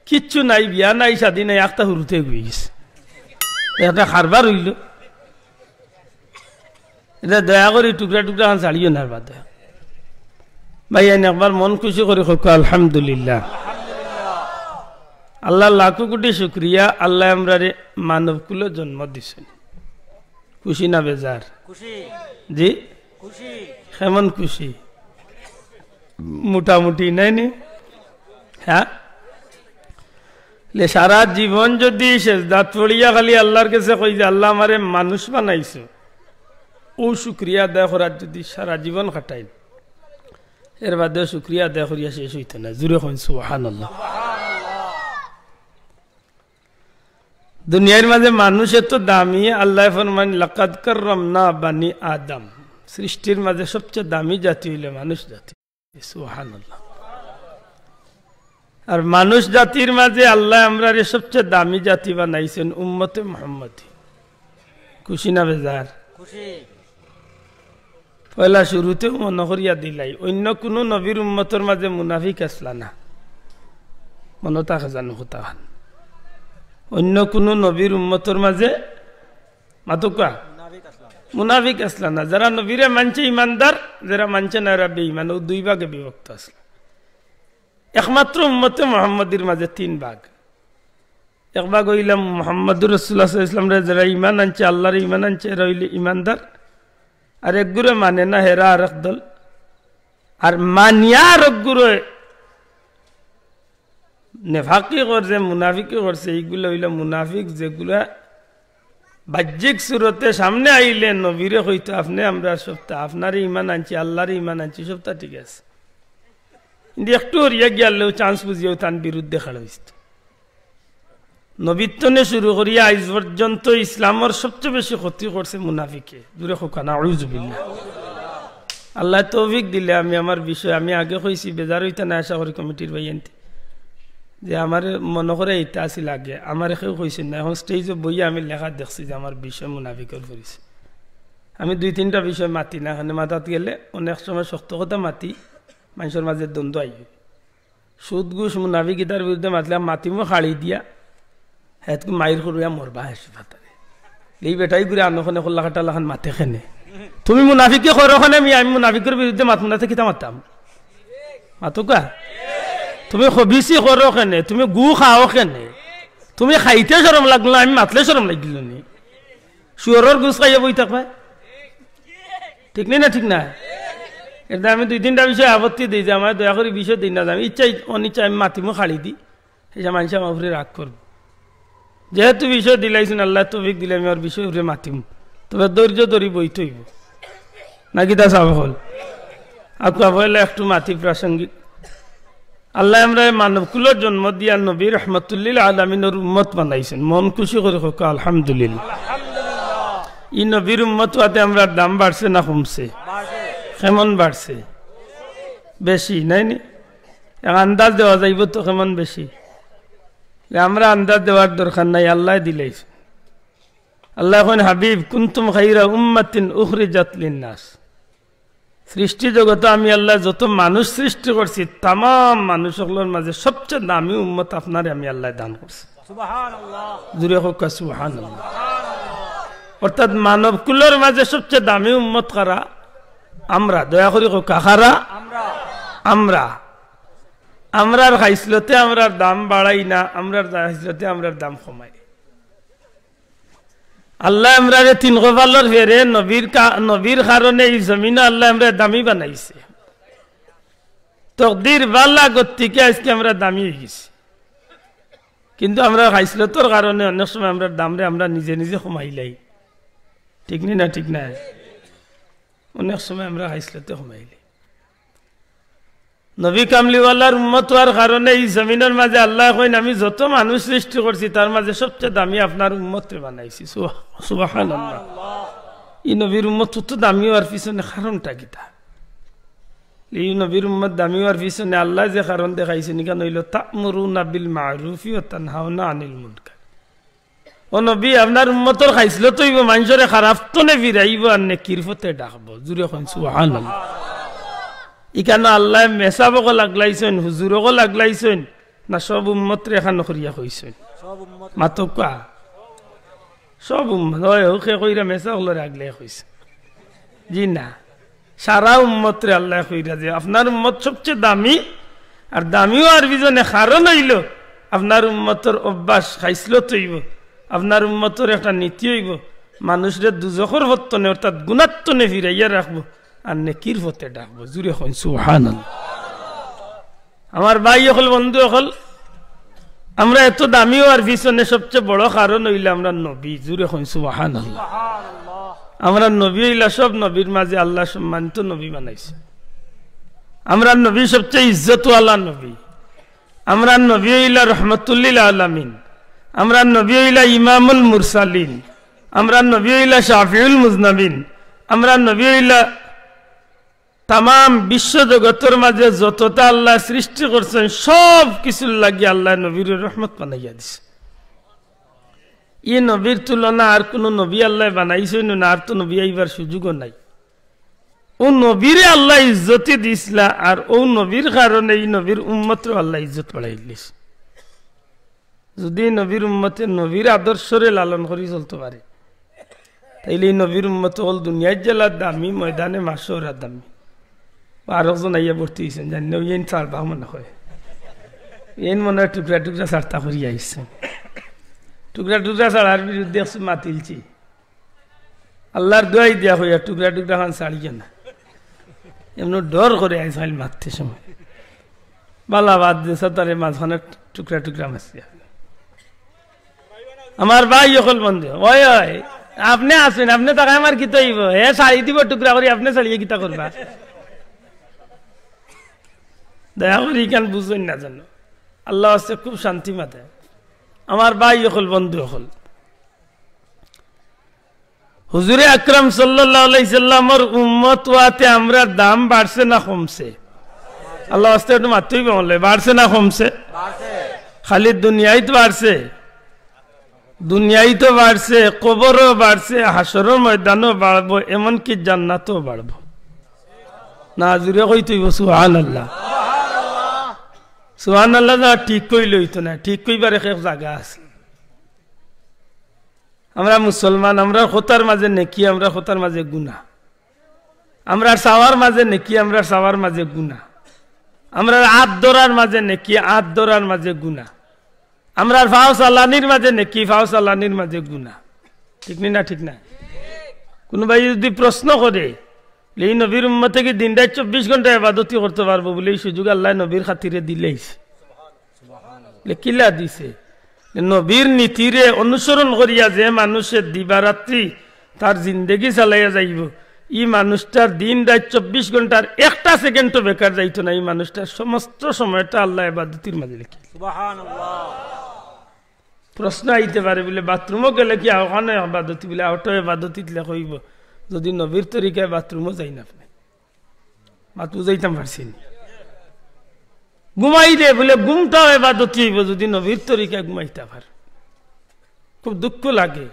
কিচ্ছু নাই, বিয়া নাই, শাদী নাই, একটা হুরুতে গিয়ে গেছে। এটা খারবার হইল। এটা দয়া করে টুকরা টুকরা খান ছাড়িও না বাদ। ভাই একবার মন খুশি করে হোক আলহামদুলিল্লাহ। আল্লাহ লাখো কোটি শুক্রিয়া, আল্লাহ আমরা মানব কুলে জন্ম দিছেন। খুশি না বেজার? জি কেমন খুশি? মোটামুটি নাই নি? হ্যাঁ, সারা জীবন যদি সেজদাত পড়িয়া খালি আল্লাহর কাছে কই যে আল্লাহ আমারে মানুষ বানাইছো, ও শুক্রিয়া আদায় করার যদি সারা জীবন কাটাই, এর বাদে শুক্রিয়া আদায় করিয়া শেষ হইতো না। জুড়ে কইন সুবহানাল্লাহ। দুনিয়ার মাঝে মানুষ এত দামি, আল্লাহ ফরমান লাকাদ কাররামনা বানি আদম, সৃষ্টির মাঝে সবচেয়ে দামি জাতি হইলে মানুষ জাতি। সুবহানাল্লাহ। আর মানুষ জাতির মাঝে আল্লাহ আমরা সবচেয়ে দামি জাতি বানাইছেন উম্মতে মুহাম্মদী। খুশি না বেজার? পয়লা শুরুতে মনে করিয়া দিলাই, অন্য কোন নবীর উম্মতের মাঝে মুনাফিক আসলা না, মনে থাকে জানো কথা। অন্য কোন নবীর উম্মতের মাঝে মাতুকা মুনাফিক আসলা না। যারা নবীরে মানছে ইমানদার, যারা মানছে না এরা বেঈমান। ও দুই ভাগে বিভক্ত আসলা। একমাত্র উম্মতে মুহাম্মদীর মাঝে তিন ভাগ। এক ভাগ হইলাম মুহাম্মদুর রাসূলুল্লাহ সাল্লাল্লাহু আলাইহি ওয়াসাল্লাম, যারা ইমান আনছে, আল্লাহর ইমান আনছে, এরা হইলে ইমানদার। আর একগুরে মানে না, হেরা আর এক দল। আর মানিয়া আর একগুরে নেফাকি করছে, মুনাফিকি করছে, এইগুলো হইলে মুনাফিক, যেগুলা বাহ্যিক সুরতে সামনে আইলে নবীরে হইতো আপনি আমরা সপ্তাহ আপনারই ইমান আনছি, আল্লাহর ইমান আনছি, সপ্তাহ ঠিক আছে। কিন্তু একটু হরিয়া গিয়ালেও চান্স বুঝিয়েও তার বিরুদ্ধে খাড়া হইত। নবীত্বনে শুরু করিয়া আজ পর্যন্ত ইসলামের সবচেয়ে বেশি ক্ষতি করছে মুনাফিকে। দূরে হোক না, আউযুবিল্লাহ। আল্লাহ তৌফিক দিলে আমি আমার বিষয় আমি আগে কইছি, বেজার হইতে না আশা করি কমিটির ভাইয়ান্তে, যে আমার মনে করে এইটা আসিল আগে, আমার কেউ কইছেন না। এখন স্টেজে বইয়া আমি লেখা দেখছি যে আমার বিষয় মুনাফিকের করেছে। আমি দুই তিনটা বিষয় মাতি না, এখানে মাথাত গেলে অনেক সময় শক্ত কথা মাতি, মানুষের মাঝে দ্বন্দ্ব আইবে। সুদ ঘুষ মুনাফিকিতার বিরুদ্ধে মাতলে মাতিমো খাড়ি দিয়া হেতকে মাইর করিয়া মরবা হেসে ফাতারে। এই বেটাই ঘুরে আনখানে খোল্লা খাটা লাখান মাতে খেনে, তুমি মুনাফিকে করো খানে, আমি মুনাফিকের বিরুদ্ধে মাত মুনাতে কিতা মাতাম? মাতুকা তুমি খবিসি করো কেনে, তুমি গু খাও কেনে, তুমি খাইতে সরম লাগলো, আমি মাতলে সরম লাগিল নি? শুয়রের গুছ খাইয়া বই থাকবা, ঠিক নেই না? ঠিক না? এটা আমি দুই তিনটা বিষয় আপত্তি দিই যে আমার দয়া করে বিষয় দিই না, আমি ইচ্ছাই অনিচ্ছা আমি মাতিমো খাড়ি দিই, সেটা মানুষ আমার উপরে রাগ করবো। যেহেতু বিষয় দিলাইছেন আল্লাহ তৌফিক দিলে আমি আর বিষয় উপরে মাতিম, তবে ধৈর্য ধরি বইতে হইব নাকি তা চাব হল আপনার বলে একটু মাতি প্রাসঙ্গিক। আল্লাহ আমরা মানব কুলের জন্ম দিয়া নবী রহমতুল্লিল আলামিনের উম্মত বানাইছেন। মন খুশি করে হোক আলহামদুলিল্লাহ। ই নবীর উম্মত হাতে আমরা দাম বাড়ছে না কমছে? কেমন বাড়ছে? বেশি নাই নি? আন্দাজ দেওয়া যাইব তো কেমন বেশি? আমরা আন্দাজ দেওয়ার দরকার নাই, আল্লাহ দিলাইছে। আল্লাহ এখন হাবিব কুনতুম খাইরা উম্মাতিন উখরিজাত লিন্নাস, সৃষ্টি জগতে আমি আল্লাহ যত মানুষ সৃষ্টি করছি তাম মানুষগুলোর মাঝে সবচেয়ে দামি উম্মত আপনারে আমি আল্লাহ দান করছি। সুবহানাল্লাহ, জুড়ে হোক সুবহানাল্লাহ। অর্থাৎ মানব কুলের মাঝে সবচেয়ে দামি উম্মত কারা? আমরা। দয়া করি হোক কারা? আমরা। আমরার খাইসলতে আমরার দাম বাড়াই না, আমরার খাইসলতে আমরার দাম কমাই। আল্লাহ আমরা তিন কপালের ফেরে নবীর কারণে এই জমিনে আল্লাহ আমরা দামি বানাইছে। তকদির বালা গতিকে আজকে আমরা দামি হয়ে গেছি, কিন্তু আমরা খাইসলতর কারণে অনেক সময় আমরা দামরে আমরা নিজে নিজে কমাইলাই। ঠিক নি না? ঠিক না? অনেক সময় আমরা খাইসলতে কমাইলাই। নবী কামলিওয়ালার উম্মত হওয়ার কারণে এই জমিনের মাঝে আল্লাহ কইন আমি যত মানুষ সৃষ্টি করছি তার মাঝে সবচেয়ে দামি আপনার উম্মতকে বানাইছি। সুবহানাল্লাহ। এই নবীর উম্মত তত দামি হওয়ার পিছনে কারণটা কিতা? এই নবীর উম্মত দামি হওয়ার পিছনে আল্লাহ যে কারণ দেখাইছে নিকান হইল তা'মুরুনা বিল মা'রুফি ওয়া তানহাউনা আনিল মুনকার। ও নবী আপনার উম্মতর খাইছিল তৈব মানুষরে খারাপ তো নে ফিরাইব আর নেকির পথে ডাকবো। জুরে কইন সুবহানাল্লাহ। ইকানো আল্লাহ মেসাবকো লাগলাইছেন, হুজুরকো লাগলাইছেন, না সব উম্মতরে এখান করিয়া কইছেন মাতকা সব উম্মত হয় ওকে কইরা মেসা হলো আগলে কইছে জি না সারা উম্মতরে আল্লাহ কইরা যে আপনার উম্মত সবচেয়ে দামি আর দামিও আর বিজনে কারণ হইল আপনার উম্মতর অভ্যাস খাইছিল তৈব আপনার উম্মতর একটা নীতি হইব মানুষের দুজখর পত্তনে অর্থাৎ গুণাত্তনে ফিরাইয়া রাখবো আর নেকির পথে ডাকবো জুড়ে হন সুবহানাল্লাহ। আমার ভাই হল বন্ধু হল আমরা এত দামিও আর পিছনে সবচেয়ে বড় কারণ হইলে আমরা নবী জুড়ে হন সুবহানাল্লাহ। আমরা নবী হইলা সব নবীর মাঝে আল্লাহ সম্মানিত নবী বানাইছে। আমরা নবী সবচেয়ে ইজ্জতওয়ালা নবী। আমরা নবী হইলা রহমতুল্লিল আলামিন। আমরা নবী হইলা ইমামুল মুরসালিন। আমরা নবী হইলা শাফিউল মুজনাবিন। আমরা নবী হইলা তাম বিশ্ব জগতের মাঝে যতটা আল্লাহ সৃষ্টি করছেন সব কিছুর লাগিয়ে আল্লাহ নবীর রহমত বানাইয়া দিছে। এই নবীর তুলনা আর কোন নবী আল্লাহ বানাইছেন না, আর তো নবী আইবার সুযোগও নাই। ও নবীরে আল্লাহ ইজ্জতে দিছিলা আর ও নবীর কারণে এই নবীর উম্মতরে আল্লাহ ইজ্জত বাড়াই দিস। যদি নবীর উম্মতে নবীর আদর্শরে লালন করে চলতে পারে তাইলে এই নবীর উম্মত হল দুনিয়ার জেলার দামি, ময়দানে মাসর দামি। আর একজন আইয়া ভর্তি হয়েছেন জানি না, ইন চার ভাগ মনে হয় ইন মনে হয় টুকরা টুকরা চারটা করিয়া আইসছেন। টুকরা টুকরা ছাড়ার বিরুদ্ধে মাতিলছি আল্লাহর দোয়াই দিয়া হইয়া টুকরা টুকরা খান ছাড়িয়ে না, এমন ডর করে আইসাইল মারতে সময় বালা বাদ দিয়েছে তারে মাঝখানে টুকরা টুকরা মারছিয়া। আমার ভাই অকল বন্ধু ওই ওই আপনি আসবেন, আপনি তাকে আমার গীত হইব হে শাড়ি দিব টুকরা করে আপনি ছাড়িয়ে গীতা করবা। দয়া করি কেন বুঝবেন না জানো, আল্লাহ আছে খুব শান্তি মাথায়। আমার ভাই অকল বন্ধু অকল হুজুরে আকরাম সাল্লাল্লাহু আলাইহি সাল্লামের উম্মত ওয়াতে আমরা দাম বাড়ছে না কমছে? আল্লাহ আস্তে একটু মাত্রই বললে বাড়ছে না কমছে? খালি দুনিয়ায় তো বাড়ছে, দুনিয়ায় তো বাড়ছে, কবরও বাড়ছে, হাসরের ময়দানও বাড়বো, এমনকি জান্নাতও বাড়বো। না জুড়ে কই তুই সুবহানাল্লাহ সুবহানাল্লাহ। না ঠিক কইলে হইতো না, ঠিক কইবার এক জায়গা আছে। আমরা মুসলমান, আমরা খোতার মাঝে নেকি, আমরা খোতার মাঝে গুনাহ। আমরা সাওয়ার মাঝে নেকি, আমরা সাওয়ার মাঝে গুনাহ। আমরা আত দরার মাঝে নেকি, আত দরার মাঝে গুনাহ। আমরা ফাও সালানির মাঝে নেকি, ফাও সালানির মাঝে গুনাহ। ঠিক না? ঠিক না? কোনো ভাই যদি প্রশ্ন করে এই নবীর উম্মতে কি দিনটায় 24 ঘন্টা ইবাদতি করতে পারবো বলে এই সুযোগ আল্লাহ নবীর খাতিরে দিলেইছে। কিলা দিছে? নবীর নীতিরে অনুসরণ করিয়া যে মানুষের দিবারাত্রি তার জিন্দেগি চালাইয়া যাইব, এই মানুষটার দিন রাত 24 ঘন্টার একটা সেকেন্ডও বেকার যাইতো না। এই মানুষটার সমস্ত সময়টা আল্লাহ ইবাদতির মাঝে লিখি। প্রশ্ন আইতে পারে বলে বাথরুমও গেলে কি ওখানে ইবাদতি বলে আউট ইবাদতি হইব? যদি নবীর তরিকায় বাথরুমও যাই না, আপনি বাথরুম যাইতাম পারছেন। ঘুমাইলে বলে ঘুমটাও ইবাদতি হইব যদি নবীর তরিকায় ঘুমাইতে পার। খুব দুঃখ লাগে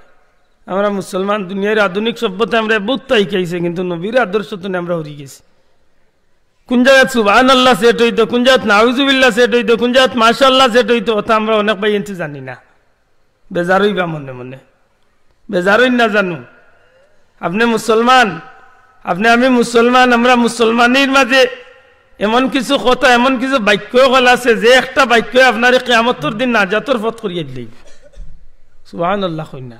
আমরা মুসলমান দুনিয়ার আধুনিক সভ্যতা আমরা বহুত তাইকাইছে, কিন্তু নবীর আদর্শ তো আমরা হরি গেছি। কোন জায়গায় সুবহানাল্লাহ সেট হইতো, কোন জায়গায় নাউজুবিল্লাহ সেট হইতো, কোন জায়গায় মাশাআল্লাহ সেট হইতো, ওটা আমরা অনেক ভাই এনতে জানি না। বেজারই বা মনে মনে বেজারই না জানো। আপনি মুসলমান, আপনি আমি মুসলমান, আমরা মুসলমানের মাঝে এমন কিছু কথা, এমন কিছু বাক্য হল আছে যে একটা বাক্য আপনার কিয়ামতের দিন নাজাতের পথ করিয়ে দিলেই। সুবহানাল্লাহ কইনা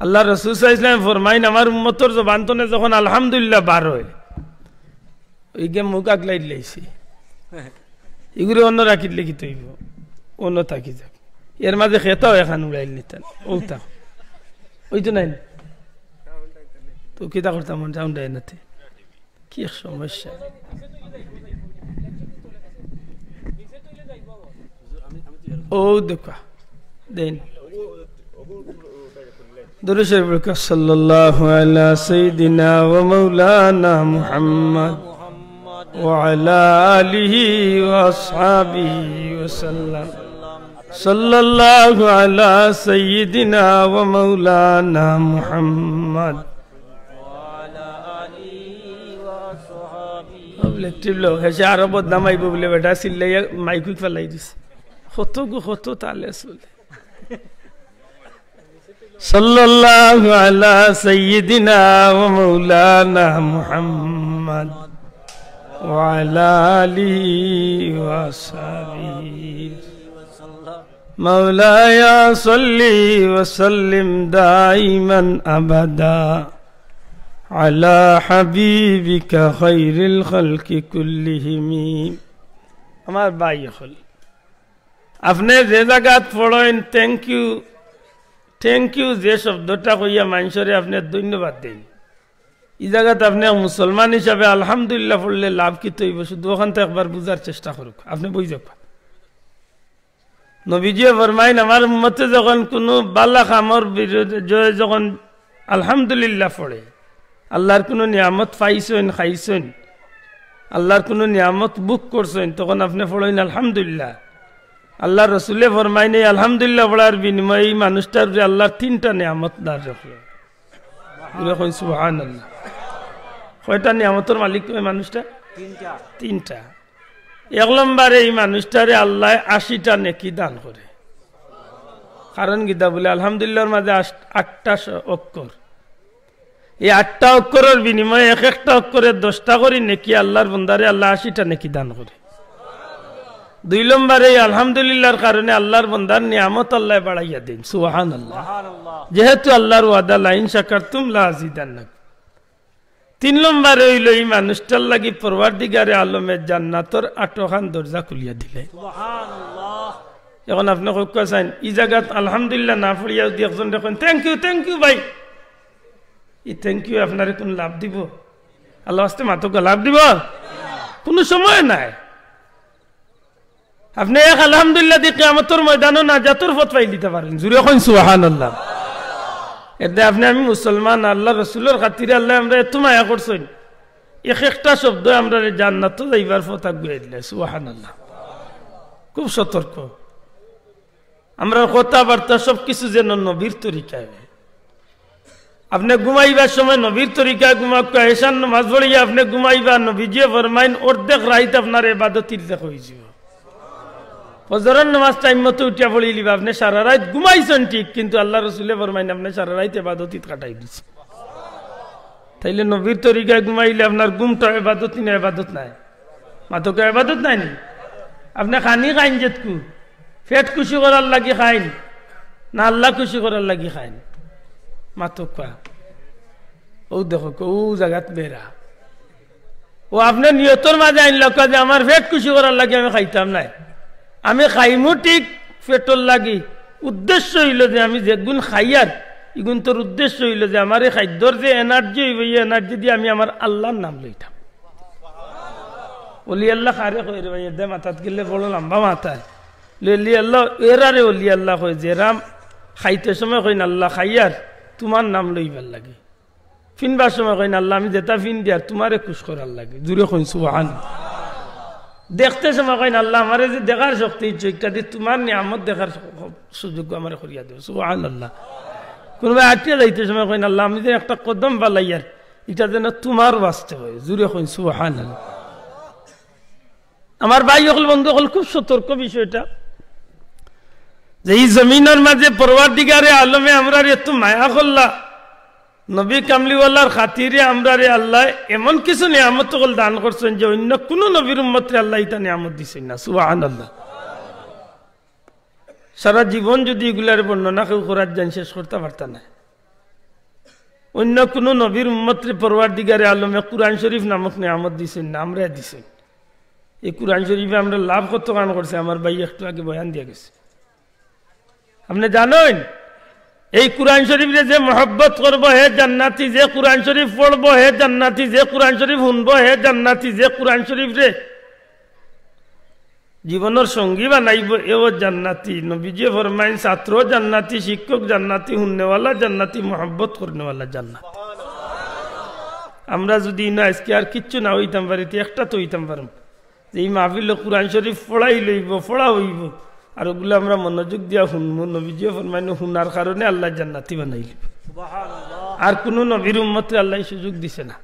আল্লাহ রাসূল সাল্লাল্লাহু আলাইহি ওয়াসাল্লাম ফরমাইন আমার উম্মতের জবান তনে যখন আলহামদুলিল্লাহ বার হয় ওই গে মুখ আগলাই দিলাইছি, এগুলো অন্য রাখি দিলে কি তৈব অন্য থাকি যাক। এর মাঝে খেতাও এখন উড়াইল নিতেন ওটা ওই তো নাই তো কিতা করতাম সাউন্ড এনাতে কি সমস্যা। ও দেখা দেন দরুদ শরীফ সাল্লাল্লাহু আলা সাইয়্যিদিনা ওয়া মাওলানা মুহাম্মদ ওয়া আলা আলিহি ওয়া আসহাবিহি ওয়া সাল্লাম। সাল্লাল্লাহু আলা সাইয়্যিদিনা ওয়া মাওলানা মুহাম্মদ ওয়া আলা আলিহি ওয়া আসহাবিহি। ইলেকট্রিক লোক হেসে আরো বদনাম আইব বলে বেটা চিল্লাই মাইকুই ফেলাই দিছে কত তালে চলে সাল্লাল্লাহু আলা সাইয়্যিদিনা ওয়া মাওলানা মুহাম্মদ ওয়া আলা আলিহি ওয়া সাহবিহি মাওলায়া সাল্লি ওয়া সাল্লিম দাইমান আবাদা আলা হাবিবিকা খায়রিল খালকি কুল্লিহিম। আমার ভাই হল আপনি যে জায়গাত পড়েন থ্যাংক ইউ যে শব্দটা কইয়া মানুষরে আপনি ধন্যবাদ দেন, এই জায়গাতে আপনি মুসলমান হিসাবে আলহামদুলিল্লাহ পড়লে লাভ কি তৈব, শুধু ওখান থেকে একবার বুঝার চেষ্টা করুক, আপনি বুঝে যাবেন। নবীজিও ফরমাইন আমার উম্মতে যখন কোনো বালা কামর বিরুদ্ধে যখন আলহামদুলিল্লাহ পড়ে, আল্লাহর কোনো নিয়ামত পাইছেন খাইছেন, আল্লাহর কোনো নিয়ামত বুক করছেন, তখন আপনি পড়েন আলহামদুলিল্লাহ। আল্লাহ রসুলে ফরমাইন এই আলহামদুলিল্লাহ পড়ার বিনিময়ে এই মানুষটার যে আল্লাহর 3টা নিয়ামত দান রাখলো। সুবহানাল্লাহ। কয়টা নিয়ামতের মালিক ওই মানুষটা? 3টা। 1 নম্বরে এই মানুষটারে আল্লাহ 80টা নেকি দান করে। কারণ গীতা বলে আলহামদুলিল্লাহর মাঝে 8টা অক্ষর, এই 8টা অক্ষরের বিনিময়ে এক একটা অক্ষরের 10টা করে নেকি আল্লাহর বান্দারে আল্লাহ 80টা নেকি দান করে। 2 নম্বরে আলহামদুলিল্লাহর কারণে আল্লাহর বান্দার নিয়ামত আল্লাহ বাড়াইয়া দেন। সুবহানাল্লাহ। যেহেতু আল্লাহর ওয়াদা লাইন শাকারতুম লাযিদান্নাকুম। 3 নম্বরে হইল এই মানুষটার লাগি পরওয়ারদিগারে আলমের জান্নাতের 8খান দরজা খুলিয়া দিলে। সুবহানাল্লাহ। এখন আপনি কইকা চাইন এই জায়গাত আলহামদুলিল্লাহ না পড়িয়া যদি একজন দেখেন থ্যাংক ইউ ভাই, এই থ্যাংক ইউ আপনারে কোন লাভ দিব? আল্লাহ আস্তে মাতকে লাভ দিব? কোনো সময় নাই। আপনি এক আলহামদুলিল্লাহ দিয়ে কিয়ামতের ময়দানও নাজাতের পথ পাই দিতে পারেন। জুড়ে কইন সুবহানাল্লাহ। এতে আপনি আমি মুসলমান, আল্লাহ রসুলের খাতিরে আল্লাহ আমরা এত মায়া করছেন, এক একটা শব্দ আমরা জান্নাতও যাইবার পথ আগুয়াই দিলে। সুবহানাল্লাহ। খুব সতর্ক আমরা কথাবার্তা সবকিছু যেন নবীর তরিকায়। আপনি ঘুমাইবার সময় নবীর তরিকায় ঘুমাক্কা, এশান নামাজ পড়িয়া আপনি ঘুমাইবা, নবীজি ফরমাইন অর্ধেক রাইত আপনার ইবাদতির দেখ হইଯିব। ফজরের নামাজ টাইম মতো উঠিয়া পড়ি লিবা, আপনি সারা রাত ঘুমাইছেন ঠিক, কিন্তু আল্লাহ রসুলে ফরমাইন আপনি সারা রাত ইবাদতিত কাটাই দিচ্ছেন। তাইলে নবীর তরিকায় ঘুমাইলে আপনার ঘুমটা ইবাদতি না? ইবাদত নাই। মাতকে ইবাদত নাই নি? আপনি খানি খাইন যেতকু পেট খুশি করার লাগি খাইন না আল্লাহ খুশি করার লাগি খাইন? মাতকা ও দেখো ও জায়গাত বেড়া ও আপনার নিয়তর মাঝে আইন লোক যে আমার পেট খুশি করার লাগি আমি খাইতাম নাই, আমি খাইমু ঠিক পেটর লাগি। উদ্দেশ্য হইল যে আমি যে গুণ খাইয়ার এগুণ তোর উদ্দেশ্য হইল যে আমার এই খাদ্যর যে এনার্জি হইব, এই এনার্জি দিয়ে আমি আমার আল্লাহর নাম লইতাম। অলি আল্লাহ খারে কই রে ভাই, দে মাথাত গেলে বড় লম্বা মাথায় ললি আল্লাহ এরারে অলি আল্লাহ কই যে রাম খাইতে সময় কইন আল্লাহ খাইয়ার তোমার নাম লইবার লাগে, ফিনবার সময় কইন আল্লাহ আমি যেটা ফিন দিয়ার তোমারে খুশ করার লাগে। জুড়ে কইন সুবহানাল্লাহ। দেখতে সময় কইন আল্লাহ আমারে যে দেখার শক্তি ইচ্ছা দিয়ে তোমার নিয়ামত দেখার সুযোগ আমার করিয়া দেব। সুবহানাল্লাহ। কোনোবাই আটকে যাইতে সময় কইন আল্লাহ আমি যে একটা কদম বালাইয়ার এটা যেন তোমার বাঁচতে হয়। জুড়ে কইন সুবহানাল্লাহ। আমার ভাই হল বন্ধু হল খুব সতর্ক বিষয়টা যে এই জমিনের মাঝে পরওয়ারদিগারে আলমে আমরা এত মায়া করলা, নবী কামলিওয়ালার খাতিরে আমরা আল্লাহ এমন কিছু নিয়ামত দান করছেন যে অন্য কোন নবীর উম্মতরে আল্লাহ এটা নিয়ামত দিচ্ছেন না। সুবহানাল্লাহ। সারা জীবন যদি এগুলার বর্ণনা কেউ করার যান শেষ করতে পারত না। অন্য কোন নবীর উম্মতরে পরওয়ারদিগারে আলমে কুরআন শরীফ নামক নিয়ামত দিচ্ছেন না, আমরা দিচ্ছেন। এই কুরআন শরীফে আমরা লাভ কত গান করছে আমার ভাই একটু আগে বয়ান দিয়া গেছে। আপনি জানেন এই কুরআন শরীফে যে মহব্বত করবো হে জান্নাতি, যে কুরআন শরীফ পড়বো হে জান্নাতি, যে কুরআন শরীফ শুনবো হে জান্নাতি, যে কুরআন শরীফ রে জীবনের সঙ্গী বানাইব এও জান্নাতি। নবীজি ফরমাইন ছাত্র জান্নাতি, শিক্ষক জান্নাতি, শুননেওয়ালা জান্নাতি, মহব্বত করনেওয়ালা জান্নাতি। আমরা যদি না আজকে আর কিচ্ছু না হইতাম পারিতে একটা তো হইতাম পারম যে এই মাহফিল কোরআন শরীফ পড়াই লইব, পড়া হইব, আর ওগুলো আমরা মনোযোগ দিয়া শুনবো। নবীজিও ফরমাইন শুনার কারণে আল্লাহ জান্নাতি বানাইল। আর কোন নবীর উম্মতরে আল্লাহ সুযোগ দিছে না।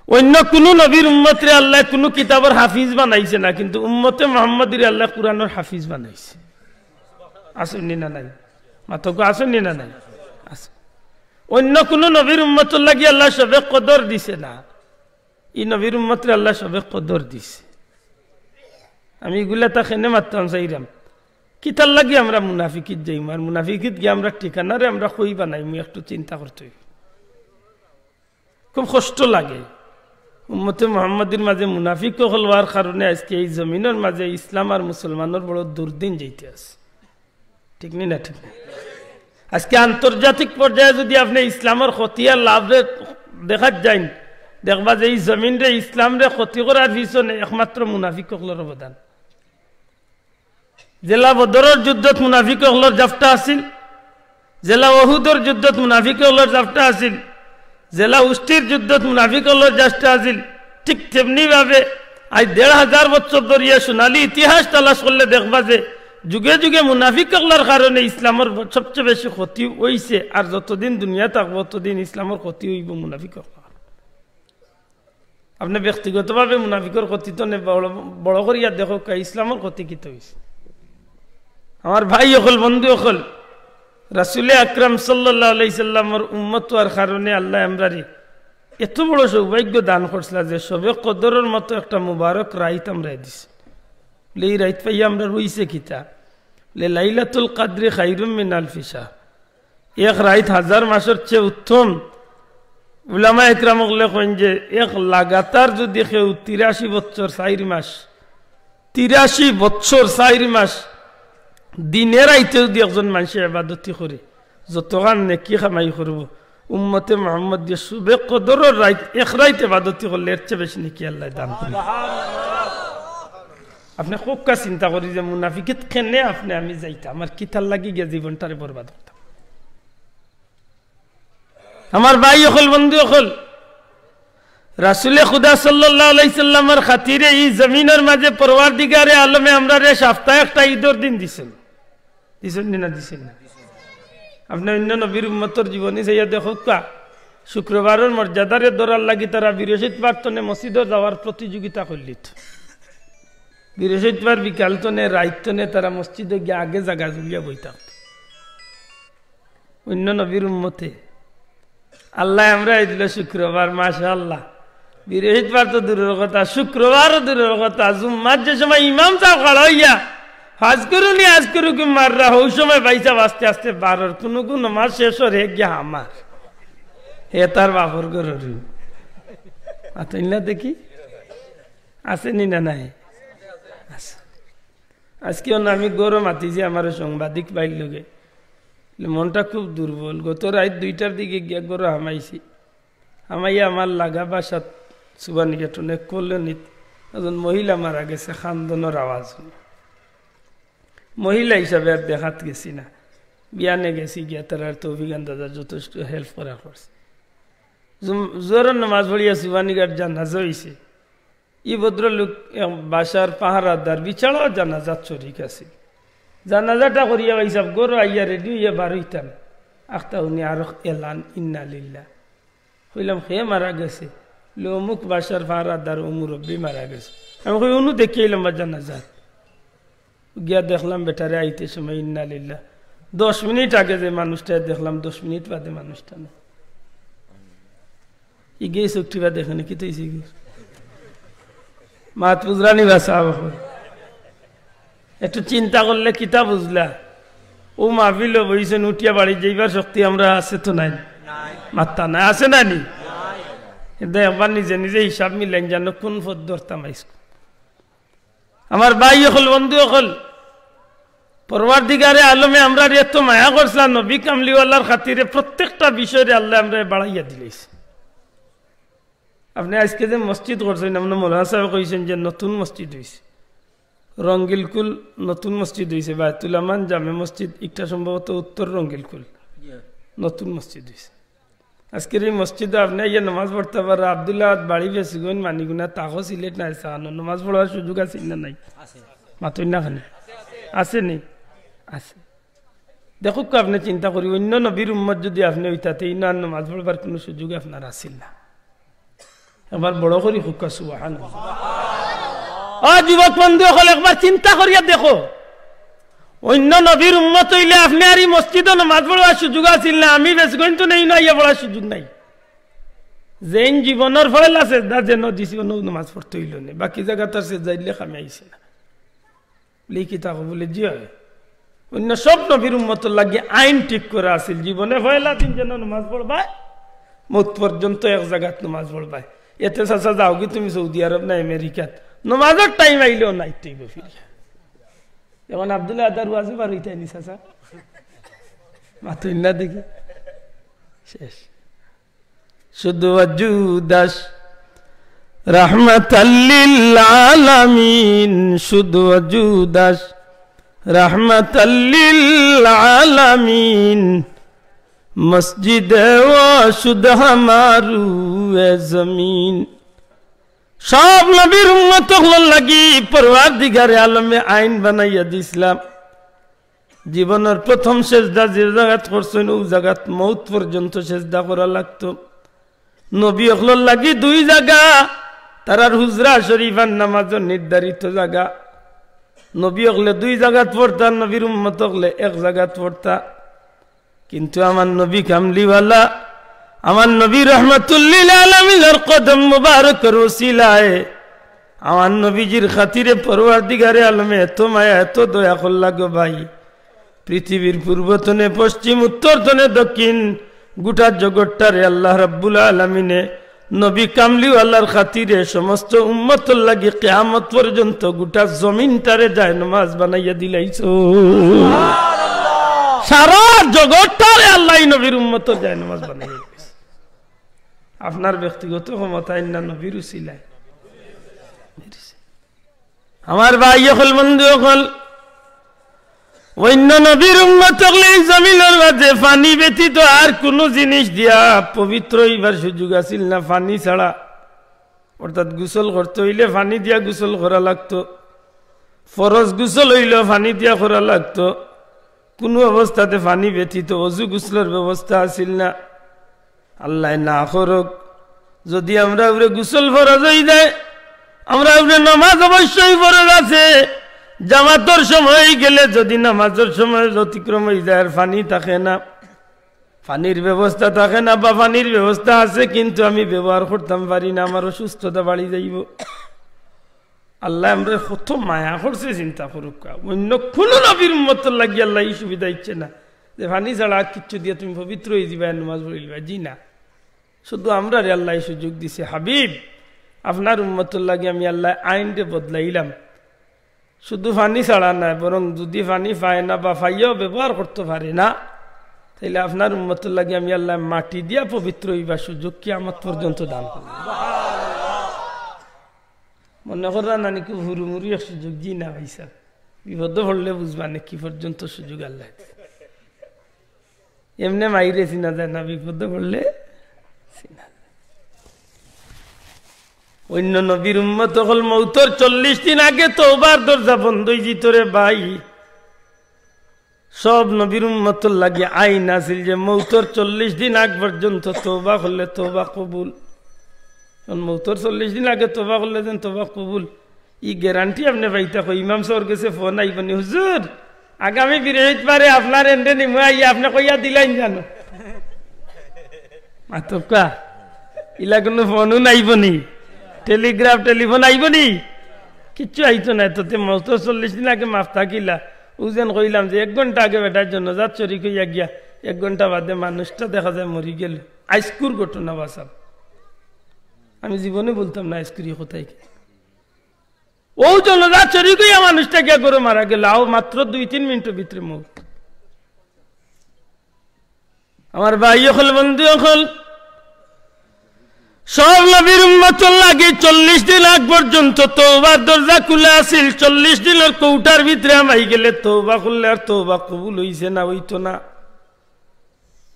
অন্য কোন নবীর উম্মতরে আল্লাহ কোন কিতাবের হাফিজ বানাইছে না, কিন্তু উম্মতে মুহাম্মাদির আল্লাহ কুরআনের হাফিজ বানাইছে। আসেননি না নাই? মাতকো আসেননি না নাই? আছে। অন্য কোন নবীর উম্মতের লাগি আল্লাহ সবে কদর দিছে না, এই নবীর উম্মতরে আল্লাহ সবে কদর দিছে। আমি এগুলা তা খেনে মারতাম চাইরাম কিতার লাগি আমরা মুনাফিকিত যাই, আর মুনাফিকিত গিয়ে আমরা ঠিকানারে আমরা কই বানাই, আমি একটু চিন্তা করতে খুব কষ্ট লাগে। উম্মতে মুহাম্মাদির মাঝে মুনাফিক হওয়ার কারণে আজকে এই জমিনের মাঝে ইসলাম আর মুসলমানের বড় দুর্দিন যাইতে আছে। ঠিক নি না? ঠিক না? আজকে আন্তর্জাতিক পর্যায়ে যদি আপনি ইসলামের ক্ষতিয়ার লাভ দেখা যান, দেখবা যে এই জমিন রে ইসলাম রে ক্ষতি করার পিছনে একমাত্র মুনাফিক হকলের অবদান। জেলা বদরের যুদ্ধত মুনাফিক হকলের জাফটা আছিল, জেলা ওহুদের যুদ্ধত মুনাফিক হকলের জাফটা আছিল, জেলা উষ্টির যুদ্ধত মুনাফিক হকলের জাফটা আছিল। ঠিক তেমনি ভাবে আজ ১৫০০ বছর ধরিয়া সোনালী ইতিহাস তালাশ করলে দেখবা যে যুগে যুগে মুনাফিক হকলের কারণে ইসলামের সবচেয়ে বেশি ক্ষতি হইছে। আর যতদিন দুনিয়া থাকবো ততদিন ইসলামের ক্ষতি হইব মুনাফিক হকল। আপনি ব্যক্তিগতভাবে মুনাফিকর ক্ষতি তো বড় করিয়া দেখো ইসলামের ক্ষতি কিত হয়েছে। আমার ভাই হল, বন্ধু হল, রাসূল আকরাম সাল্লাল্লাহু আলাইহি সাল্লামের উম্মত হওয়ার কারণে আল্লাহ আমরারে এত বড় সৌভাগ্য দান করছিল যে সবে কদরের মতো একটা মুবারক রাইত আমরা দিছি। এই রাইত পাইয়া আমরা রইছে কিতা লাইলাতুল কদর খায়রুম মিন আলফি শাহর, এক রাইত 1000 মাসের চেয়ে উত্তম। উলামা একরাম বলে কইন যে এক লাগাতার যদি কেউ 83 বছর 4 মাস 83 বছর 4 মাস দিনে রাইতে যদি একজন মানুষ ইবাদতি করে যতখান নেকি কামাই করব, উম্মতে মুহাম্মদ দিয়ে সুবে কদরের রাইত এক রাইত ইবাদতি করলে এর চেয়ে বেশি নেকি আল্লাহ দান করে। আপনি খুব চিন্তা করি যে মুনাফিকিত কেনে আপনি আমি যাইতাম, আমার কিতার লাগি গিয়ে জীবনটারে বরবাদ করতাম। আমার ভাই হল, বন্ধু হল, রাসূলে খুদা সাল্লাল্লাহু আলাইহি সাল্লামের খাতিরে এই জমিনের মাঝে পরওয়ারদিগারে আলমে আমরারে সপ্তাহে একটা ঈদের দিন দিছেন। দিছেন না? দিছেন না? আপনি অন্য নবীর উম্মতের জীবনী চাইয়া দেখো কা শুক্রবারের মর্যাদারে ধরার লাগি তারা বৃহস্পতিবার তনে মসজিদে যাওয়ার প্রতিযোগিতা করলিত। বৃহস্পতিবার বিকাল তনে রাইত তনে তারা মসজিদে গিয়ে আগে জায়গা জুড়িয়া বই থাকত। অন্য নবীর উম্মতে আল্লাহ আমরা দিল শুক্রবার, মাশাআল্লাহ। বৃহস্পতিবার তো দূরের কথা, শুক্রবারও দূরের কথা, জুম্মার যে সময় ইমাম সাহেব খাড়া হইয়া হাজ করুনি আজ করুক মাররা ওই সময় বাইসা আস্তে আস্তে 12 কোনো কোন মাস শেষ হে গিয়া আমার হে তার বাপর গরু আতইলা দেখি আসেনি না নাই? আজকেও না আমি গরম আতিছি আমার সাংবাদিক বাইর লগে, মনটা খুব দুর্বল। গত রাত 2টার দিকে গিয়া গরু হামাইছি, হামাইয়া আমার লাগা বাসাত সুবানিকেটনে কলোনিত একজন মহিলা মারা গেছে, খান্দনের আওয়াজ। মহিলা হিসাবে আর দেখাত গেছি না, বিয়ানে গেছি, গিয়া তার আর তৌফিক আন্দাজা যথেষ্ট হেল্প করা করছে। জোরের নামাজ পড়িয়া সুবানিঘাট জানাজা হয়েছে। ই ভদ্রলোক বাসার পাহারাদার বিছাড়াও জানাজা শরীক আছে। জানাজাটা করিয়া হিসাব গরু আইয়া রেডি হইয়া বার হইতাম, আখতা উনি আরো এলান ইন্না লিল্লাহ হইলাম হে মারা গেছে, অমুক বাসার পাহারাদার মুরব্বী মারা গেছে। আমি কই অনু দেখিয়ে এলাম বা জানাজা গিয়া দেখলাম বেটারে আইতে সময় ইন্না লিল্লাহ। 10 মিনিট আগে যে মানুষটা দেখলাম 10 মিনিট বাদে মানুষটা না। ই গিয়ে চোখটি বা দেখেনি কি তৈছি মাত বুঝরানি ভাষা একটু চিন্তা করলে কিতা বুঝলা। ও মাহফিল বইছেন উঠিয়া বাড়ি যাইবার শক্তি আমরা আছে তো নাই? মাত্তা নাই, আছে না নি? একবার নিজে নিজে হিসাব মিলেন যেন কোন পথ ধরতাম। আমার ভাই হল, বন্ধু হল, পরওয়ারদিগারে আলমে আমরা এত মায়া করছিলাম নবী কামলিওয়ালার খাতিরে প্রত্যেকটা বিষয়ে আল্লাহ আমরা বাড়াইয়া দিলেছি। আপনি আজকে যে মসজিদ করছেন, আপনার মৌলানা সাহেব কইছেন যে নতুন মসজিদ হয়েছে, রঙ্গিলকুল নতুন মসজিদ হয়েছে, বায়তুল আমান জামে মসজিদ একটা সম্ভবত উত্তর রঙ্গিলকুল নতুন মসজিদ হয়েছে। আজকের এই মসজিদে আপনি ইয়ে নামাজ পড়তে পারে। আবদুল্লাহ বাড়ি বেশি গুণ মানিগুনা তাকো সিলেট নাই সাহানো নামাজ পড়ার সুযোগ আছে না নাই? মাতই না খানে আছে নি? আছে। দেখুক আপনি চিন্তা করি অন্য নবীর উম্মত যদি আপনি ওইটাতে ইনার নামাজ পড়বার কোনো সুযোগ আপনার আসিল না। একবার বড় করি হুক্কা সুবহানাল্লাহ। যুবক বন্ধু হল একবার চিন্তা করিয়া দেখো, অন্য নবীর উম্মত হইলে আপনি আর এই মসজিদে নামাজ পড়ার সুযোগ আছিল না, আমি বেশ কিন্তু নেই না, ইয়া পড়ার সুযোগ নাই। যেন জীবনের ফয়লা সেজদা যেন দিছি নামাজ পড়তে হইল না, বাকি জায়গা তার সেজদা দিলে কামে আইছে না লিখি থাকো বলে জি হয়। অন্য সব নবীর উম্মতের লাগে আইন ঠিক করে আসিল, জীবনে ফয়লা দিন যেন নামাজ পড়বায়, মত পর্যন্ত এক জায়গাত নামাজ পড়বায়। এতে চাচা যাও কি তুমি সৌদি আরব না আমেরিকাত, নামাজের টাইম আইলেও নাই তুইব ফিরিয়া। এখন আব্দুল্লাহ আদার ওয়াজে বার হইতে নি চাচা মাতুই না দেখি শেষ। শুধু ওয়াজুদাস রাহমাতাল লিল আলামিন, শুধু ওয়াজুদাস রাহমাতাল লিল আলামিন, মসজিদে ওয়াশুদ হামারু এ জমিন। সব নবীর উম্মত হল লাগি পরওয়ারদিগারে আলমে আইন বানাইয়া দিছিলাম। জীবনের প্রথম সেজদা যে জায়গাত করছেন ও জায়গাত মৌত পর্যন্ত সেজদা করা লাগতো। নবী হল লাগি দুই জায়গা, তারার হুজরা শরীফার নামাজের নির্ধারিত জায়গা। নবী হলে দুই জায়গাত পড়তা, নবীর উম্মত হলে এক জায়গাত পড়তা। কিন্তু আমার নবী কামলিওয়ালা, আমার নবী রহমাতুল লিল আলামিনের কদম মুবারকের ওসিলায় আমার নবীজির খাতিরে পরওয়ারদিগারে আলমে এত মায়া এত দয়া করলা গো ভাই, পৃথিবীর পূর্বতনে পশ্চিম উত্তরতনে দক্ষিণ গোটা জগৎটারে আল্লাহ রাব্বুল আলামিনে নবী কামলিওয়ালার খাতিরে সমস্ত উম্মতর লাগি কিয়ামত পর্যন্ত গোটা জমিনটারে যায় নামাজ বানাইয়া দিলাইছো। সারা জগৎটারে আল্লাহ নবীর উম্মতর যায় নামাজ বানাইয়া দিলাইছে। আপনার ব্যক্তিগত ক্ষমতায় না নবীর উসিলায়। আমার ভাই হল বন্ধু হল অন্য নবীর উম্মত হলে এই জমিনের মাঝে পানি ব্যতীত আর কোন জিনিস দিয়া পবিত্র হইবার সুযোগ আছিল না। পানি ছাড়া, অর্থাৎ গোসল করতে হইলে পানি দিয়া গোসল করা লাগতো, ফরজ গোসল হইলে পানি দিয়া করা লাগতো। কোনো অবস্থাতে পানি ব্যতীত অজু গোসলের ব্যবস্থা আছিল না। আল্লাহ না করুক যদি আমরা গোসল ফরজ হয়ে যায়, আমরা নামাজ অবশ্যই ফরজ আছে। জামাতের সময় গেলে যদি নামাজের সময় অতিক্রম হয়ে যায় আর পানি থাকে না, পানির ব্যবস্থা থাকে না, বা পানির ব্যবস্থা আছে কিন্তু আমি ব্যবহার করতাম পারি না, আমার অসুস্থতা বাড়ি যাইব। আল্লাহ আমরা কত মায়া করছে, চিন্তা করুক। অন্য কোনো নবীর উম্মতের লাগি আল্লাহ এই সুবিধা ইচ্ছে না যে পানি ছাড়া কিচ্ছু দিয়ে তুমি পবিত্র হয়ে যাবে নামাজ পড়িবা, জি না। শুধু আমরা রে আল্লাহ সুযোগ দিছে, হাবিব আপনার উম্মতের লাগি আমি আল্লাহ আইনটা বদলাইলাম। শুধু পানি ছাড়া না, বরং যদি পানি পায় না বা পাইয়াও ব্যবহার করতে পারে না, তাইলে আপনার উম্মতের লাগি আমি আল্লাহ মাটি দিয়া পবিত্র হইবার সুযোগ কিয়ামত পর্যন্ত দান করলাম। মনে করা না নাকি হুরুমুরি এক সুযোগ, জি না ভাইসা, বিপদ পড়লে বুঝবা না কি পর্যন্ত সুযোগ আল্লাহ। এমনি মাইরে চিনা যায় না, বিপদ পড়লে চিনা। অন্য নবীর উম্মত হল মৌতর 40 দিন আগে তওবার দরজা বন্ধ হয়ে যেত রে ভাই। সব নবীর উম্মতর লাগে আইন আছিল যে মৌতর 40 দিন আগ পর্যন্ত তওবা করলে তওবা কবুল। মৌতর 40 দিন আগে তওবা করলে যেন তওবা কবুল, ই গ্যারান্টি আপনি পাইতা। ইমাম সাহেবের কাছে ফোন আইবনি, হুজুর আগামী বৃহস্পতিবারে আপনার এন্ডে নিমু আইয়া আপনি কইয়া দিলেন জানো মাতকা ইলা কোনো ফোনও নাইবনি, টেলিগ্রাফ টেলিফোন আইবনি, কিচ্ছু আইতো না। তোতে মৌতর 40 দিন আগে মাফ থাকিলা। উজেন কইলাম যে 1 ঘন্টা আগে বেটার জন্য যাত শরীক হইয়া গিয়া 1 ঘন্টা বাদে মানুষটা দেখা যায় মরি গেল। আইসকুর ঘটনা বাসাব, আমি জীবনে বলতাম না আইসকুরি কোথায়। ও জন্য যাত শরীক হইয়া মানুষটা গিয়া করে মারা গেল, আও মাত্র 2-3 মিনিটের ভিতরে মৌত। আমার ভাই হল বন্ধু হল সব নবীর উম্মতের লাগে 40 দিন আগ পর্যন্ত তওবার দরজা খুলে আছিল। 40 দিনের কৌটার ভিতরে আমাই গেলে তওবা করলে আর তওবা কবুল হইছে না, হইতো না।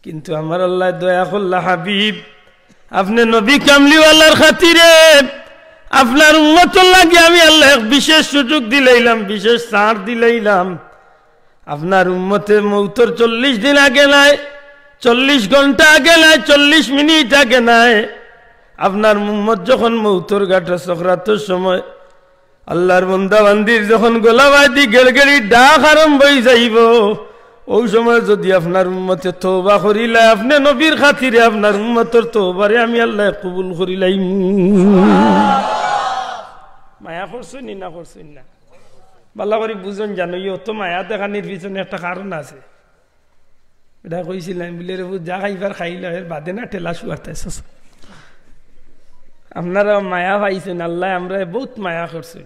কিন্তু আমার আল্লাহ দয়া করলা, হাবিব আপনি নবী কামলিওয়ালার খাতিরে আপনার উম্মতের লাগে আমি আল্লাহ বিশেষ সুযোগ দিলাইলাম, বিশেষ ছাড় দিলাইলাম। আপনার উম্মতে মৌতর 40 দিন আগে নাই, 40 ঘন্টা আগে নাই, 40 মিনিট আগে নাই, আপনার উম্মত যখন মৌতর ঘাটে সকরাতের সময় আল্লাহর বান্দা বান্দির যখন গোলাবাদি গেড়গেড়ি ডাক আরম্ভ হয়ে যাইব, ওই সময় যদি আপনার উম্মতে তওবা করিলে আপনি নবীর খাতিরে আপনার উম্মতর তওবারে আমি আল্লাহ কবুল করিলাম। মায়া করছেন না করছেন না ভালো করে বুঝুন, জানো তো মায়া দেখানির পিছনে একটা কারণ আছে। এটা কইছিলাম বলে রে যা খাইবার খাইলে এর বাদে না ঠেলা শুয়ারতেছ। আপনারা মায়া পাইছেন, আল্লাহ আমরা বহুত মায়া করছেন।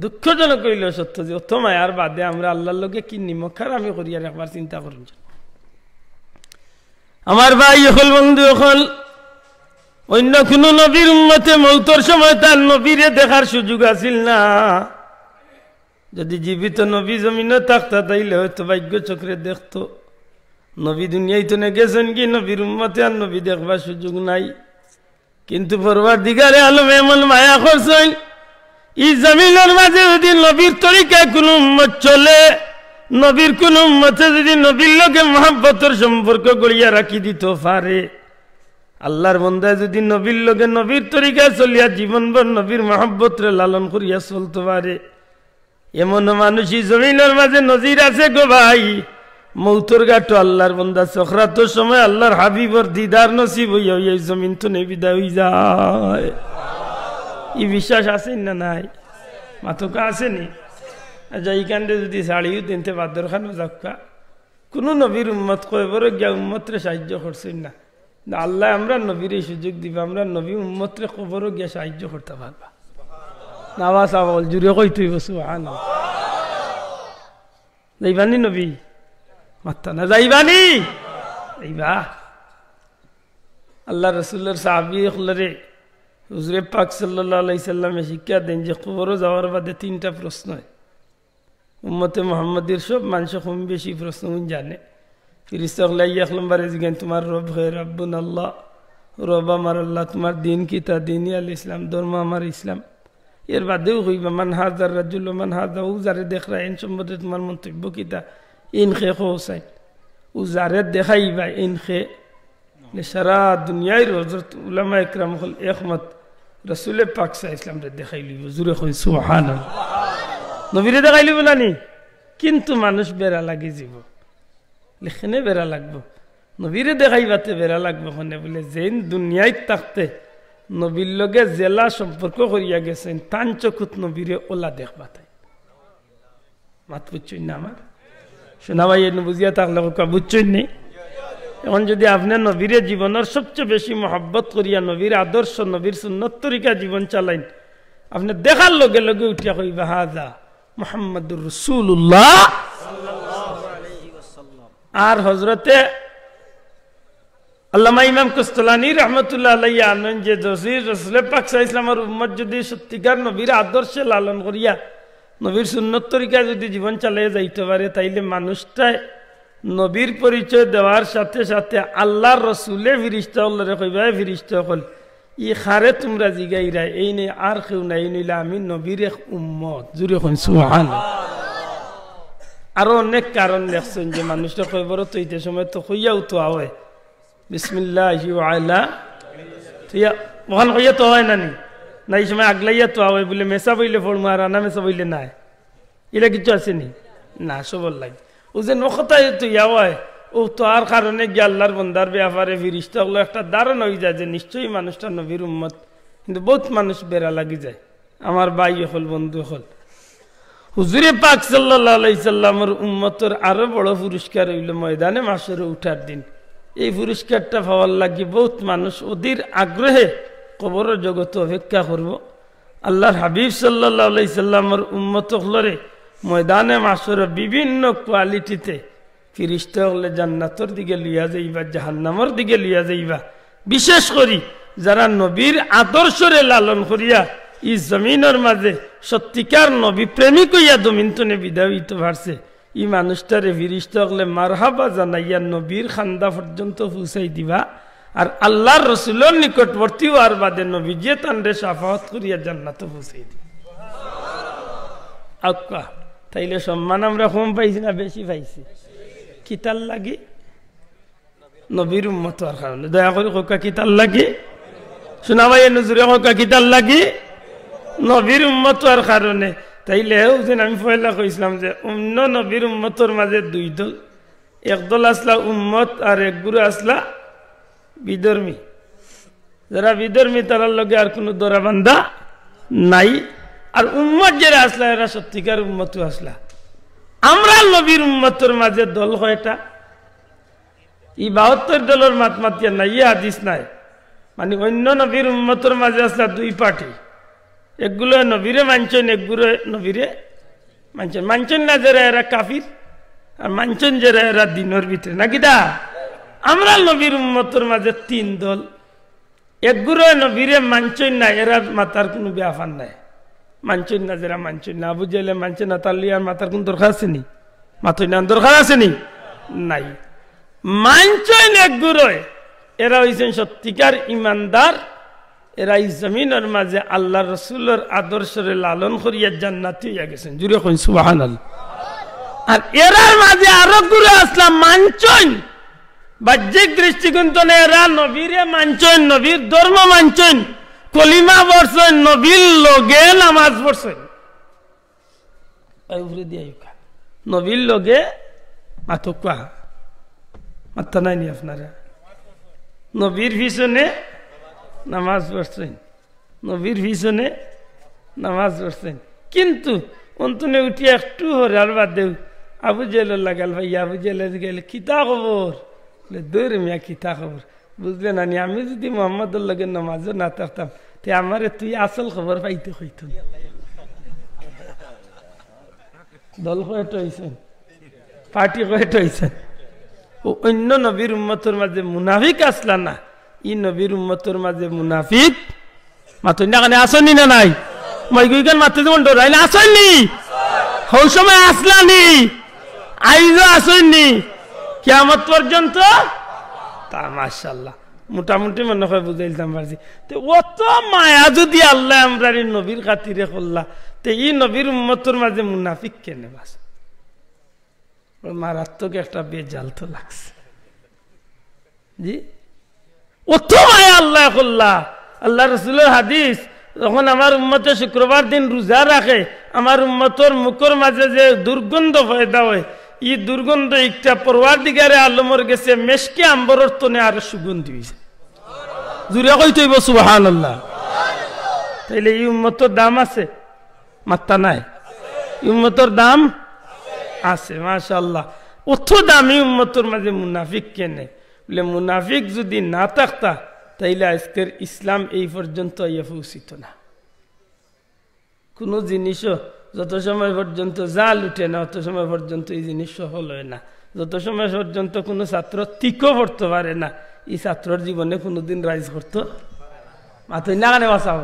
দুঃখজনক কইল সত্য যে অত মায়ার বাদে আমরা আল্লাহর লোকে কি নিমখার আমি করি আর একবার চিন্তা করুন। আমার ভাই হল বন্ধু হল অন্য কোন নবীর উম্মতে মৌতর সময় তার নবীরে দেখার সুযোগ আছিল না। যদি জীবিত নবী জমিনে থাকতা তাইলে হয়তো ভাগ্য চক্রে দেখতো। নবী দুনিয়ায় তো গেছেন কি নবীর উম্মতে আর নবী দেখবার সুযোগ নাই। কিন্তু পরওয়ারদিগারে আলম এমন মায়া করছেন, এই জমিনের মাঝে যদি নবীর তরিকায় কোন উম্মত চলে, নবীর কোন উম্মতে যদি নবীর লগে মহব্বতের সম্পর্ক গড়িয়া রাখি দিত পারে, আল্লাহর বান্দায় যদি নবীর লগে নবীর তরিকায় চলিয়া জীবনভর নবীর মহব্বতরে লালন করিয়া চলতে পারে, এমন মানুষই জমিনের মাঝে নজির আছে গো ভাই। মৌতর ঘাট আল্লাহর বান্দা সকরাতের সময় আল্লাহর হাবিবর দিদার নসিব হইয়া এই জমিন তো বিদায় হয়ে যায়। ই বিশ্বাস আছে না নাই? মাতকা আসেনি? আচ্ছা এইখানে যদি শাড়িও তিনটে বাদর খানো যাক্কা কোনো নবীর উম্মত কয়বর গিয়া উম্মতরে সাহায্য করছেন না। আল্লাহ আমরা নবীর এই সুযোগ দিবা, আমরা নবী উম্মতরে কবর গিয়া সাহায্য করতে পারবা। নাওয়া চাওয়াল জুড়ে কই তুই বসু আন যাইবানি নবী মাত্তা না যাইবানি যাইবা। আল্লাহ রসুল্লার সাহাবি হলরে হুজুরে পাক সাল্লাল্লাহু আলাইহি সাল্লামে শিক্ষা দেন যে কবরও যাওয়ার বাদে তিনটা প্রশ্ন হয়। উম্মতে মুহাম্মাদের সব মানুষ কম বেশি প্রশ্ন জানে। ফিরিস্তা হলাই 1 নম্বরে জিজ্ঞেন তোমার রব হে রব্বুন আল্লাহ, রব আমার আল্লাহ, তোমার দিন কি? তা দিন আল ইসলাম, ধর্ম আমার ইসলাম। এর বাদেও হইবা মান হাজার রাজুল মান হাজা, ও যারে দেখরা এন সম্বন্ধে তোমার মন্তব্য কিতা? ইন খে হোসাইন, ও যারে দেখাইবা ইন খে। সারা দুনিয়ায় হযরত উলামা ইকরাম হল একমত রাসূলে পাক সাল্লাল্লাহু আলাইহি ওয়াসাল্লাম দেখাই লইব। জোরে কই সুবহানাল্লাহ। নবীরে দেখাই লইব না, কিন্তু মানুষ বেড়া লাগি যাব, লেখনে বেড়া লাগবো। নবীরে দেখাইবাতে বেড়া লাগবো হনে বলে যেন দুনিয়ায় থাকতে নবীর লগে জেলা সম্পর্ক করিয়া গেছেন তান চকুত নবীরে ওলা দেখবাতে। মাত বুঝছই না আমার শোনা ভাই? বুঝিয়া থাকলে বুঝছই নেই। এখন যদি আপনার নবীরে জীবনের সবচেয়ে বেশি মহব্বত করিয়া নবীর আদর্শ নবীর সুন্নত তরিকা জীবন চালাইন, আপনি দেখার লগে লগে উঠিয়া কইবা হাজা মুহাম্মাদুর রাসূলুল্লাহ। আর হযরতে আল্লামা ইমাম কুস্তুলানী রহমতুল্লাহ আলাইহি আনন যে জসির রাসূল পাক সাল্লাল্লাহু আলাইহি ওয়াসাল্লামের উম্মত যদি সত্যিকার নবীর আদর্শে লালন করিয়া নবীর সুন্নত তরিকা যদি জীবন চালিয়ে যাইতে পারে, তাইলে মানুষটায় নবীর পরিচয় দেওয়ার সাথে সাথে আল্লাহর রসুলে ফিরিস্তা হলরে কইবা ফিরিস্তা হল ই খারে তোমরা জিগাইরা এই নেই আর কেউ নাই, নইলে আমি নবীর এক উম্মত। জুড়ে কইন সুবহানাল্লাহ। আরো অনেক কারণ দেখছেন যে মানুষটা কইবর তৈতে সময় তো কইয়াও তো আওয়ে বিসমিল্লাহি ওয়া আলা তুইয়া ওখান কইয়া তো হয় না নি না, এই সময় আগলাইয়া তো আওয়ে বলে মেসা বইলে ফড় মারা না মেসা বইলে নাই, এটা কিছু আছে নি না সবল লাগে। ও যে নখতায় তো ইয়াওয়ায় ও তো আর কারণে গিয়ে আল্লাহর বন্দার ব্যাপারে ফিরিস্তা হলো একটা ধারণা হয়ে যায় যে নিশ্চয়ই মানুষটা নবীর উম্মত, কিন্তু বহুত মানুষ বেড়া লাগি যায়। আমার ভাই হল বন্ধু হল হুজুরে পাক সাল্লাল্লাহু আলাইহি সাল্লামের উম্মতের আরো বড় পুরস্কার হইল ময়দানে মাসরে উঠার দিন। এই পুরস্কারটা পাওয়ার লাগি বহুত মানুষ অধীর আগ্রহে কবর জগতে অপেক্ষা করব। আল্লাহর হাবিব সাল্লাল্লাহু আলাইহি সাল্লামের উম্মত হলরে ময়দানে মাসরে বিভিন্ন কোয়ালিটিতে ফিরিস্তা হলে জান্নাতের দিকে লিয়া যাইবা, জাহান্নামের দিকে লিয়া যাইবা। বিশেষ করি যারা নবীর আদর্শরে লালন করিয়া ই জমিনের মাঝে সত্যিকার নবী প্রেমিক হইয়া দমিনতনে বিদায় হইতে পারছে, ই মানুষটারে ফিরিস্তা হলে মারহাবা জানাইয়া নবীর খান্দা পর্যন্ত পৌঁছাই দিবা। আর আল্লাহর রসুলের নিকটবর্তী হওয়ার বাদে নবী যে তানরে শাফাআত করিয়া জান্নাতে পৌঁছাই দিবা। আক্কা তাইলে সম্মান আমরা কম পাইছি না বেশি পাইছি? কিতাল লাগে নবীর উম্মত হওয়ার কারণে। দয়া করে কোকা কিতাল লাগে শোনা ভাই নজরে হকা কিতার লাগি নবীর উম্মতর কারণে। তাইলে যেন আমি পয়লা কইছিলাম যে অন্য নবীর উম্মতর মাঝে দুই দল, একদল আসলা উম্মত আর এক গুরু আসলা বিধর্মী। যারা বিধর্মী তারার লগে আর কোনো দরা বান্ধা নাই, আর উম্মত যারা আসলা এরা সত্যিকার উম্মতও আসলা। আমরা নবীর উম্মতর মাঝে দল কয়টা? এই 72 দলের মাতমাতিয়া নাই, ইয়ে হাদিস নাই। মানে অন্য নবীর উম্মতর মাঝে আসলা দুই পার্টি, একগুলো নবীরে মানছেন, একগুলো নবীরে মানছেন। মানছেন না যারা এরা কাফির, আর মানছেন যারা এরা দিনের ভিতরে নাকি দা। আমরা নবীর উম্মতর মাঝে তিন দল, একগুলো নবীরে মানছেন না, এরা মাতার কোনো ব্যাপার নাই। মানছেন না যারা মানছেন না, আবু জেলে মানছে না, তার লিয়ার মাতার কোন দরকার আছে নি? মাতই না দরকার আছে নি? নাই। মানছেন একগুলো, এরা হইছেন সত্যিকার ইমানদার। এরা এই জমিনের মাঝে আল্লাহ রসুলের আদর্শরে লালন করিয়া জান্নাতি হইয়া গেছেন। জুড়ে কইন সুবহানাল্লাহ। আর এরার মাঝে আরো গুরু আসলাম মানছেন, বাহ্যিক দৃষ্টিকোণ থেকে এরা নবীরে মানছেন, নবীর ধর্ম মানছেন, কলিমা পড়ছেন, নবীর লগে নামাজ পড়ছেন। নবীর লগে মাতকা মাত্তা নাই নি আপনারা? নবীর পিছনে নামাজ পড়ছেন, নবীর পিছনে নামাজ পড়ছেন। কিন্তু অন্তনে উঠিয়া একটু হরার বাদ দেও আবু জেল লাগাল ভাই, আবু জেল গেলে কিতা খবর? দৌড় মিয়া কিতা খবর? বুঝলে না, আমি যদি মোহাম্মদুর লগে নামাজও না থাকতাম তে আমারে তুই আসল খবর পাইতে হইত। দল কয়টা হয়েছেন, পার্টি কয়টা হয়েছেন? অন্য নবীর উম্মতের মাঝে মুনাফিক আসলা না, ই নবীর উম্মতের মাঝে মুনাফিক মাতই না। কানে আসনি না নাই? মই গুইগান মাতে যেমন ডরাইলে আসনি, হৌ সময় আসলানি, আইজও আসনি কিয়ামত পর্যন্ত। তা মাশাআল্লাহ মোটামুটি মনে হয় বুঝাইলাম পারছি। তো অত মায়া যদি আল্লাহ আমরা নবীর খাতিরে করলা, তো ই নবীর উম্মতের মাঝে মুনাফিক কেনে বাস? মারাত্মক একটা বেজাল তো লাগছে জি। অত মায়া আল্লাহ করলা। আল্লাহ রসুলের হাদিস, যখন আমার উম্মতে শুক্রবার দিন রোজা রাখে, আমার উম্মতর মুখের মাঝে যে দুর্গন্ধ পয়দা হয়, ই দুর্গন্ধ একটা পরওয়ারদিগারে আলমর গেছে মেশকে আম্বরের তনে আর সুগন্ধি হয়েছে। জুড়ে কইতে হইব সুবহানাল্লাহ। তাইলে এই উম্মতর দাম আছে? মাত্তা নাই। উম্মতর দাম আছে মাশাআল্লাহ। অত দামি উম্মতর মাঝে মুনাফিক কেনে? বলে মুনাফিক যদি না থাকতা তাইলে আজকের ইসলাম এই পর্যন্ত ইয়ে পৌঁছিত না। কোনো জিনিসও যত সময় পর্যন্ত জাল উঠে না, অত সময় পর্যন্ত এই জিনিস সফল হয় না। যত সময় পর্যন্ত কোনো ছাত্র তীক্ষ্ণ পড়তে পারে না, এই ছাত্রর জীবনে কোনোদিন রাইজ করতো মাথা না। কানে বাঁচাও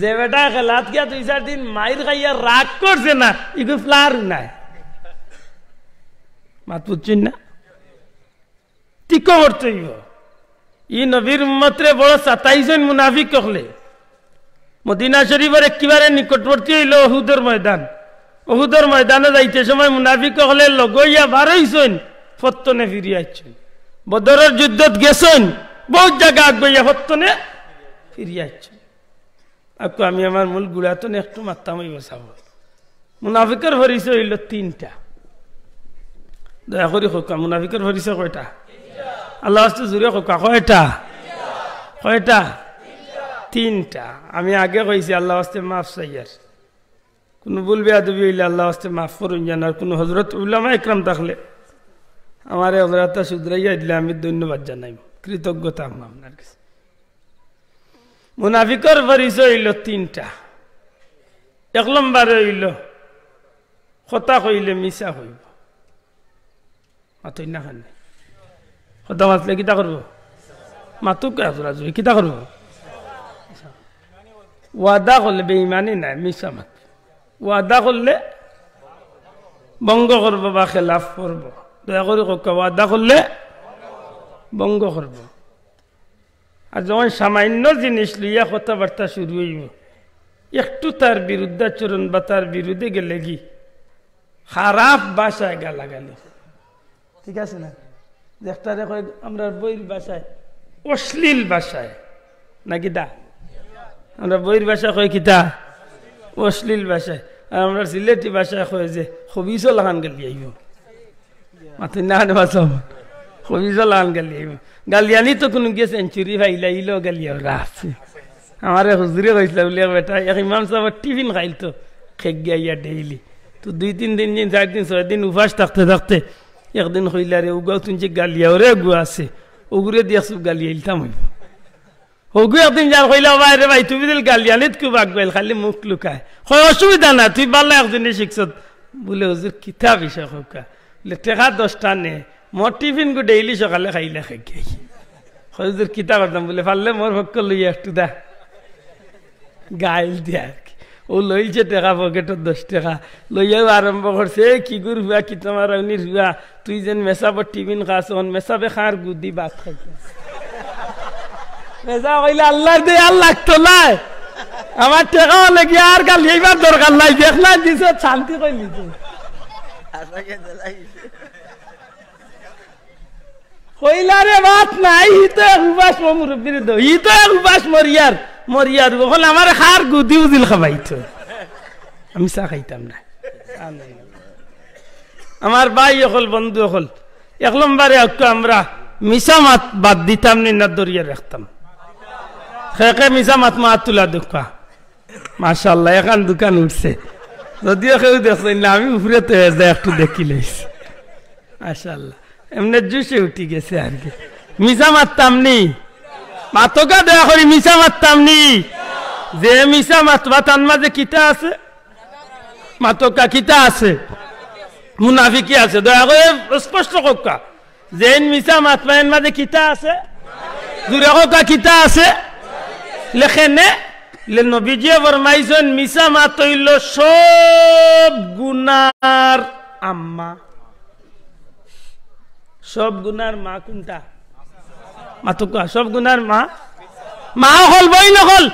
যে বেটা খেলাত গিয়া 2-4 দিন মাইর খাইয়া রাগ করছে না, ইগো ফ্লার নাই মাত বুঝছেন না? তীক্ষ্ণ পড়তে হইব। ই নবীর উম্মতরে বড় 27 জন মুনাফিক কখলে। মদিনা শরীফের একেবারে নিকটবর্তী হইল উহুদের ময়দান। উহুদের ময়দানে যাইতে সময় মুনাফিক হলে লগইয়া 12 জন ফত্তনে ফিরিয়ে আসছেন। বদরের যুদ্ধত গেছেন, বহুত জায়গা আগইয়া ফত্তনে ফিরিয়ে আসছেন। আকু আমি আমার মূল গুড়াতনে একটু মারতাম হইব চাব। মুনাফিকের পরিচয় হইল 3টা। দয়া করি খোকা, মুনাফিকের পরিচয় কয়টা? আল্লাহ আস্তে জুড়ে খোকা কয়টা? কয়টা? 3টা। আমি আগে কইছি আল্লাহ আস্তে মাফ চাইয়ার, কোনো ভুল বেয়াদবি হইলে আল্লাহ আস্তে মাফ করুন জান। আর কোনো হজরত উলামা ইকরাম থাকলে আমার হজরতটা শুধরাইয়া দিলে আমি ধন্যবাদ জানাই, কৃতজ্ঞতা আপনার কাছে। মুনাফিকর পরিচয় হইল 3টা। 1 নম্বরে হইল কথা কইলে মিছা হইব। মাতই না খানে কথা মাতলে কিতা করব? মাতুক রাজুরি কিতা করব? ওয়াদা করলে বেঈমানি নাই, মিছা মাত। ওয়াদা করলে ভঙ্গ করব বা খেলাফ করব। দয়া করে কা ওয়াদা করলে ভঙ্গ করব। আর যখন সামান্য জিনিস লইয়া কথাবার্তা শুরু হইব, একটু তার বিরুদ্ধাচরণ বা তার বিরুদ্ধে গেলে কি খারাপ ভাষায় গালাগালি, ঠিক আছে না? একটা আমরা বইয়ের ভাষায় অশ্লীল ভাষায় না কিতা আমরা বইয়ের ভাষা কই কিতা অশ্লীল ভাষায় আর আমরা সিলেটি ভাষায় কই যে খবিজ লাগান গালি আইব মাথা না বাঁচাও খবিজ লাগান গালি আইব গালিয়ানি তো কোনো গিয়ে সেঞ্চুরি ভাইলাইলো গালিয়া আছে আমার হুজুরে কইছিল বলে বেটা এক ইমাম সাহেব টিফিন খাইল তো খেক গিয়া ডেইলি তো 2-3 দিন 4 দিন 6 দিন উপাস থাকতে থাকতে একদিন কইলা রে উগাও তুই যে গালিয়া রে গু আছে ওগুরে দিয়ে সব গালিয়া ইলতাম হইব ওগু একদিন যার কইলা ভাই রে ভাই তুমি দিল গালিয়ানিত কু বাগ গাইল খালি মুখ লুকায় কই অসুবিধা না তুই বাল্লা একদিনই শিখছত বলে হুজুর কিতাব বিষয় হোকা বলে টাকা 10টা নে মোর টিফিন গু ডেইলি সকালে খাইলা খেক গই হুজুর কিতাব দাম বলে পারলে মোর ভক্ক লইয়া একটু দা গাইল দিয়া ও লইছে টাকা পকেটত 10 টাকা লইয়াও আরম্ভ করছে কি গুর হুয়া কি তোমার উনির হুয়া তুই যেন মেসাবর টিফিন খাস অন মেসাবে খার গুদি ভাত খাইছ মেসা কইলা আল্লাহ দে আল্লাহ তো নাই আমার টাকা লাগি আর গাল এইবার দরকার নাই দেখলা দিছ শান্তি কইলি তুই আসাকে দলাইছে কইলা রে বাত নাই তো উবাস মুরব্বির দ ই তো উবাস মরিয়ার ওখানে আমার খার গুদি উদিল খাবাইতো আমি চা খাইতাম না আমার ভাই হল বন্ধু হল 1 নম্বরে আমরা মিশা মাত বাদ দিতাম না দরিয়া রাখতাম খেকে মিশা মাত তুলা দুঃখা মাশাআল্লাহ এখন দোকান উঠছে যদিও কেউ দেখছেন না আমি উপরে তো একটু দেখি লইছি মাশাআল্লাহ এমনি জুসে উঠি গেছে আর কি মিশা মারতাম নি মাতকা দয়া করি মিশা মারতাম নি যে মিশা মাতবা তার মাঝে কিতা আছে মাতকা কিতা আছে মুনাফিকি আছে দয়া করে স্পষ্ট কোকা যে মিশা মাতবা এর মাঝে কিতা আছে দূরে কোকা কিতা আছে লেখেনে লে নবীজি ফরমাইছেন মিশা মাত হইল সব গুনার আম্মা সব গুনার মা কোনটা মাতুকা সব গুনার মা হল বই নহল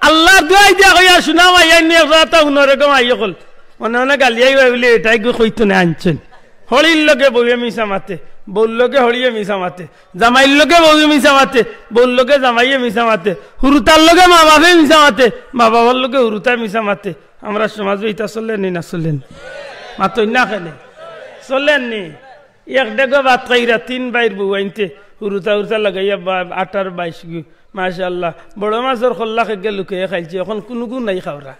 আল্লাহ দুয়াই দিয়া কইয়া শুনাও আইয়া নিয়ে রাতা উনরে গম আইয়া হল মনে গালিয়াই বলে এটাই কইতো না আনছেন হলির লগে বউয়ে মিশা মাতে বউর লগে হলিয়ে মিশা মাতে জামাইর লগে বউয়ে মিশা মাতে বউর লগে জামাইয়ে মিশা মাতে হুরুতার লগে মা বাপে মিশা মাতে মা বাবার লগে হুরুতা মিশা মাতে আমরা সমাজ ইটা চললেন না চললেন মাতই না কেনে চললেন নি এক ডেগো ভাত খাইরা 3 বাইর বউ আনতে হুরুতা লাগাইয়া 8 আর 22 গু মাশাআল্লাহ বড় মাছের খল্লা খেগে লুকিয়ে খাইছে এখন কোনো গুণ নাই খাওরা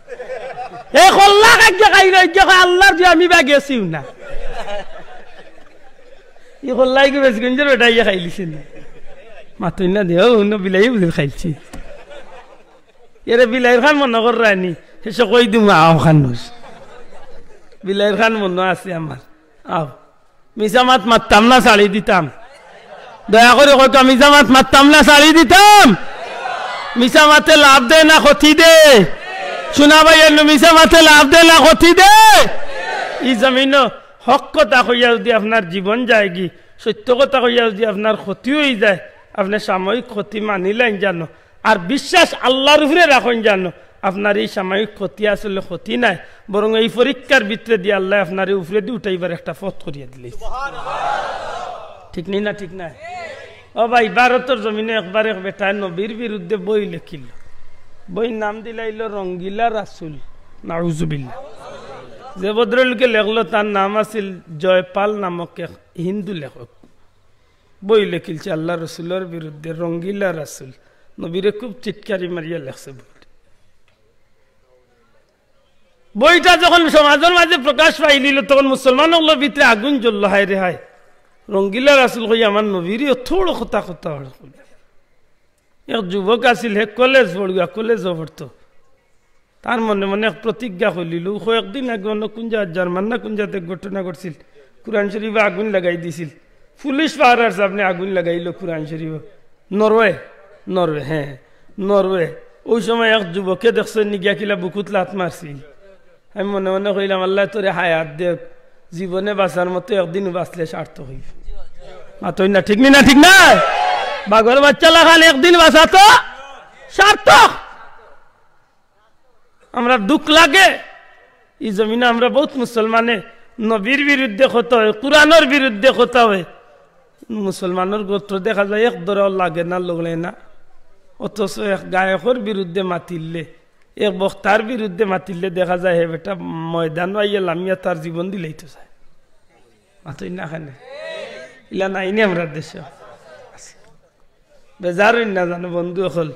এ খল্লা খেগে খাইরা যে আল্লাহর যে আমি বা গেছিও না ই খল্লাই কে বেশ গঞ্জের বেটাইয়া খাইলিছেন মাতই না দেও ন বিলাই বুঝল খাইছি এরে বিলাইর খান মনে কর রানি সে কই দিমু আও খানুস বিলাইর খান মনে আছে আমার আও মিসামাত মারতাম না শাড়ি দিতাম দয়া করে কত মিসামাত মারতাম না শাড়ি দিতাম মিসামাতে লাভ দে না ক্ষতি দে শোনা ভাই মিসামাতে লাভ দে না ক্ষতি দে এই জমিন হক কথা কইয়া যদি আপনার জীবন যায়গি সত্য কথা কইয়া যদি আপনার ক্ষতি হয়ে যায় আপনি সাময়িক ক্ষতি মানিলেন জানো আর বিশ্বাস আল্লাহর উপরে রাখেন জানো আপনার এই সাময়িক ক্ষতি আসলে ক্ষতি নাই বরং এই পরীক্ষার ভিতরে দিয়ে আল্লাহ আপনার উপরে দিয়ে উঠাইবার একটা পথ করিয়া দিলে ঠিক নেই না ঠিক নাই ও ভাই ভারতের জমিনে একবার এক বেটা নবীর বিরুদ্ধে বই লিখিল বই নাম দিলাইল রঙ্গিলা রাসুল নাউজুবিল্লাহ যে ভদ্রলোকে লেখলো তার নাম আছিল জয়পাল নামক এক হিন্দু লেখক বই লিখিলছে আল্লাহ রসুলের বিরুদ্ধে রঙ্গিলা রাসুল নবীরে খুব চিৎকারি মারিয়া লেখছে বইটা যখন সমাজের মাঝে প্রকাশ পাইলিল তখন মুসলমানগুলোর ভিতরে আগুন জ্বলল হায় রে হায় রঙ্গিলা রাসুল কই আমার নবীর থোড় কথা কথা এক যুবক আছিল হে কলেজ পড়ুয়া কলেজও পড়তো তার মনে মনে এক প্রতিজ্ঞা করলিল কয়েকদিন আগে অন্য কোন জার্মান না কোন জাতে ঘটনা ঘটছিল কুরআন শরীফে আগুন লাগাই দিছিল পুলিশ পাহারার সামনে আগুন লাগাইল কুরআন শরীফ নরওয়ে হ্যাঁ নরওয়ে ওই সময় এক যুবকে দেখছেন নিগিয়া কিলা বুকুত লাত মারছিল আমি মনে মনে কইলাম আল্লাহ তোরে হায়াত দেখ জীবনে বাঁচার মতো একদিন বাঁচলে সার্থক হইব মাতই না ঠিক না ঠিক না বাঘর বাচ্চা লাগান একদিন বাঁচা তো সার্থক আমরা দুঃখ লাগে এই জমিনে আমরা বহুত মুসলমানে নবীর বিরুদ্ধে কথা হয় কুরআনের বিরুদ্ধে কথা হয় মুসলমানের গোত্র দেখা যায় এক দর লাগে না লগলে না অথচ এক গায়কের বিরুদ্ধে মাতিলে, এক বক্তার বিরুদ্ধে মাতিলে দেখা যায় হে বেটা ময়দান আইয়া লামিয়া তার জীবন দিলেই তো চায় মাতই না খানে ইলা নাইনি আমরা দেশে বেজার না জানো বন্ধু হল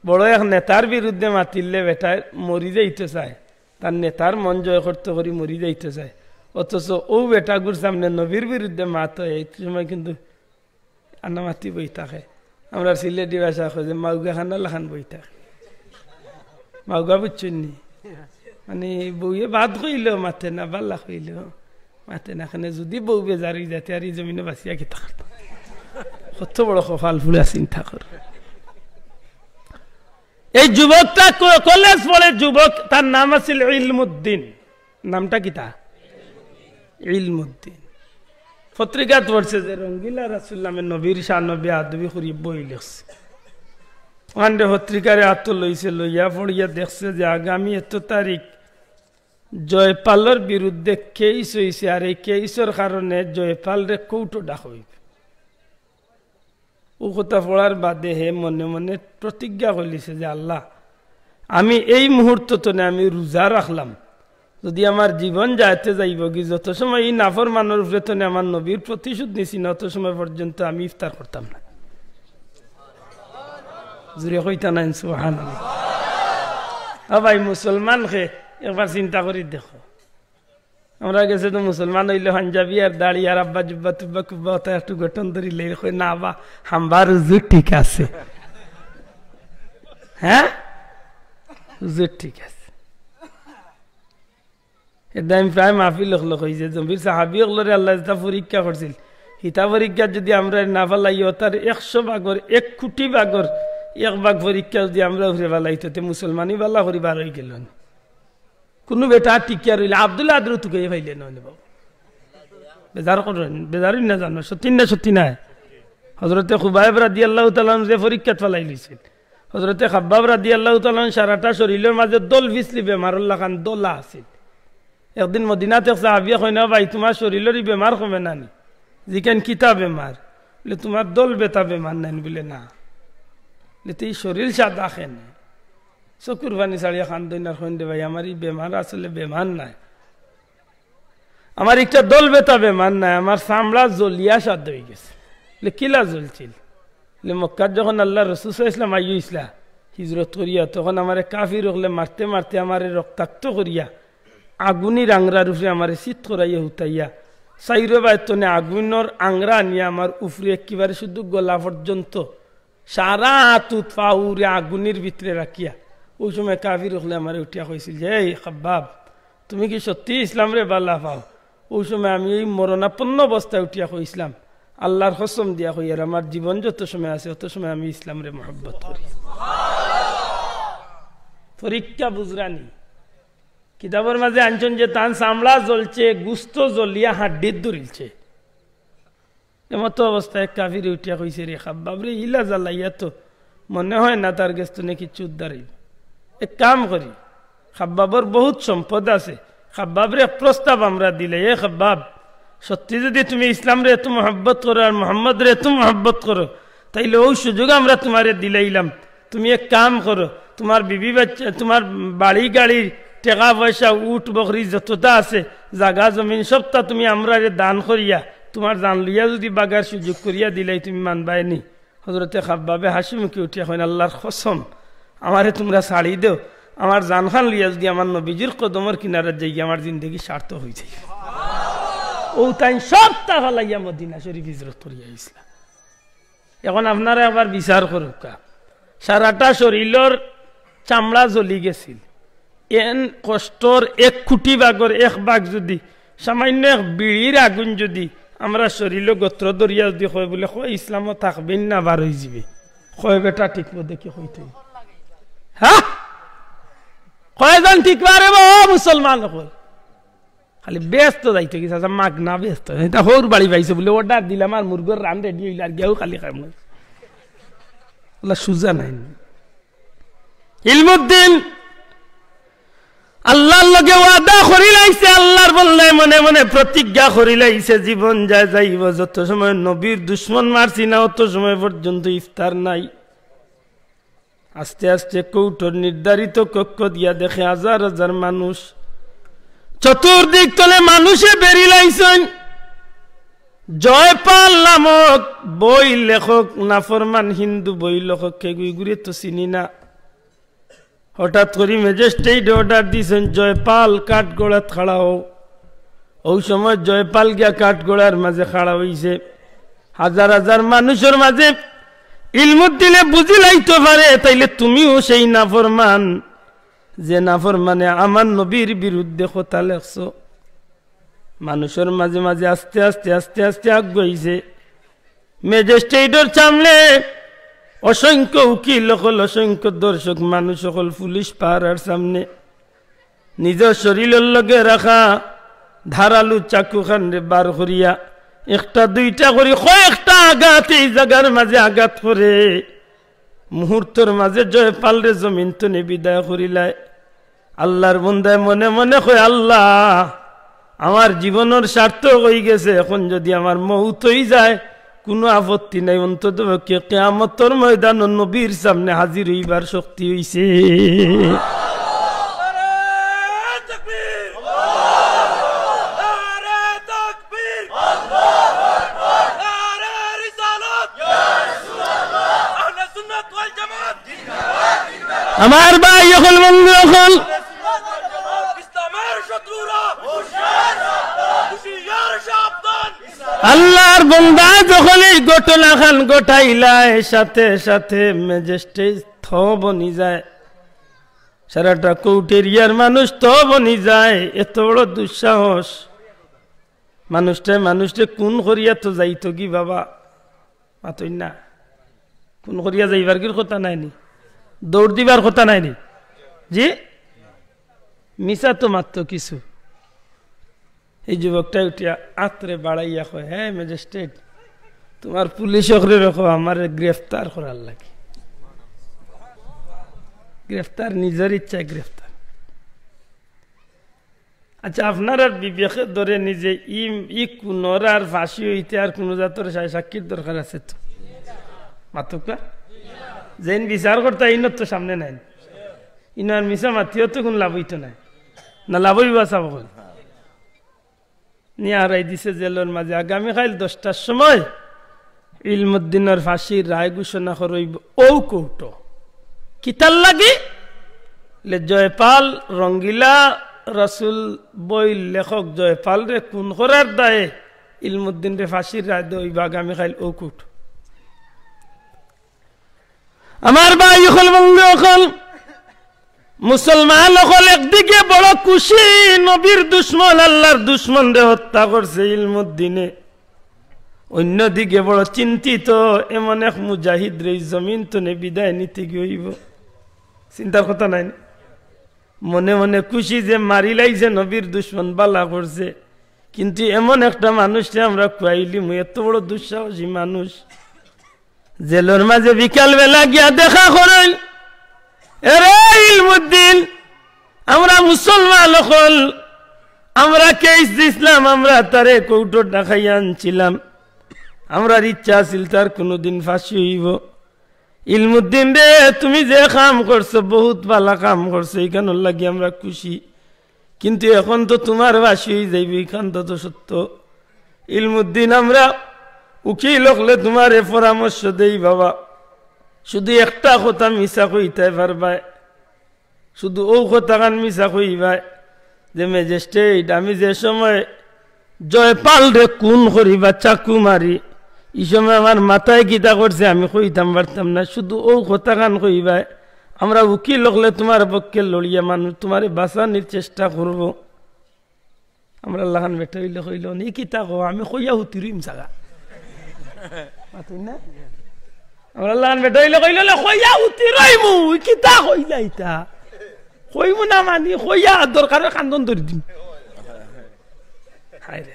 বড় এক নেতার বিরুদ্ধে মাতিলে বেটা মরি যাইতে চায়, তার নেতার মন জয় করতে করি মরি যাইতে চায়। অথচ ও বেটাগুর সামনে নবীর বিরুদ্ধে মাত হয় এই সময় কিন্তু আনামাতি বই থাকে। আমরা সিলেটি ভাষা খোঁজে মাউগা খানা লাখান বই থাকে, মাউগা বুঝছেন নি মানে বউয়ে বাদ কইল মাতে না বাল্লা কইল মাতে না খানে যদি বউ বেজারি যাতে আর এই জমিনে বাঁচিয়া কি থাকত কত বড় কপাল ফুলা চিন্তা কর। এই যুবকটা কলেজ পড়ে যুবক, তার নাম আছিল ইলমুদ্দিন। নামটা কি তা? ইলমুদ্দিন। পত্রিকা পড়ছে যে রঙ্গিলা রাসূল নামে নবীর শানবী আদবি করি বই লিখছে। ওখানে পত্রিকারে হাত লইছে, লইয়া পড়িয়া দেখছে যে আগামী 1 তারিখ জয়পালের বিরুদ্ধে কেস হয়েছে, আর এই কেসের কারণে জয়পাল রে কৌটো ডাক হইবে। ও কথা পড়ার বাদে হে মনে মনে প্রতিজ্ঞা করিছে যে আল্লাহ আমি এই মুহূর্তনে আমি রোজা রাখলাম, যদি আমার জীবন যাইতে যাইব কি যত সময় এই নাফর মানের উপরে আমার নবীর প্রতিশোধ নিছি না অত সময় পর্যন্ত আমি ইফতার করতাম না। জুড়ে কইতা নাই সুবহানাল্লাহ। ভাই মুসলমান খে একবার চিন্তা করি দেখো, আমরা গেছে তো মুসলমান হইলে পাঞ্জাবি আর দাড়ি আর আব্বা জুব্বা তুব্বা কুব্বা একটু গঠন ধরিলে না বা হাম্বার হুজুর ঠিক আছে, হ্যাঁ হুজুর ঠিক আছে। এটা আমি প্রায় মাহফিল লোক হয়েছে জম্বির সাহাবি হলরে আল্লাহ যেটা পরীক্ষা করছিল, হিতা পরীক্ষা যদি আমরা না পালাই তার 100 ভাগর 1 কোটি ভাগর 1 ভাগ পরীক্ষা যদি আমরা ঘুরে পালাইতো তে মুসলমানই বাল্লা করি বার হয়ে গেল। কোনো বেটা টিকিয়া রইলে আব্দুল্লাহ আদর তুকে ভাইলে নয় বাবু বেজার করেন, বেজারই না জানো সত্যি না সত্যি নাই। হজরতে খুবাইব রাদিয়াল্লাহু তাআলা যে পরীক্ষা ফেলাই লইছিল, হজরতে খাব্বাব রাদিয়াল্লাহু তাআলা সারাটা শরীরের মাঝে দল ভিসলি বেমারুল্লাহ খান দোলা আছিল। একদিন মদিনাতে সাহাবিয়া কই না ভাই তোমার শরীরেরই বেমার কমে নানি, যেখান কিতা বেমার বলে তোমার দল বেতা বেমার নাই বলে না, বলে তুই শরীর সাদা খেন চকুর পানি ছাড়িয়া খান দইনার খান দে ভাই আমার এই বেমার আসলে বেমার নাই, আমার একটা দল বেতা বেমার নাই, আমার চামড়া জ্বলিয়া সাদ হয়ে গেছে। বলে কিলা জ্বলছিল? বলে মক্কার যখন আল্লাহ রাসূল সাল্লাল্লাহু আলাইহি ওয়াসাল্লাম আইসলা হিজরত করিয়া তখন আমার কাফির হলে মারতে মারতে আমার রক্তাক্ত করিয়া আগুনির আংরার উপরে আমার শীত করাইয়া হুতাইয়া চাইরে বাইতনে আগুনের আংরা নিয়ে আমার উপরে একেবারে শুধু গলা পর্যন্ত সারা হাতুত পাউরে আগুনের ভিতরে রাখিয়া ওই সময় কাফির হলে আমার উঠিয়া কইছিল যে এই খাব্বাব তুমি কি সত্যি ইসলাম রে বাল্লা পাও? ওই সময় আমি এই মরণাপন্ন অবস্থায় উঠিয়া কইছিলাম আল্লাহর কসম দিয়া কই আর আমার জীবন যত সময় আছে তত সময় আমি ইসলাম রে মহব্বত করি। পরীক্ষা বুঝরানি কিতাবের মাঝে আনছেন যে তান চামড়া জ্বলছে, গুস্ত জ্বলিয়া হাড্ডির দৌড়িলছে। এমতো অবস্থায় কাফির উঠিয়া কইছে রে খাব্বাব রে ইলা জ্বালাইয়া তো মনে হয় না তার গেছ তো নাকি চুদ্দারি। এক কাম করি, খাব্বাবর বহুত সম্পদ আছে, খাব্বাব রে প্রস্তাব আমরা দিলে এ খাব্বাব সত্যি যদি তুমি ইসলাম রে এত মহব্বত করো আর মোহাম্মদ রে এত মহব্বত করো তাইলে ওই সুযোগ আমরা তোমারে দিলাইলাম, তুমি এক কাম করো তোমার বিবি বাচ্চা তোমার বাড়ি গাড়ি টাকা পয়সা উট বকরি যতটা আছে জাগা জমিন সবটা তুমি আমরা দান করিয়া তোমার জান লইয়া যদি বাগার সুযোগ করিয়া দিলাই তুমি মানবাইনি। হজরতে খাব্বাবে হাসি মুখে উঠিয়া হয় আল্লাহর কসম আমারে তোমরা ছাড়ি দেও, আমার জান খান লইয়া যদি আমার নবীজির কদমের কিনারে যাই আমার জিন্দগি স্বার্থ হয়ে যায়। ও তাই সবটা ফলাইয়া মদিনা শরীফ হিজরত করিয়া ইসলাম। এখন আপনারা আবার বিচার করুক, সারাটা শরীরের চামড়া জ্বলি গেছিল, এন কষ্টর 1 কোটি ভাগর 1 ভাগ যদি সামান্য এক বিড়ির আগুন যদি আমরা শরীরে গোত্র দরিয়া যদি হয় বলে হয় ইসলামও থাকবেন না বার হয়ে যাবে, কয় বেটা ঠিক মধ্যে কি হইতে হ্যাঁ কয়জন ঠিক পারে মুসলমান হয় খালি ব্যস্ত যাইতে গেছে মাগ না ব্যস্ত হোর বাড়ি পাইছে বলে অর্ডার দিলাম আর মুরগর রান রেডি হইল আর গেও খালি খাই সুজা নাই। ইলমুদ্দিন আল্লাহর লগে ওয়াদা করি লাইছে, আল্লাহর বললে মনে মনে প্রতিজ্ঞা করি লাইছে জীবন যায় যাইব যত সময় নবীর দুশ্মন মারছি না অত সময় পর্যন্ত ইফতার নাই। আস্তে আস্তে কৌটোর নির্ধারিত কক্ষ দিয়া দেখে হাজার হাজার মানুষ, চতুর্দিক তলে মানুষে বেরিলাইছেন। জয়পাল নামক বই লেখক, নাফরমান হিন্দু বই লেখক কেগুইগুড়ি তো চিনি না। হঠাৎ করে ম্যাজিস্ট্রেট অর্ডার দিয়েছেন জয়পাল কাঠগড়াত খাড়া হোক। ওই সময় জয়পাল গিয়া কাঠগড়ার মাঝে খাড়া হইছে। হাজার হাজার মানুষের মাঝে ইলমুদ্দিনে বুঝি লাইতে পারে তাইলে তুমিও সেই নাফরমান, যে নাফরমানে আমার নবীর বিরুদ্ধে কথা লেখছো। মানুষের মাঝে মাঝে আস্তে আস্তে আস্তে আস্তে আগাইছে। ম্যাজিস্ট্রেটের সামনে অসংখ্য উকিল সকল, অসংখ্য দর্শক মানুষ সকল, পুলিশ পাহারার সামনে নিজের শরীরের লগে রাখা ধারালু চাকু খান্ডে বার করিয়া একটা দুইটা করি কয়েকটা আঘাত এই জায়গার মাঝে আঘাত করে মুহূর্তের মাঝে জয়পাল রে জমিন তো বিদায় করিলায়। আল্লাহর বন্দায় মনে মনে কয়, আল্লাহ আমার জীবনের সার্থক হয়ে গেছে, এখন যদি আমার মৌত হয়ে যায় কোনো আপত্তি নাই, অন্তত কিয়ামতের ময়দান নবীর সামনে হাজির হইবার শক্তি হইছে। আমার ভাই এখন বন্ধু, এখন আল্লাহর বন্দা যখন এই ঘটনা খান ঘটাইলায় সাথে সাথে ম্যাজিস্ট্রেট থ বনি যায়। সারাটা কৌটেরিয়ার মানুষ থ বনি যায়। এত বড় দুঃসাহস! মানুষটা কোন করিয়া তো যাইতো কি বাবা, মাতই না কোন করিয়া যাইবার কি কথা নাইনি, দৌড় দিবার কথা নাইনি। জি মিশা তো মাত্র কিছু। এই যুবকটা উঠিয়া আত্রে বাড়াইয়া কয়, হ্যাঁ ম্যাজিস্ট্রেট, তোমার পুলিশ অকরে রাখো, আমার গ্রেফতার করার লাগে। গ্রেফতার নিজের ইচ্ছায় গ্রেফতার। আচ্ছা, আপনার আর বিবেকে ধরে নিজে ই কোনর আর ফাঁসি হইতে আর কোন জাতর সাক্ষীর দরকার আছে তো মাতকা যেন বিচার করতে ইনত তো সামনে নাই, ইনার মিশা মাতিও তো কোন লাভ হইতো নাই, না লাভ হইবা চাব নিয়ে হারাই দিছে জেলের মাঝে। আগামীকাল 10টার সময় ইলমুদ্দিনের ফাঁসির রায় ঘোষণা করইব। ও কৌটো কিতার লাগি জয়পাল রঙ্গিলা রসুল বই লেখক জয়পাল রে খুন করার দায়ে ইলমুদ্দিন রে ফাঁসির রায় দইব আগামীকাল। ও কৌটো আমার ভাই হল বন্ধু, এখন মুসলমান হল একদিকে বড় খুশি, নবীর দুশ্মন আল্লাহর দুশ্মন রে হত্যা করছে ইলমুদ্দিনে। অন্যদিকে বড় চিন্তিত, এমন এক মুজাহিদ রে জমিন তো বিদায় নিতে গিয়েইব। চিন্তার কথা নাই, মনে মনে খুশি যে মারিলাইছে নবীর দুশ্মন বালা করছে, কিন্তু এমন একটা মানুষকে আমরা খুয়াইলি, এত বড় দুঃসাহসী মানুষ। জেলের মাঝে বিকাল বেলা গিয়া দেখা করেন, এরে ইলমুদ্দিন, আমরা মুসলমান হল, আমরা কেস দিছিলাম, আমরা তারে কৌটো ডাকাইয়া আনছিলাম, আমরার ইচ্ছা আছিল তার কোনদিন ফাঁসি হইব। ইলমুদ্দিন রে, তুমি যে কাম করছো বহুত ভালো কাম করছো, এইখানে লাগি আমরা খুশি, কিন্তু এখন তো তোমার ফাঁসি হয়ে যাইবে, এখান তো সত্য। ইলমুদ্দিন, আমরা উকিল হলে তোমার পরামর্শ দেই বাবা, শুধু একটা কথা মিশা কইতে পারবাই, শুধু ও কথা কান মিশা কইবাই যে ম্যাজিস্ট্রেট, আমি যে সময় জয়পাল রে খুন করিবা চাকু মারি, এই সময় আমার মাথায় গীতা করছে, আমি কইতাম পারতাম না, শুধু ও কথা কান কইবাই। আমরা উকিল হলে তোমার পক্ষে লড়িয়া মানুষ তোমার বাঁচানোর চেষ্টা করব। আমরা লাহান বেটা হইলে কইল নি কিতা কো, আমি কইয়া হুতি রইম জাগা না, আমরা লাহান বেটা হইলে কইল কইয়া হুতি রইমু, কিতা কইলা ইতা কইমু না, মানি কইয়া দরকার কান্দন ধরে দিম। হায় রে,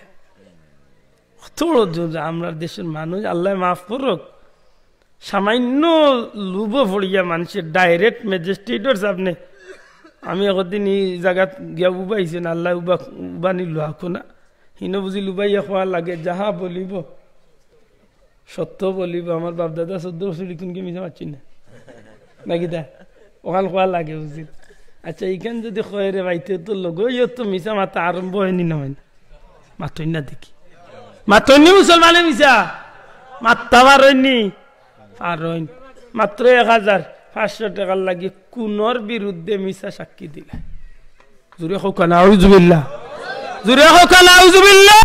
আমরা দেশের মানুষ, আল্লাহ মাফ করুক, সামান্য লুবো ফড়িয়া মানুষের ডাইরেক্ট ম্যাজিস্ট্রেটের সামনে। আমি একদিন এই জায়গাত গিয়া উবাইছেন, আল্লাহ উবা নিল হাকো না, হিনো বুঝি লুবাইয়া খোয়া লাগে, যাহা বলিব সত্য বলিব। আমার বাপদাদা 14 বছর কোনকে মিশা পাচ্ছি না, নাকি দা ওখান খোয়া লাগে উচিত। আচ্ছা এইখান যদি কয় রে ভাইতে তো লোক তো মিশা মাথা আরম্ভ হয়নি না হয় না মাতই না দেখি মাতনি মুসলমানে মিশা মাত্তা পারনি পারইন মাত্র 1500 টাকার লাগি কোনর বিরুদ্ধে মিশা সাক্ষী দিলা জুরে হোক না আউযুবিল্লাহ জুরে হোক না আউযুবিল্লাহ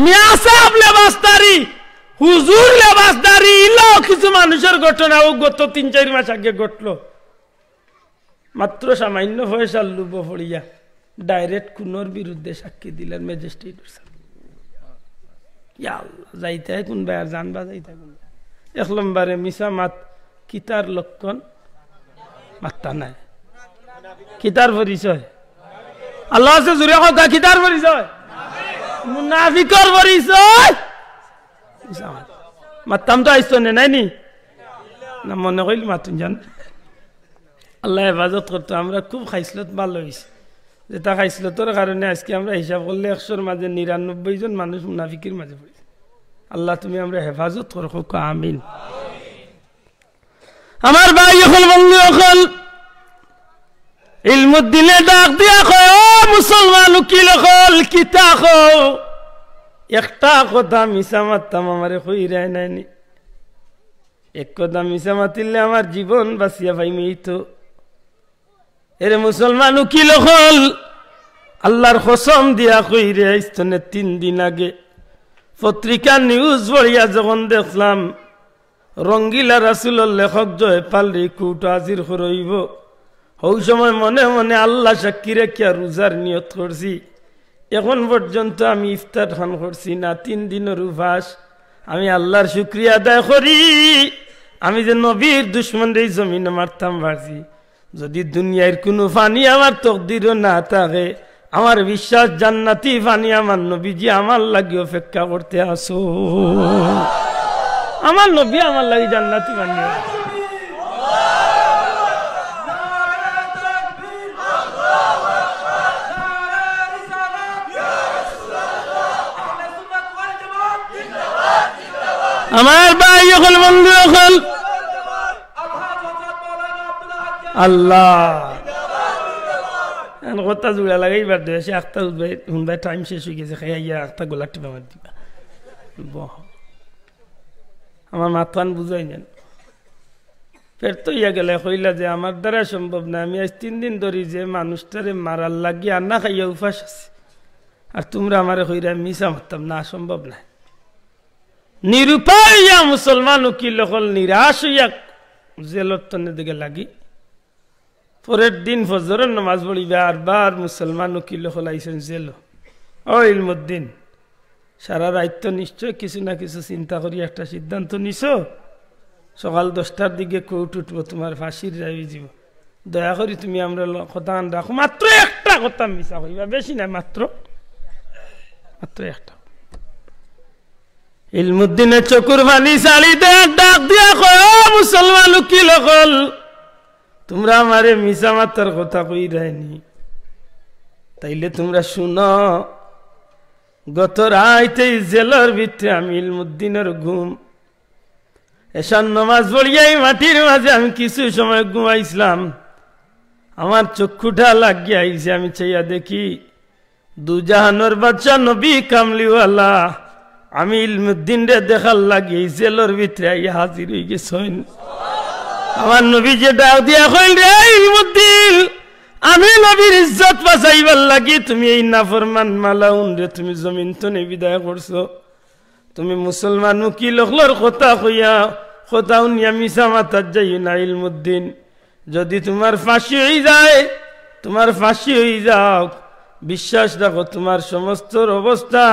মিয়া সাহেব লেবাসদারি হুজুর লেবাসদারি ইলো কিছু মানুষের ঘটনা ও গত 3-4 মাস আগে ঘটলো মাত্র সামান্য পয়সা লুব পড়িয়া ডাইরেক্ট কোনর বিরুদ্ধে সাক্ষী দিলেন ম্যাজিস্ট্রেট ইয়া আল্লাহ যাইতে কোন বাইর জানবা যাইতে কোন 1 নম্বরে মিশা মাত কিতার লক্ষণ মাত্তা নাই কিতার পরিচয় আল্লাহ সে জুরে কথা কিতার পরিচয় মুনাফিকর পরিচয় মাত্তাম তো আইছো না নাইনি না মনে কইল মাতুন জান আল্লাহ হেফাজত করতো আমরা খুব খাইসলত ভালো হয়েছে যেটা খাইসলতর কারণে আজকে আমরা হিসাব করলে 100-র মাঝে 99 জন মানুষ মুনাফিকের মাঝে পড়েছে আল্লাহ তুমি আমরা হেফাজত করো আমিন আমার ভাই এখন বন্ধু এখন ইলমুদ্দিনে ডাক দিয়া কয় ও মুসলমান উকিল হল কিতা কো একটা কথা মিছা মারতাম আমারে কইরাই নাইনি এক কথা মিছা মাতিলে আমার জীবন বাঁচিয়া পাইমি তো এরে মুসলমান উকিল হল আল্লাহর কসম দিয়া কইরে ইস্তনে 3 দিন আগে পত্রিকা নিউজ পড়িয়া যখন দেখলাম রঙ্গিলা রাসূলের লেখক জয়পাল রিকুট হাজির হইব ওই সময় মনে মনে আল্লাহ সাক্ষী রেখে রোজার নিয়ত করছি এখন পর্যন্ত আমি ইফতার খান করছি না 3 দিনের উপাস আমি আল্লাহর শুকরিয়া আদায় করি আমি যে নবীর দুশমনদের এই জমিনে মারতাম পারছি যদি দুনিয়ার কোনো পানি আমার তকদিরও না থাকে আমার বিশ্বাস জান্নাতি পানি আমার নবীজি আমার লাগি অপেক্ষা করতে আসো আমার নবী আমার লাগি জান্নাতি পানি আমার ভাই হল বন্ধু হল আল্লাহ কথা জোড়া লাগাইবার দেশে একটা শুনবাই টাইম শেষ হয়ে গেছে খাইয়া একটা গোলা টিপা মার দিবা আমার মাথান বুঝাই নেন ফের তো ইয়া গেলে কইলা যে আমার দ্বারা সম্ভব না আমি আজ 3 দিন ধরি যে মানুষটারে মারার লাগি আর না খাইয়া উপাস আছি আর তোমরা আমারে কইরা মিশা মারতাম না সম্ভব না নিরুপায় মুসলমান উকিল হল নিরাশ হইয়া জেলর তনের দিকে লাগি পরের দিন ফজরের নামাজ পড়িবে আর বার মুসলমান উকিল হল আইসেন জেল ও ইলমুদ্দিন সারা রাত তো নিশ্চয় কিছু না কিছু চিন্তা করি একটা সিদ্ধান্ত নিছো সকাল 10টার দিকে কোর্ট উঠবো তোমার ফাঁসির রায় যাব দয়া করি তুমি আমরা কথা রাখো মাত্র একটা কথা মিশা করিবা বেশি না মাত্র একটা ইলমুদ্দিনের চকুর পানি চালি ডাক দিয়া কয় মুসলমান উকিল হল তোমরা আমারে মিশা মাতার কথা কই রায়নি তাইলে তোমরা শুনো গত রাইতে জেলার ভিতরে আমি ইলমুদ্দিনের ঘুম এশার নামাজ পড়িয়াই মাটির মাঝে আমি কিছু সময় ঘুমাইছিলাম আমার চক্ষুটা লাগিয়ে আইছে আমি চাইয়া দেখি দুজাহানের বাচ্চা নবী কামলিওয়ালা আমি ইলমুদ্দিন রে দেখার লাগি জেলের ভিতরে আইয়া হাজির হয়ে গেছেন আমার নবী যে ডাক দিয়া কইল রে ইলমুদ্দিন আমি নবীর ইজ্জত বাঁচাইবার লাগি তুমি এই নাফরমান মালাউন রে তুমি জমিন তো বিদায় করছো তুমি মুসলমান উকিল হলর কথা কইয়া কথা উনিয়া মিশা মাতার যাই না ইলমুদ্দিন যদি তোমার ফাঁসি হয়ে যায় তোমার ফাঁসি হয়ে যাও বিশ্বাস রাখো তোমার সমস্ত অবস্থা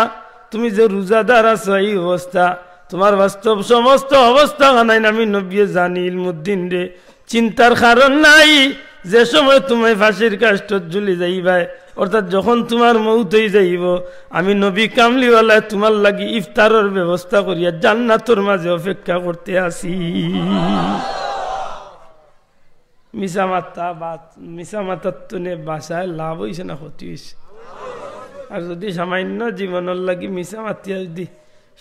তুমি যে রোজাদার আছো এই অবস্থা তোমার বাস্তব সমস্ত অবস্থা নাই আমি নবী জানি ইলমুদ্দিন রে চিন্তার কারণ নাই যে সময় তুমি ফাঁসির কাষ্ট ঝুলি যাইবাই অর্থাৎ যখন তোমার মৌত হয়ে যাইব আমি নবী কামলিওয়ালা তোমার লাগি ইফতারের ব্যবস্থা করিয়া জান্নাতের মাঝে অপেক্ষা করতে আসি মিশা মাতার তুনে বাসায় লাভ হয়েছে না ক্ষতি হয়েছে আর যদি সামান্য জীবনের লাগি মিশা মাতিয়া যদি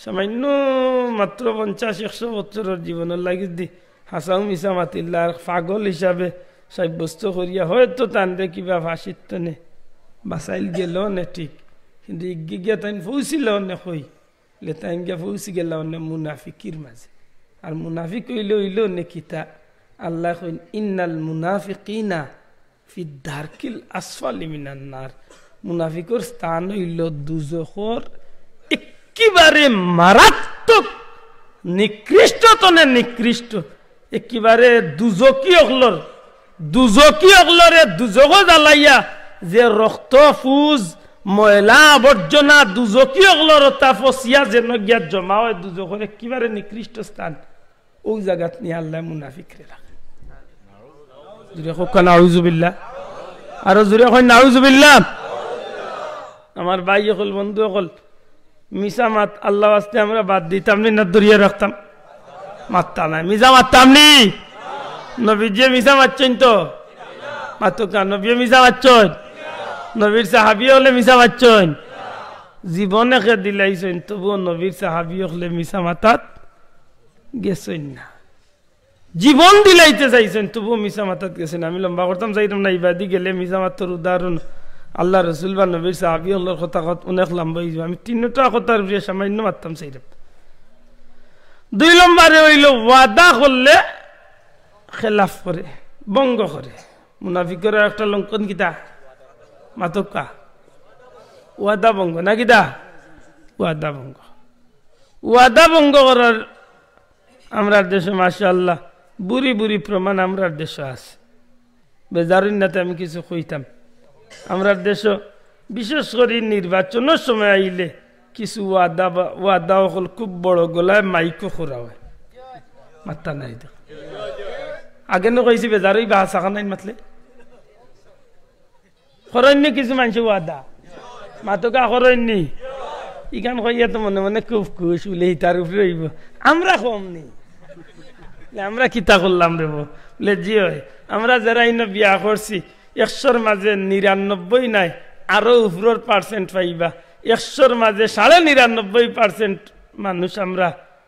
সামান্য মাত্র 50-100 বছরের জীবনের লাগি যদি হাসাও মিশা মাতিল্লার পাগল হিসাবে সাব্যস্ত করিয়া হয়তো তানরে কিবা ফাঁসিত নে বাসাইল গেল নে ঠিক, কিন্তু ইগি গিয়া তাই পৌঁছিল নে কই লে তাই গিয়া পৌঁছি গেল নে মুনাফিকির মাঝে। আর মুনাফিক হইল হইল নে কিতা আল্লাহ কইন ইন্নাল মুনাফিকিনা ফি দারকিল আসফালি মিনান নার। মুনাফিকর স্থান হইল দুজখর একেবারে মারাত্মক নিকৃষ্ট তনে নিকৃষ্ট, একেবারে দুজকি অগলরে দুজক জ্বালাইয়া যে রক্ত ফুজ ময়লা আবর্জনা দুজকি অগলর তা ফসিয়া যেন গিয়া জমা হয় দুজকের একেবারে নিকৃষ্ট স্থান, ওই জায়গাত নিয়ে আল্লাহ মুনাফিকরে রাখে। জুড়ে হোক নাউজুবিল্লাহ, আরো জুড়ে হয় নাউজুবিল্লাহ। আমার ভাই হল বন্ধু হল মিশা মাত আল্লাহ আস্তে আমরা বাদ দিতাম না দরিয়া রাখতাম, মারতাম না মিশা মারতাম নি। নবীজি মিশা মারছেন তো মাতুকা, নবী মিশা মারছেন, নবীর সাহাবি হলে মিশা মারছেন, জীবনে খে দিলাইছেন তবুও নবীর সাহাবি হলে মিশা মাতাত গেছেন না, জীবন দিলাইতে চাইছেন তবুও মিশা মাতাত গেছেন। আমি লম্বা করতাম চাইতাম না, ইবাদি গেলে মিশা মাতার উদাহরণ আল্লাহ রসুল বা নবীর সাহাবি হলের কথা অনেক লম্বা হয়ে যাবে। আমি তিনটা কথার উপরে সামান্য মারতাম চাইতাম। 2 নম্বরে হইল ওয়াদা করলে খেলাফ করে, বঙ্গ করে। মুনাফিকের একটা লঙ্কন কিতা মাতকা ওয়াদা বঙ্গ না কিতা ওয়াদা বঙ্গ। ওয়াদা বঙ্গ করার আমরা দেশে মাশাআল্লাহ বুড়ি বুড়ি প্রমাণ আমরা দেশে আছে। বেজারিনাতে আমি কিছু কইতাম, আমরা দেশ বিশেষ করে নির্বাচনের সময় আইলে কিছু ওয়াদা হল খুব বড় গলায় মাইকও খোরা হয়, মাত্তা নাই দেখ। আগে ন কইছি বেজারই বাহা চাকা নাই মাতলে খরণ্য কিছু মানুষ ওয়াদা মাতকা খরণ্য ইখান কইয়া তো মনে মনে খুব খুশ বলে তার উপরে হইব, আমরা কম নেই। আমরা কিতা করলাম রে বলে জি হয়, আমরা যারা ইন বিয়া করছি 100-র মাঝে 99 নাই, আরো উপরের পার্সেন্ট পাইবা। 100-র মাঝে 99.5% মানুষ আমরা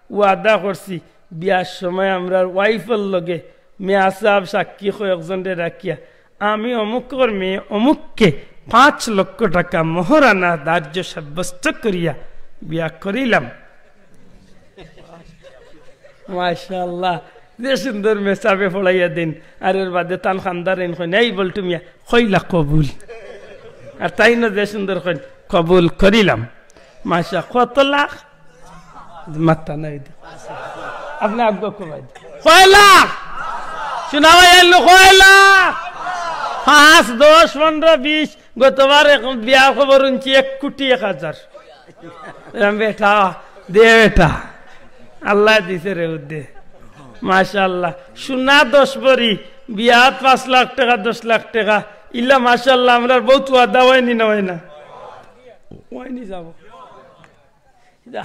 ওয়াদা করছি বিয়ার সময় আমরা ওয়াইফের লগে মেয়া সাহেব সাক্ষী কয়েকজনরে রাখিয়া আমি অমুকর মেয়ে অমুককে 5 লক্ষ টাকা মোহরানা ধার্য সাব্যস্ত করিয়া বিয়া করিলাম। মাশাআল্লাহ, যে সুন্দর মেসাবে ফলাইয়া দিন। আর এর বাদে তান খানদার এই বল তুমি কইলা কবুল, আর তাই না যে সুন্দর কবুল করিলাম। মাশা কত লাখ মাত্তা নাই আপনি আগ্রহ কমাই কয় লাখ শোনা এলো, কয় লাখ 5, 10, 15, 20। গতবার বিয়া খবর শুনছি 1,01,000। বেটা দে বেটা আল্লাহ দিছে রে উদ্দে মাশাআল্লাহ। সোনা 10 ভরি, বিয়া 5 লাখ টাকা 10 লাখ টাকা ইল্লা মাশাআল্লাহ। আমরা বহুত ওয়াদা হয়নি না হয় না হয়নি যাব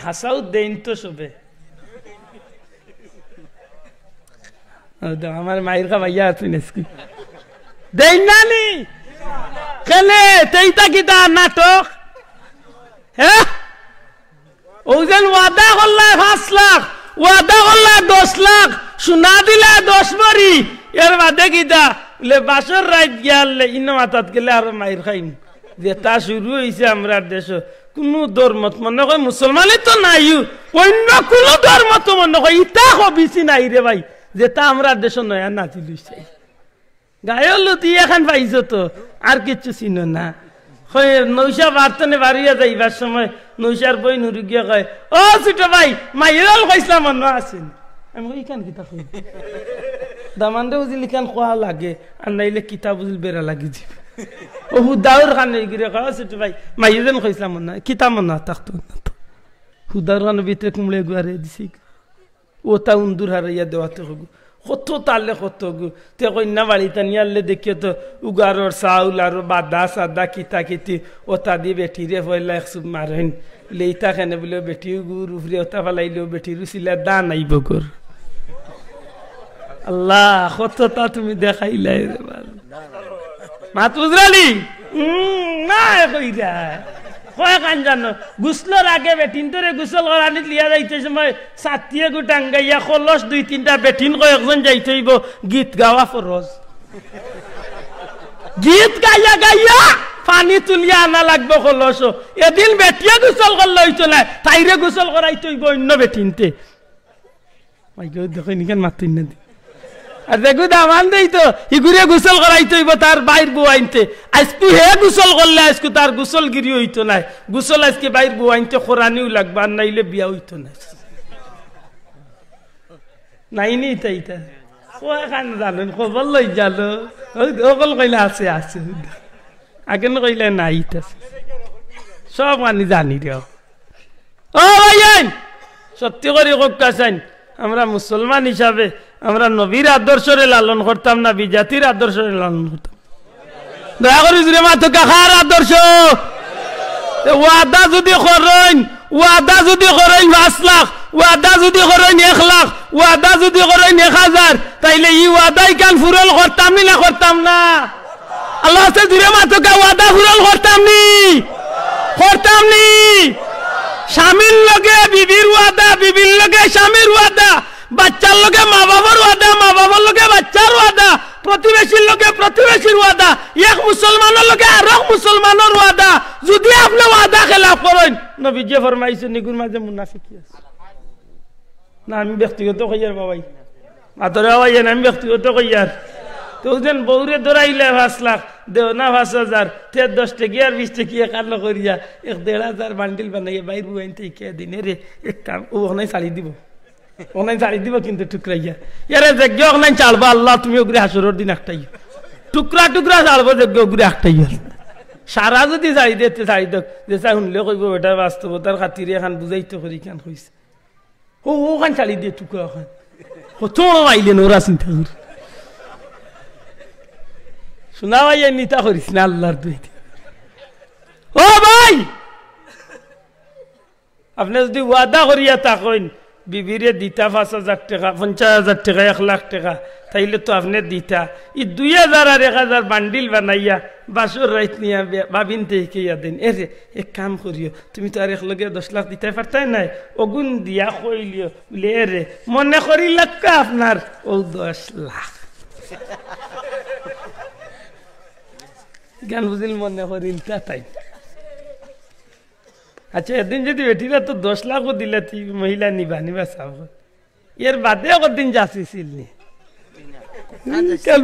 হাসাও দেন তো সবে। আমার মায়ের কা ভাইয়া আছেন দেন না নি খেলে তেইতা কিতা নাটক। হ্যাঁ ওজন ওয়াদা করলে 5 লাখ, ওয়াদা করলে 10 লাখ, সোনা দিলে 10 ভরি। এর বাদে কিতা বলে বাসর রাত গিয়ালে ইনো মাতাত গেলে আর মাইর খাইম। যেটা শুরু হয়েছে আমরা দেশ কোনো ধর্মত মনে হয় মুসলমানে তো নাই, অন্য কোনো ধর্মত মনে হয় ইটা হবিছি নাই রে ভাই। যেটা আমরা দেশ নয়া নাচি লইছে গায়ের লুতি এখন পাইছো তো আর কিছু চিনো না। নৈশা বার্তনে বাড়িয়া যাইবার সময় নৈশার বই নুরু গিয়া কয় ও ছোট ভাই মাইরাল খাইছিলাম মনে আছেন। আমি ইখান কিতা কই দামানরে বুঝিল ইখান খোয়া লাগে আর নাইলে কিতা বুঝিল বেড়া লাগি যাবে। ও হুদাউর খানে গিয়ে কয় ছোট ভাই মাইরাল খাইছিলাম মনে কিতা মনে থাকতো না তো হুদাউর খানের ভিতরে কুমড়ে গুয়ারে দিছি ও তা উন্দুর হারাইয়া দেওয়াতে হগু কত তালে কত গু তে কন্যা বাড়িতে নিয়ালে দেখিও তো উগারর চাউল আর বাদা সাদা কিতা কিতি ওটা দিয়ে বেটি রে পয়লা 100 মারেন লেইতা খানে বলে বেটি গুর উফরে ওটা ফেলাইলেও বেটি রুচিলা দান আইব গোর। আল্লাহ কতটা তুমি দেখাইলাই রে মাত বুঝরালি না কইরা কয় কান জানো গুসলর আগে বেটিন তোরে গুসল করানি লিয়া যাইতে সময় সাতিয়ে গুটাঙ্গাইয়া খলস 2-3টা বেটিন কয়েকজন যাইতে হইব গীত গাওয়া ফরজ গীত গাইয়া গাইয়া পানি তুলিয়া আনা লাগবে খলস এদিন বেটিয়া গুসল করলে হইতো না তাইরে গুসল করাইতে হইব অন্য বেটিনতে দেখো নিকেন মাতিন না আর দেখো দামান দেই তো ইগুরে গোসল করাইতে হইব তার বাইর বউ আনতে আজকে হে গোসল করলে আজকে তার গোসল গিরি হইতো না গোসল আজকে বাইর বউ আনতে খোরানিও লাগবে আর নাইলে বিয়া হইতো না নাইনি তাইটা কয় খান জানেন খবর লই জালো অকল কইলে আছে আছে আগে কইলে নাই সব আনি জানি রে ও ভাই সত্যি করে কাছেন আমরা মুসলমান হিসাবে আমরা নবীর আদর্শরে লালন করতাম না বিজাতির আদর্শরে লালন করতাম দয়া করে জুড়ে মাথো কাকার আদর্শ ওয়াদা যদি করেন 5 লাখ ওয়াদা যদি করেন 1 লাখ ওয়াদা যদি করেন 1000 তাইলে এই ওয়াদাই কাল ফুরল করতাম না করতাম না আল্লাহ সে জুড়ে মাথো কা ওয়াদা ফুরল করতাম নি স্বামীর লগে বিবির ওয়াদা বিবির লগে স্বামীর ওয়াদা বাচ্চার লগে মা বাবার ওয়াদা মা বাবার লগে বাচ্চার ওয়াদা প্রতিবেশীর লগে প্রতিবেশীর ওয়াদা এক মুসলমানের লগে আর এক মুসলমানের ওয়াদা যদি আপনি ওয়াদা খেলাফ করেন নবী যে ফরমাইছেন নিগুর মাঝে মুনাফিকি আছে না আমি ব্যক্তিগত কইয়ার বাবাই মাতরে বাবাই আমি ব্যক্তিগত কইয়ার তো যেন বউরে ধরাইলে 5 লাখ দেও না 5000 তে 10 টাকা আর 20 টাকা কাটলো করিয়া 1,500 বান্ডিল বানাইয়া বাইর বুইনতে কে দিনে রে এক কাম ও নাই ছাড়ি দিব কিন্তু টুকরাইয়া ইয়ারে যজ্ঞ নাই চালবা আল্লাহ তুমি ওগরে হাসরের দিন একটাই টুকরা চালবো যজ্ঞ ওগরে একটাই সারা যদি ছাড়ি দিতে ছাড়ি দেখ যে চাই শুনলে কইব বেটার বাস্তবতার খাতিরে এখন বুঝাইতে করি কেন হয়েছে ওখান ছাড়ি দিয়ে টুকরা ওখান কত আইলেন ওরা চিন্তা করি শোনা ভাই নিতা করিস না আল্লাহর দুইতে ও ভাই আপনি যদি ওয়াদা করিয়া থাকেন বিবিরে দিতা 5,000 টাকা 50,000 টাকা 1 লাখ টাকা তাইলে তো আপনি দিতা ই 2,000 আর 1,000 বান্ডিল বানাইয়া বাসর রাইত নিয়া বাবিন থেকে দেন এরে এক কাম করিও তুমি তো আর এক লগে 10 লাখ দিতে পারতাই নাই ওগুন দিয়া কইলিও বলে রে মনে করি লাক্কা আপনার ও 10 লাখ গান বুঝিল মনে করিল তাই আচ্ছা এদিন যদি বেটিরা তো 10 লাখও দিলে মহিলা নিবা সাব এর বাদে কদিন যাচ্ছিল কাল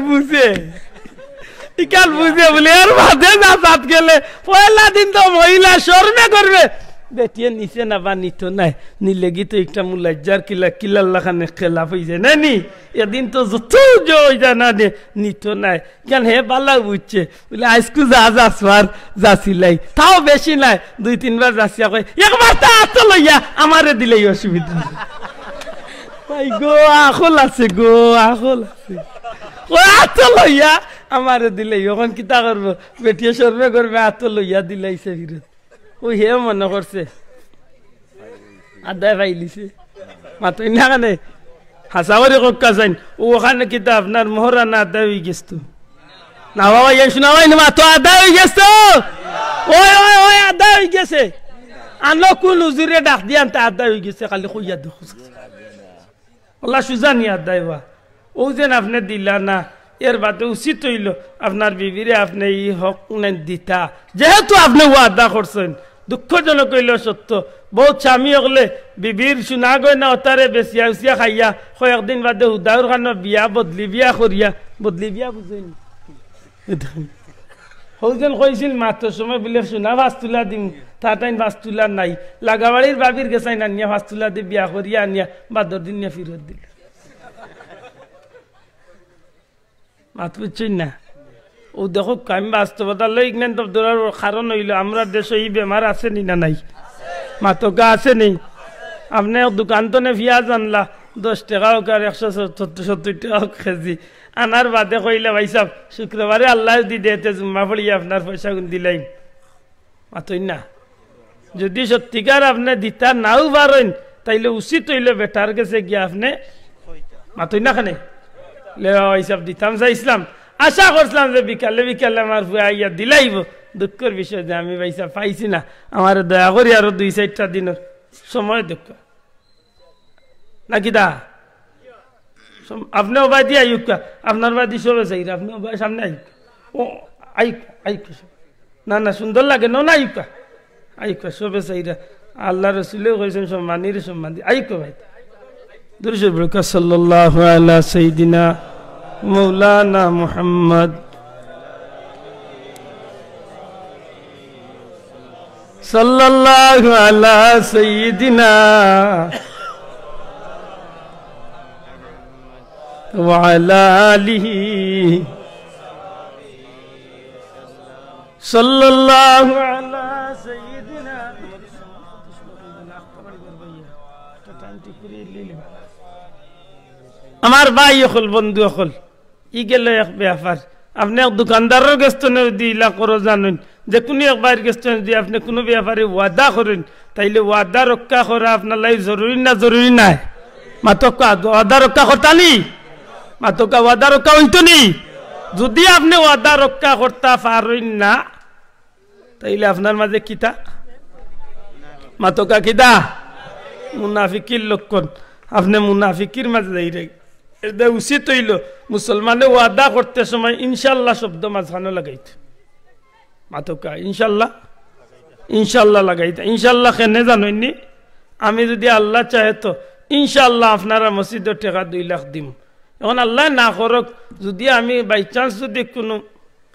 বুঝে বলে এর বাদে না সাত গেলে পয়লা দিন তো মহিলা শর্মে করবে বেটিয়ে নিচে না বা নিত নাই নিলে গি তো একটা মুলাজ্জার কিলাল্লা খানে খেলাফ হয়ে যায় না নি এদিন তো যত জয় জানা নিত নাই কেন হে বালা বুঝছে বলে আজকু যাচ্ছিলাই তাও বেশি নাই 2-3 বার যাচ্ছিয়া কয় একবার তা আত লইয়া আমারে দিলেই অসুবিধা ভাই গো আখল আছে ও আত লইয়া আমারে দিলেই এখন কিতা করবো বেটিয়ে শর্মে করবে আত লইয়া দিলাইছে ফিরত ও হে মনে করছে আদায় পাইলিছে মাতই না কানে হাসাওয়ারি কক্কা যাইন ওখানে কিতা আপনার মোহরানা আদায় হয়ে গেছ তো না বাবা এই শোনাবাই না তো আদায় হয়ে গেছ তো ওই আদায় হয়ে গেছে আনো কোন হুজুরে ডাক দিয়ান তা আদায় হয়ে গেছে খালি কইয়া দেখো আল্লাহ সুজানি আদায় বা ও যেন আপনি দিলা না এর বাদে উচিত হইল আপনার বিবিরে আপনি ই হক নেন দিতা যেহেতু আপনি ওয়াদা করছেন দুঃখজনক হইল সত্য বহুত স্বামী হলে বিবির শুনা গয় না অতারে বেশিয়া উচিয়া খাইয়া কয়েকদিন বাদে হুদাউর খান বিয়া বদলি বিয়া বুঝেনি সৌজন কইছিল মাত্র সময় বলে শুনা ভাস্তুলা দিম তার টাইম ভাস্তুলা নাই লাগাবাড়ির বাবির গেছাই না নিয়া ভাস্তুলা দিয়ে বিয়া করিয়া আনিয়া বাদর দিন নিয়ে ফিরত দিল মাত বুঝছেন না ও দেখো আমি বাস্তবতা লই তো ধরার কারণ হইল আমরা দেশে এই বেমার আছে নি না নাই মাতকা আছে নি আপনি দোকান তো নে পিঁয়াজ আনলা 10 টাকা হোক আর 170 টাকা হোক কেজি আনার বাদে কইলে ভাই সাহেব শুক্রবারে আল্লাহ দি দেতে জুম্মা পড়িয়ে আপনার পয়সা গুন দিলাই মাতই না যদি সত্যিকার আপনি দিতা নাও পারেন তাইলে উচিত হইলে বেটার গেছে গিয়া আপনি মাতই না খানে লে হিসাব দিতাম চাইছিলাম আশা করছিলাম যে বিকালে আমার আইয়া দিলাইব দুঃখের বিষয় যে আমি পয়সা পাইছি না, আমার দয়া করি আরো 2-4টা দিনের সময় দুঃখ নাকি দা আপনিও বাই দিয়ে আইক, আপনার বাদি সবে চাই, আপনিও বাই সামনে আইক, ও আইক আইক, না না সুন্দর লাগে না আইক আইক সবে চাইরা, আল্লাহ রসুলেও কইছেন সম্মানীর সম্মান দি আইক ভাই। দুরূদ বরকত সাল্লাল্লাহু আলা সাইয়্যিদিনা মাওলানা মুহাম্মদ সাল্লাল্লাহু আলা সাইয়্যিদিনা ওয়া আলা আলিহি সাল্লাল্লাহু আলা সাইয়্যিদিনা। আমার ভাই হল বন্ধু হল ই গেল এক ব্যাপার, আপনি এক দোকানদারের গেস্ত দিলা করো জানেন যে কোনো একবার গেস্ত দিয়ে আপনি কোনো ব্যাপারে ওয়াদা করেন, তাইলে ওয়াদা রক্ষা করা আপনার লাই জরুরি না জরুরি নাই? মাতকা ওয়াদা রক্ষা করতা নি, মাতকা ওয়াদা রক্ষা হইতো নি। যদি আপনি ওয়াদা রক্ষা করতে পারেন না তাইলে আপনার মাঝে কিতা মাতকা কিতা মুনাফিকির লক্ষণ, আপনি মুনাফিকির মাঝে যাই রে। এটা উচিত হইল মুসলমানে ওয়াদা করতে সময় ইনশাল্লাহ শব্দ মাঝখানে লাগাইতে, মাতকা ইনশাল্লাহ ইনশাল্লাহ লাগাইতে। ইনশাল্লাহ কেনে জানেননি, আমি যদি আল্লাহ চাহে তো ইনশাল্লাহ আপনারা মসজিদের টাকা 2 লাখ দিম। এখন আল্লাহ না করক, যদি আমি বাই চান্স যদি কোনো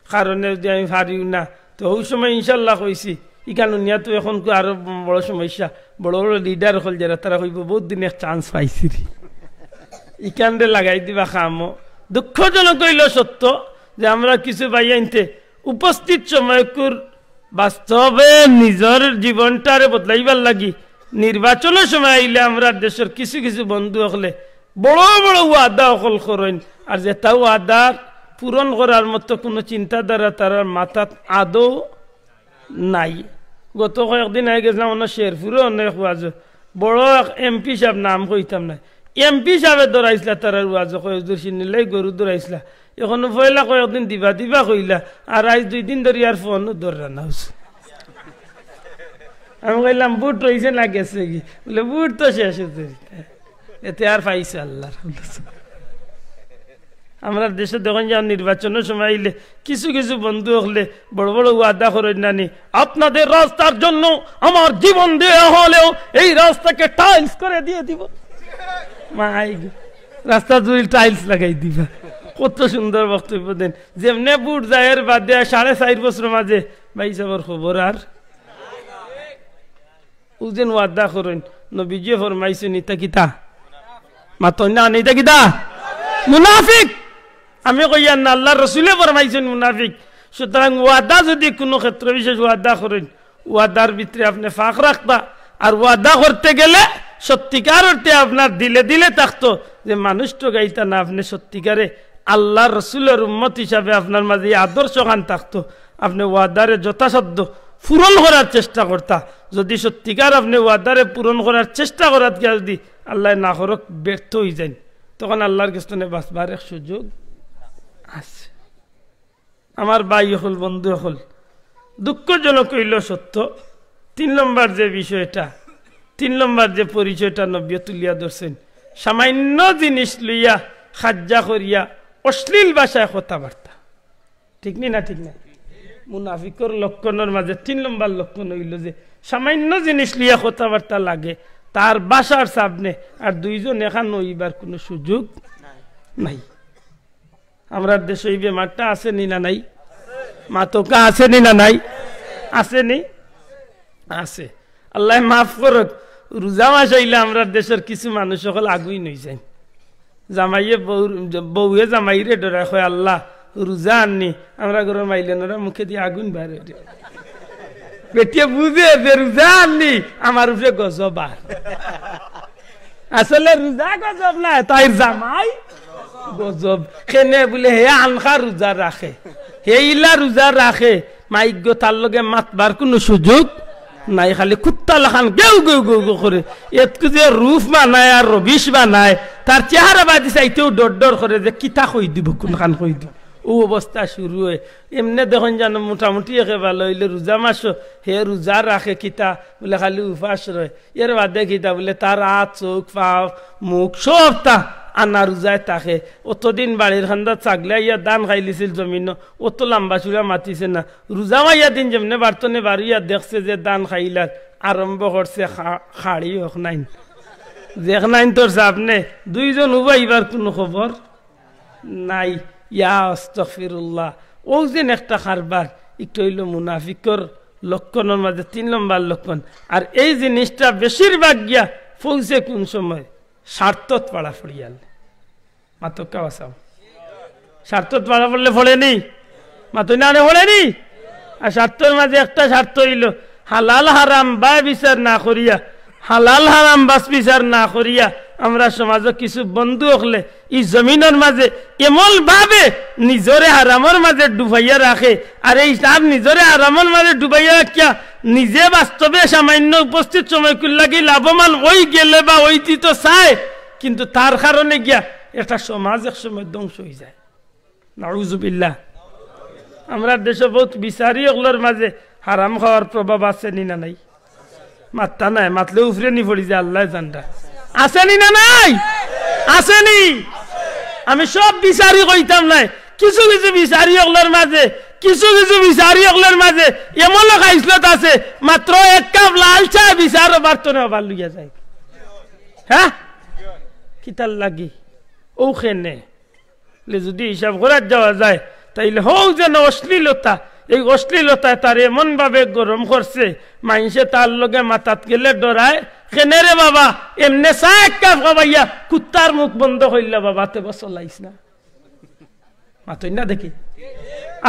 কারণে যদি আমি পারিও না, তো ওই সময় ইনশাল্লাহ কইছি ইকান নিয়াতো এখন আরো বড় সমস্যা, বড় বড় লিডার হল যারা তারা কইব বহুত দিন এক চান্স পাইছি ইকানরে লাগাই দিবা খামো। দুঃখজনক হইল সত্য যে আমরা কিছু ভাই আনতে উপস্থিত সময়কুর বাস্তবে নিজের জীবনটারে বদলাইবার লাগি নির্বাচনের সময় আইলে আমরা দেশের কিছু কিছু বন্ধু হলে বড় বড় ওয়াদা অকল করেন, আর যেটা ওয়াদা পূরণ করার মতো কোনো চিন্তাধারা তার মাথাত আদৌ নাই। গত কয়েকদিন আগে গেছিলাম অন্য শেরপুরে অনেক ওয়াজ, বড় এমপি সাহেব নাম কইতাম না, এমপি সাহেবে দৌড়াইছিলা তার ওয়াজ কয়েকদূর চিনিলাই গরু দৌড়াইছিলা, এখন পয়লা কয়েকদিন দিবা দিবা কইলা, আর আজ 2 দিন ধরে আর ফোনও দৌড়া না হচ্ছে। আমি কইলাম বুট রয়েছে না গেছে কি, বলে বুট তো শেষ হতে এতে আর পাইছে আল্লাহ। আমরা দেশে দেখুন যে নির্বাচনের সময় আইলে কিছু কিছু বন্ধু হলে বড় বড় ওয়াদা করেন নানি, আপনাদের রাস্তার জন্য আমার জীবন দেওয়া হলেও এই রাস্তাকে টাইলস করে দিয়ে দিব, মাই রাস্তা জুড়ে টাইলস লাগাই দিবা। কত সুন্দর বক্তব্য দেন, যেমনে বুট যায়ের বাদ দেয়া 4.5 বছর মাঝে ভাই সাহেবের খবর আর উজেন ওয়াদা করেন। নবীজি ফরমাইছেন ইতা কিতা মাতন না ইতা কিতা মুনাফিক। আমি কইয়া না, আল্লাহ রসুলে ফরমাইছেন মুনাফিক। সুতরাং ওয়াদা যদি কোনো ক্ষেত্র বিশেষ ওয়াদা করেন, ওয়াদার ভিতরে আপনি ফাঁক রাখবা, আর ওয়াদা করতে গেলে সত্যিকার অর্থে আপনার দিলে দিলে থাকতো যে মানুষ তো গাইতা না, আপনি সত্যিকারে আল্লাহ রসুলের উম্মত হিসাবে আপনার মাঝে আদর্শ গান থাকতো, আপনি ওয়াদারে যথাসাধ্য পূরণ করার চেষ্টা করতা। যদি সত্যিকার আপনি ওয়াদারে পূরণ করার চেষ্টা করার গিয়া যদি আল্লাহ না করক ব্যর্থ হয়ে যান, তখন আল্লাহর কাছে বাঁচবার এক সুযোগ আছে। আমার ভাই হল বন্ধু হল দুঃখজনক হইল সত্য। 3 নম্বর যে বিষয়টা, 3 নম্বর যে পরিচয়টা নবী তুলিয়া ধরছেন, সামান্য জিনিস লইয়া খাজ্জা করিয়া অশ্লীল ভাষায় কথাবার্তা, ঠিক নি না? ঠিক না? মুনাফিকর লক্ষণের মাঝে 3 নম্বর লক্ষণ হইল যে সামান্য জিনিস লিয়া কথাবার্তা লাগে, তার বাসার সামনে আর 2 জন এখান নইবার কোনো সুযোগ নাই। আমরা দেশে এই বেমারটা আছে নি না নাই? মাতকা আছে নি না নাই? আছে নি? আছে। আল্লাহ মাফ করুক, রোজা মাস হইলে আমরা দেশের কিছু মানুষ সকল আগুই নই যায়, জামাইয়ে বউয়ে জামাইরে ডরা হয় আল্লাহ রোজা আননি, আমরা ঘরের মাইলেনরা মুখে দিয়ে আগুন বাইরে বেটিয়ে বুঝে যে রোজা আননি আমার উপরে গজব। আসলে রোজা গজব না, তাই জামাই গজব। কেনে বলে হে আনখা রোজা রাখে, হে ইলা রোজা রাখে, মাইক তার লগে মাতবার কোনো সুযোগ নাই, খালি কুত্তা লাখান গেউ গেউ গেউ গেউ করে এতকু যে রূপ বানায় আর রবিশ বানায়, তার চেহারা বাদি চাইতেও ডর ডর করে যে কিতা কই দিব, কোনখান কই দিব। ও অবস্থা শুরু হয় এমনি দেখুন যেন মোটামুটি একে ভালো হইলে রোজা মাসও হে রোজা রাখে কিতা বলে খালি উপাস রয় এর বাদে কিতা বলে তার হাত চোখ পাও মুখ সব তা আনা রোজায় তাকে অতদিন বাড়ির খান্দা ছাগলে ইয়া দান খাইলিছিল জমিন অত লম্বা চূড়া মাতিছে না রোজা মাইয়া দিন যেমনে বার্তনে বাড়িয়া দেখছে যে দান খাইলার আরম্ভ করছে খাড়ি হোক নাইন দেখ নাইন তোর সামনে দুইজন উবাইবার কোনো খবর নাই ইয়া আস্তাগফিরুল্লাহ ও যেন একটা কারবার একটু হইল মুনাফিকর লক্ষণের মাঝে 3 নম্বর লক্ষণ আর এই জিনিসটা বেশিরভাগ গিয়া পৌঁছে কোন সময় স্বার্থত পাড়া ফড়িয়াল মাতো কাওয়াসাও স্বার্থত পাড়া পড়লে ফড়েনি মাতো না ফড়েনি আর স্বার্থের মাঝে একটা স্বার্থ হইল হালাল হারাম বা বিচার না করিয়া হালাল হারাম বাস বিচার না করিয়া আমরা সমাজে কিছু বন্ধু হলে এই জমিনের মাঝে এমন ভাবে নিজরে হারামের মাঝে ডুবাইয়া রাখে আর এই তার নিজরে হারামের মাঝে ডুবাইয়া রাখিয়া নিজে বাস্তবে সামান্য উপস্থিত সময় লাগি লাভবান ওই গেলে বা ওই দিত চায় কিন্তু তার কারণে গিয়া একটা সমাজ এক সময় ধ্বংস হয়ে যায় নাউজুবিল্লাহ আমরা দেশে বহুত বিচারি ওগুলোর মাঝে হারাম খাওয়ার প্রভাব আছে নি না নাই মাত্তা নাই মাতলে উফরে নি পড়ি যায় আল্লাহ জানটা আসেনি না নাই আসেনি আমি সব বিচারি কইতাম নাই কিছু কিছু বিচারি ওগুলোর মাঝে কিছু কিছু বিচারি ওগুলোর মাঝে এমন লোক আইসলত আছে মাত্র এক কাপ লাল চা বিচার বার্তনে আবার লইয়া যায় হ্যাঁ কিতার লাগি ওখানে যদি হিসাব করার যাওয়া যায় তাইলে হোক যেন অশ্লীলতা এই অশ্লীলতায় তার এমন ভাবে গরম করছে মানুষে তার লগে মাথাত গেলে ডরায় কেনে রে বাবা এমনে চা এক কাপ খাবাইয়া কুত্তার মুখ বন্ধ হইলে বাবা তে চলাইস না মাতই না দেখি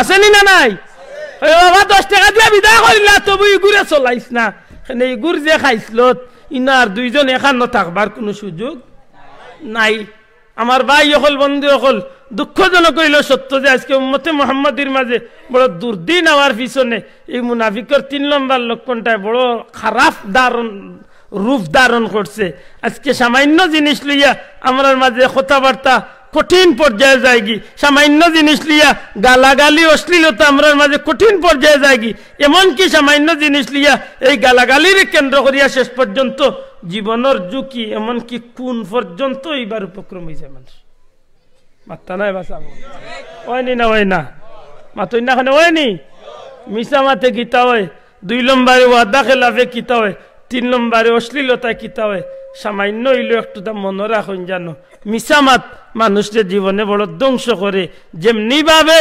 আসেনি না নাই বাবা 10 টাকা দিয়া বিদায় করিলা তবু ইগুরে চলাইস না কেন ইগুর যে খাইছিল ইনার দুইজন এখানো থাকবার কোনো সুযোগ নাই আমার ভাই হল বন্ধু হল দুঃখজনক হইল সত্য যে আজকে উম্মতে মুহাম্মাদির মাঝে বড় দুর্দিন হওয়ার পিছনে এই মুনাফিকের 3 নম্বর লক্ষণটায় বড় খারাপ রূপ ধারণ করছে আজকে সামান্য জিনিস লইয়া আমার মাঝে কথাবার্তা কঠিন পর্যায়ে যায়গি সামান্য জিনিস লিয়া গালাগালি অশ্লীলতা আমরার মাঝে কঠিন পর্যায়ে যায়গি এমনকি সামান্য জিনিস লিয়া এই গালাগালির কেন্দ্র করিয়া শেষ পর্যন্ত জীবনের ঝুঁকি এমনকি খুন পর্যন্ত এইবার উপক্রম হয়েছে মানুষ মাত্তা নাই বাঁচাবো হয়নি না হয় না মাতই না খানে হয়নি মিশা মাতে কিতা হয় 2 নম্বরে ওয়াদা খেলাফে কিতা হয় 3 নম্বরে অশ্লীলতা কিতা হয় সামান্য হইলেও একটু তা মনে রাখুন জানো মিসামাত মানুষের জীবনে বড় ধ্বংস করে যেমনি ভাবে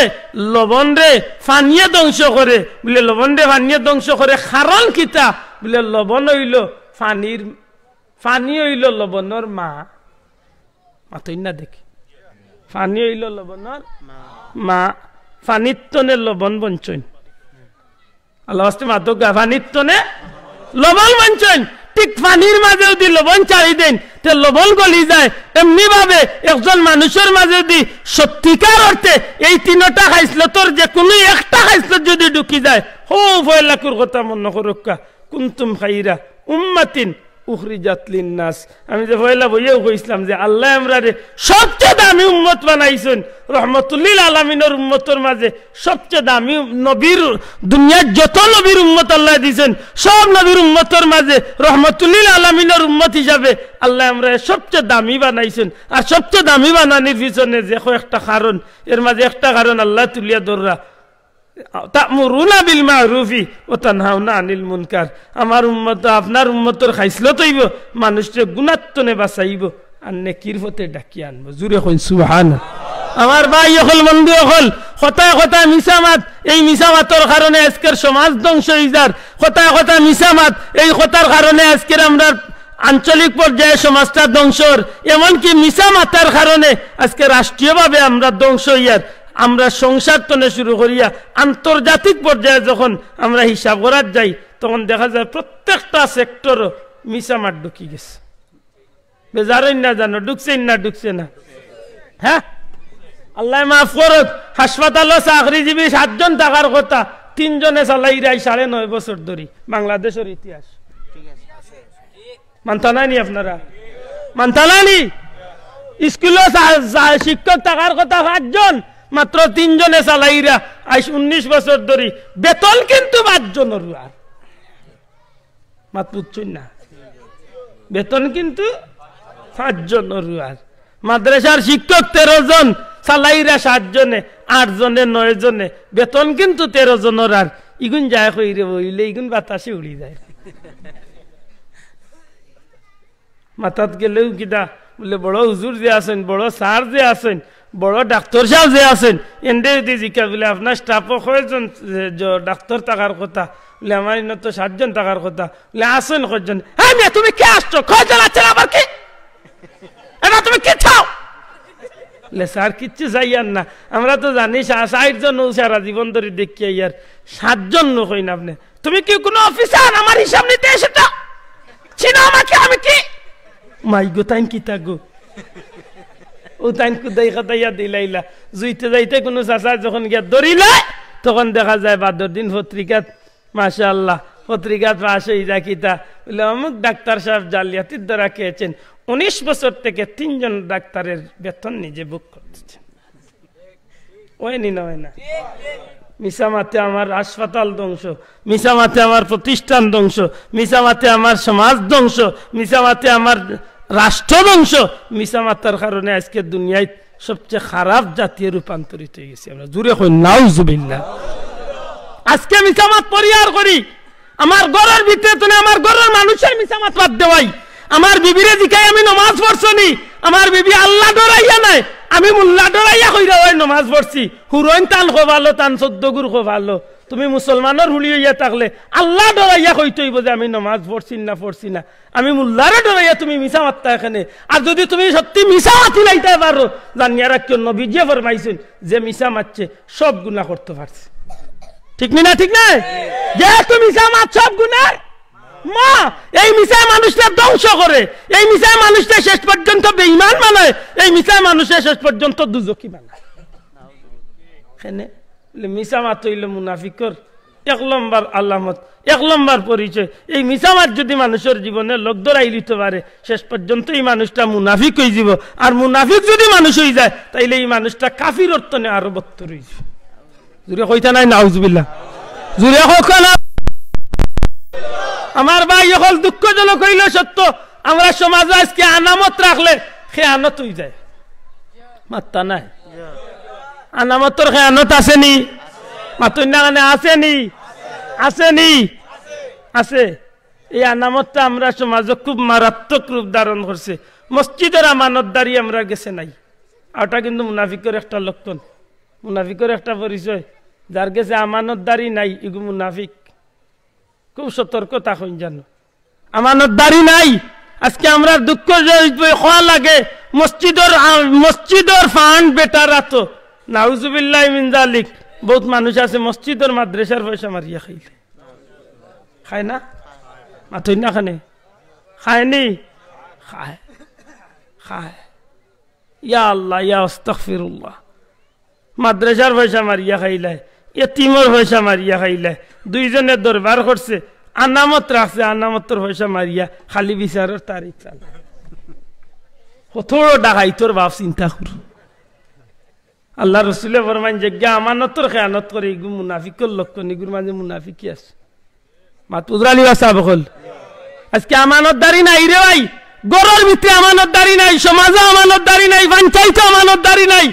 লবণ রে ফানিয়ে ধ্বংস করে বলে লবণ রে ফানিয়ে ধ্বংস করে কারণ কিতা বলে লবণ হইল ফানি হইল লবণের মা মাতই না দেখি ফানি হইল লবণের মা ফানিত্তনে লবণ বঞ্চন আল্লাহ মাতক ফানিত্তনে লবণ বঞ্চন ঠিক পানির মাঝে যদি লবণ চাই দেন তে লবণ গলি যায় এমনি ভাবে একজন মানুষের মাঝে যদি সত্যিকার অর্থে এই 3টা খাইছিল তোর যে কোনো একটা খাইছিল যদি ঢুকি যায় হো ফয়লাকুর কথা মনে করুকা কুনতুম খাইরা উম্মাতিন উখরিজাত লিন্নাস আমি যে ফয়লা বইয়েও কইছিলাম যে আল্লাহ আমরারে সবচেয়ে দামি উম্মত বানাইছেন রহমতুল্লিল আলামিনের উম্মতের মাঝে সবচেয়ে দামি নবীর দুনিয়ার যত নবীর উম্মত আল্লাহ দিয়েছেন সব নবীর উম্মতের মাঝে রহমতুল্লিল আলামিনের উম্মত হিসাবে আল্লাহ আমরা সবচেয়ে দামি বানাইছেন আর সবচেয়ে দামি বানানির পিছনে যে একটা কারণ এর মাঝে একটা কারণ আল্লাহ তুলিয়া ধররা তা'মুরুনা বিল মা'রুফি ওয়া তানহাউনা আনিল মুনকার আমার উম্মত আপনার উম্মতর খাইসলত হইব মানুষকে গুনাহতনে বাঁচাইব আর নেকির পথে ডাকিয়ে আনবো জুরে কইন সুবহানাল্লাহ আমার ভাই হল বন্ধু হল কথায় কথায় মিসামাত এই মিসামাতর কারণে আজকের সমাজ ধ্বংস হয়ে যার কথায় কথায় মিসামাত এই কথার কারণে আজকের আমরা আঞ্চলিক পর্যায়ে সমাজটা ধ্বংসর এমনকি মিসামাতার কারণে আজকে রাষ্ট্রীয়ভাবে আমরা ধ্বংস হইয়ার আমরা সংসার তনে শুরু করিয়া আন্তর্জাতিক পর্যায়ে যখন আমরা হিসাব করার যাই তখন দেখা যায় প্রত্যেকটা সেক্টরও মিসামাত ঢুকি গেছে বেজারই না জানো ঢুকছে না ঢুকছে না হ্যাঁ আল্লাহ মাফ করুক হাসপাতালে চাকরিজীবী 7 জন থাকার কথা 3 জনে চালাই রাই 9.5 বছর ধরে বাংলাদেশের ইতিহাস মানতা নাই আপনারা মানতা নাই স্কুলে শিক্ষক থাকার কথা 5 জন মাত্র 3 জনে চালাইরা আইস 19 বছর ধরে বেতন কিন্তু 5 জনের আর মাত্র বুঝছেন না বেতন কিন্তু 5 জনের আর মাদ্রাসার শিক্ষক 13 জন চালাইরা 7 জনে 8 জনে 9 জনে বেতন কিন্তু 13 জনের আর ইগুন যায় কইরে বইলে ইগুন বাতাসে উড়ি যায় মাথাত গেলেও কিটা বলে বড় হুজুর যে আছেন বড় স্যার যে আছেন বড় ডাক্তার সাহেব যে আছেন এন্ডে যদি জিজ্ঞা বলে আপনার স্টাফও কয়জন ডাক্তার থাকার কথা বলে আমার ইন তো 7 জন থাকার কথা বলে আসেন কয়জন হ্যাঁ মেয়ে তুমি কে আসছো কয়জন আছেন আবার কি এবার তুমি কে চাও বলে স্যার কিচ্ছু চাইয়ার না আমরা তো জানি 60 জন সারা জীবন ধরে দেখি ইয়ার 7 জন কই না আপনি তুমি কি কোনো অফিসার আমার হিসাব নিতে এসেছো চিনো আমাকে আমি কি মাই গো তাইন কি থাকো ও তাইন কুদাই খাতাইয়া দিলাইলা জুইতে যাইতে কোনো চাচা যখন গিয়া ধরিলা তখন দেখা যায় বাদর দিন পত্রিকাত মাশাআল্লাহ পত্রিকাত পাশ হয়ে যায় কিতা বলে অমুক ডাক্তার সাহেব জালিয়াতির দ্বারা খেয়েছেন 19 বছর থেকে 3 জন ডাক্তারের বেতন নিজে বুক করতেছেন ওইনি না হয় না মিসামাতে আমার হাসপাতাল ধ্বংস মিসামাতে আমার প্রতিষ্ঠান ধ্বংস মিসামাতে আমার সমাজ ধ্বংস মিসামাতে আমার রাষ্ট্র ধ্বংস মিসামাতার কারণে আজকে দুনিয়ায় সবচেয়ে খারাপ জাতীয় রূপান্তরিত হয়ে গেছে আমরা জুড়ে কই নাউজুবিল্লাহ আজকে মিসামাত পরিহার করি আমার ঘরের ভিতরে তো আমার ঘরের মানুষের মিসামাত বাদ দেওয়াই আমার বিবিরে জিকাই আমি নামাজ পড়ছনি আমার বিবি আল্লাহ ডরাইয়া নাই আমি মুল্লা ডরাইয়া কইরা ওই নামাজ পড়ছি হুরইন তান খোভালো তান 14 গুর খোভালো তুমি মুসলমানের হুলি হইয়া থাকলে আল্লাহ ডরাইয়া কইতে হইব যে আমি নামাজ পড়ছি না আমি মুল্লারে ডরাইয়া তুমি মিছা মাত্তা এখানে আর যদি তুমি সত্যি মিছা মাতি লাইতে পারো জানিয়া রাখিও নবীজি ফরমাইছেন যে মিছা মারছে সব গুনাহ করতে পারছে ঠিক না ঠিক না যে তুমি মিছা মার সব গুনাহ মা এই মিছা মানুষটা ধ্বংস করে এই মিছা মানুষটা শেষ পর্যন্ত বেঈমান বানায় এই মিছা মানুষের শেষ পর্যন্ত দুজকি বানায় এখানে মিছা মাত হইল মুনাফিকর 1 নম্বর আলামত 1 নম্বর পরিচয় এই মিছা মাত যদি মানুষের জীবনে লোক ধরাই লিতে পারে শেষ পর্যন্ত এই মানুষটা মুনাফিক হয়ে যাব আর মুনাফিক যদি মানুষ হয়ে যায় তাইলে এই মানুষটা কাফির অর্থনে আরো বত্তর হয়ে যাবে জুরে কইতা নাই নাউজুবিল্লাহ জুরে হোক না আমার ভাই এখন দুঃখজনক হইল সত্য আমরা সমাজে আজকে আনামত রাখলে খেয়ানত হয়ে যায় মাত্তা নাই আনামতর খেয়ানত আসেনি মাতন্যাগানে আসেনি আসেনি আছে এই আনামতটা আমরা সমাজে খুব মারাত্মক রূপ ধারণ করছে মসজিদের আমানতদারি আমরা গেছে নাই আর ওটা কিন্তু মুনাফিকের একটা লক্ষণ মুনাফিকের একটা পরিচয় যার গেছে আমানতদারি নাই এগু মুনাফিক খুব সতর্ক থাকুন জানো আমানতদারি নাই আজকে আমরা দুঃখ হওয়া লাগে মসজিদের ফান্ড বেটারা তো নাউজুবিল্লাহ মিন যালিক বহুত মানুষ আছে মসজিদের মাদ্রাসার পয়সা মারিয়া খাইলে খায় না মাথই না খানে খায়নি খায় খায় ইয়া আল্লাহ ইয়া আস্তাগফিরুল্লাহ মাদ্রাসার পয়সা মারিয়া খাইলে এতিমর পয়সা মারিয়া খাইলে 2 জনে দরবার করছে আনামত রাখছে আনামতর পয়সা মারিয়া খালি বিচারের তারিখ চাল কতড় ডাকাই তোর বাপ চিন্তা কর আল্লাহ রসুলে ফরমান যে আমানতর খেয়ানত করে এগুলো মুনাফিকের লক্ষণ এগুলোর মাঝে মুনাফিকই আছে মাতুদ্রালি বাসা বকল আজকে আমানতদারি নাই রে ভাই গরর ভিতরে আমানতদারি নাই সমাজে আমানতদারি নাই পঞ্চায়েতে আমানতদারি নাই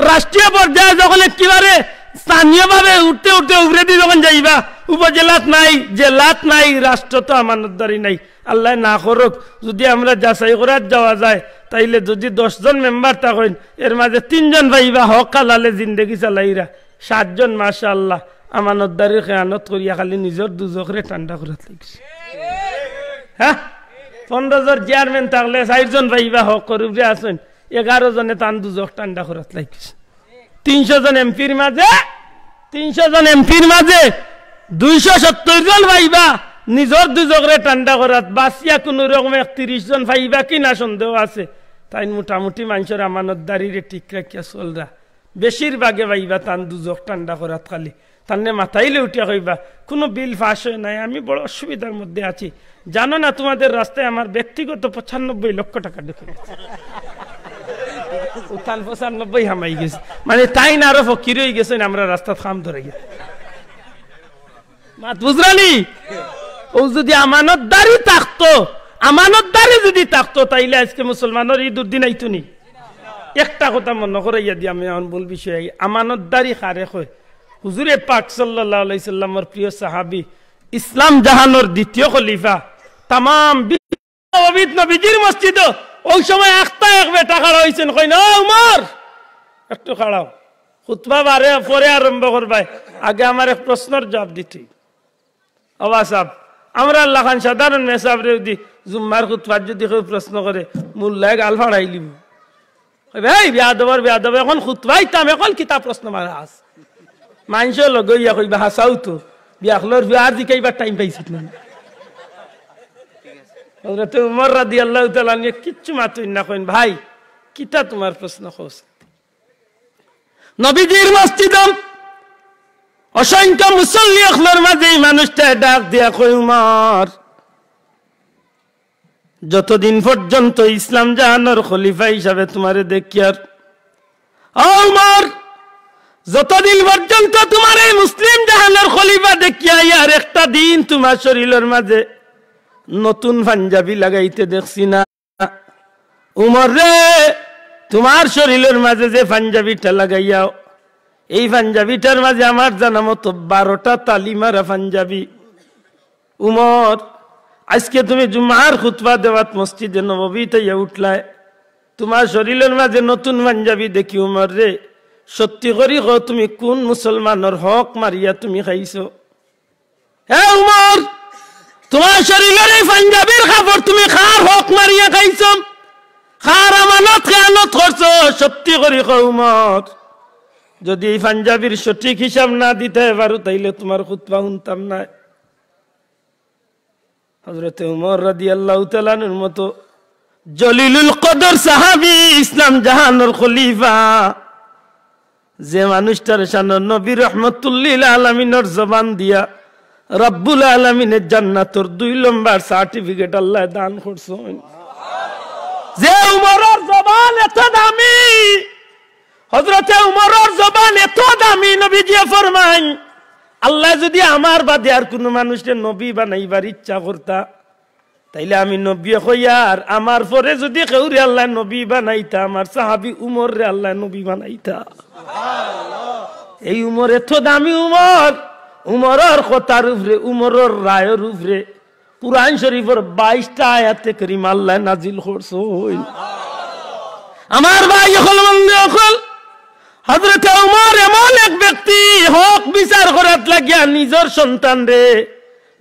রাষ্ট্রীয় পর্যায়ে যখন একেবারে স্থানীয়ভাবে উঠতে উঠতে উপরে দিয়ে যখন যাইবা উপজেলাত নাই জেলাত নাই রাষ্ট্র তো আমানতদারি নাই আল্লাহ না করুক যদি আমরা যাচাই করার যাওয়া যায় তাইলে যদি 10 জন মেম্বার থাকেন এর মাঝে 3 জন ভাইবা হক হালালে জিন্দগি চালাইরা 7 জন মাশাআল্লাহ আমানতদারির খেয়ানত করিয়া খালি নিজের দুজখরে ঠান্ডা করে লাগছে হ্যাঁ 15 জন চেয়ারম্যান থাকলে 4 জন ভাইবা হক করুবরে আছেন 11 জনে তান দুজখ ঠান্ডা করে লাগছে 300 জন এমপির মাঝে 270 জন ভাইবা নিজের দুজকরে ঠান্ডা করাত বাসিয়া কোন রকম 31 জন ভাইবা কিনা সন্দেহ আছে তাই মোটামুটি মানুষের আমানতদারিরে ঠিক রাখিয়া চলরা বেশিরভাগে ভাইবা তান দুজক ঠান্ডা করাত খালি তান্নে মাথাইলে উঠিয়া কইবা কোনো বিল ফাঁস হয় নাই আমি বড় অসুবিধার মধ্যে আছি জানো না তোমাদের রাস্তায় আমার ব্যক্তিগত 95 লক্ষ টাকা ঢুকে উত্থান 95 হামাই গেছে মানে তাই না আরো ফকির হয়ে গেছেন আমরা রাস্তা খাম ধরে গেছে মাত বুঝরানি ও যদি আমানতদারি থাকতো তাইলে আজকে মুসলমানের ঈদের দিন আইতো নি একটা কথা মনে করাইয়া দি আমি এখন বল বিষয় আমানতদারি কারে কয় হুজুরে পাক সাল্লাল্লাহু আলাইহি সাল্লামের প্রিয় সাহাবী ইসলাম জাহানের দ্বিতীয় খলিফা তাম নবীজির মসজিদ ওই সময় একটা এক বেটা খাড়া হয়েছেন কই না উমর একটু খাড়াও খুতবা বারে পরে আরম্ভ করবাই আগে আমার এক প্রশ্নের জবাব দিতে আওয়াজ সাহেব আমরা আল্লাহ খান সাধারণ মেসাব রে দি জুম্মার খুতবা যদি কেউ প্রশ্ন করে মুল্লায় গাল ফাড়াই লিব ভাই বেয়াদব এখন খুতবাই তাম এখন কিতাব প্রশ্ন মারা আস মানুষ লগইয়া কইবা হাসাও তো বিয়াখলর বিয়ার দিকেইবার টাইম পাইছিস না হযরত উমর রাদিয়াল্লাহু তাআলা নিয়ে কিচ্ছু মাতুই না কইন ভাই কিতা তোমার প্রশ্ন কইছ নবীজির মসজিদ অসংখ্য মুসল্লি আখলার মাঝে মানুষটা ডাক দিয়া কই উমর যতদিন পর্যন্ত ইসলাম জাহানের খলিফা হিসাবে তোমারে দেখি আর উমর যতদিন পর্যন্ত তোমার এই মুসলিম জাহানের খলিফা দেখিয়া আর একটা দিন তোমার শরীরের মাঝে নতুন পাঞ্জাবি লাগাইতে দেখছি না উমর রে তোমার শরীরের মাঝে যে পাঞ্জাবিটা লাগাইয়াও এই পাঞ্জাবিটার মাঝে আমার জানা মতো 12টা তালি মারা পাঞ্জাবি উমর আজকে তুমি জুমার খুতবা দেওয়াত মসজিদে নববীতে উঠলায় তোমার শরীরের মাঝে নতুন পাঞ্জাবি দেখি উমর রে সত্যি করি গো তুমি কোন মুসলমানের হক মারিয়া তুমি খাইছো হে উমর তোমার শরীরের এই পাঞ্জাবির কাপড় তুমি খার হক মারিয়া খাইছো খার আমানত খেয়ানত করছো সত্যি করি গো উমর যদি এই পাঞ্জাবির সঠিক হিসাব না দিতে পারো তাইলে তোমার খুতবা শুনতাম না হযরত উমর রাদিয়াল্লাহু তাআলা এর মতো জলিলুল কদর সাহাবী ইসলাম জাহানের খলিফা যে মানুষটার শানে নবী রাহমাতুল্লিল আলামিনের জবান দিয়া রব্বুল আলামিনের জান্নাতের 2 নম্বর সার্টিফিকেট আল্লাহ দান করছেন যে উমরের জবান এত দামি হযরত উমরের জবান এত দামি নবীজি ফরমান আল্লাহ যদি আমার বাদে আর কোন মানুষের নবী বানাইবার ইচ্ছা করতা তাইলে আমি নবী হইয়া আর আমার পরে যদি কেউরে আল্লাহ নবী বানাইতা আমার সাহাবী উমর রে আল্লাহ নবী বানাইতা এই উমর এত দামি উমর উমরের কথার উপরে উমরের রায়ের উপরে কুরআন শরীফের 22টা আয়াতে কারিমা আল্লাহ নাজিল করছেন আমার ভাই হল হযরত উমর এমন এক ব্যক্তি হক বিচার করার লাগিয়া নিজের সন্তান রে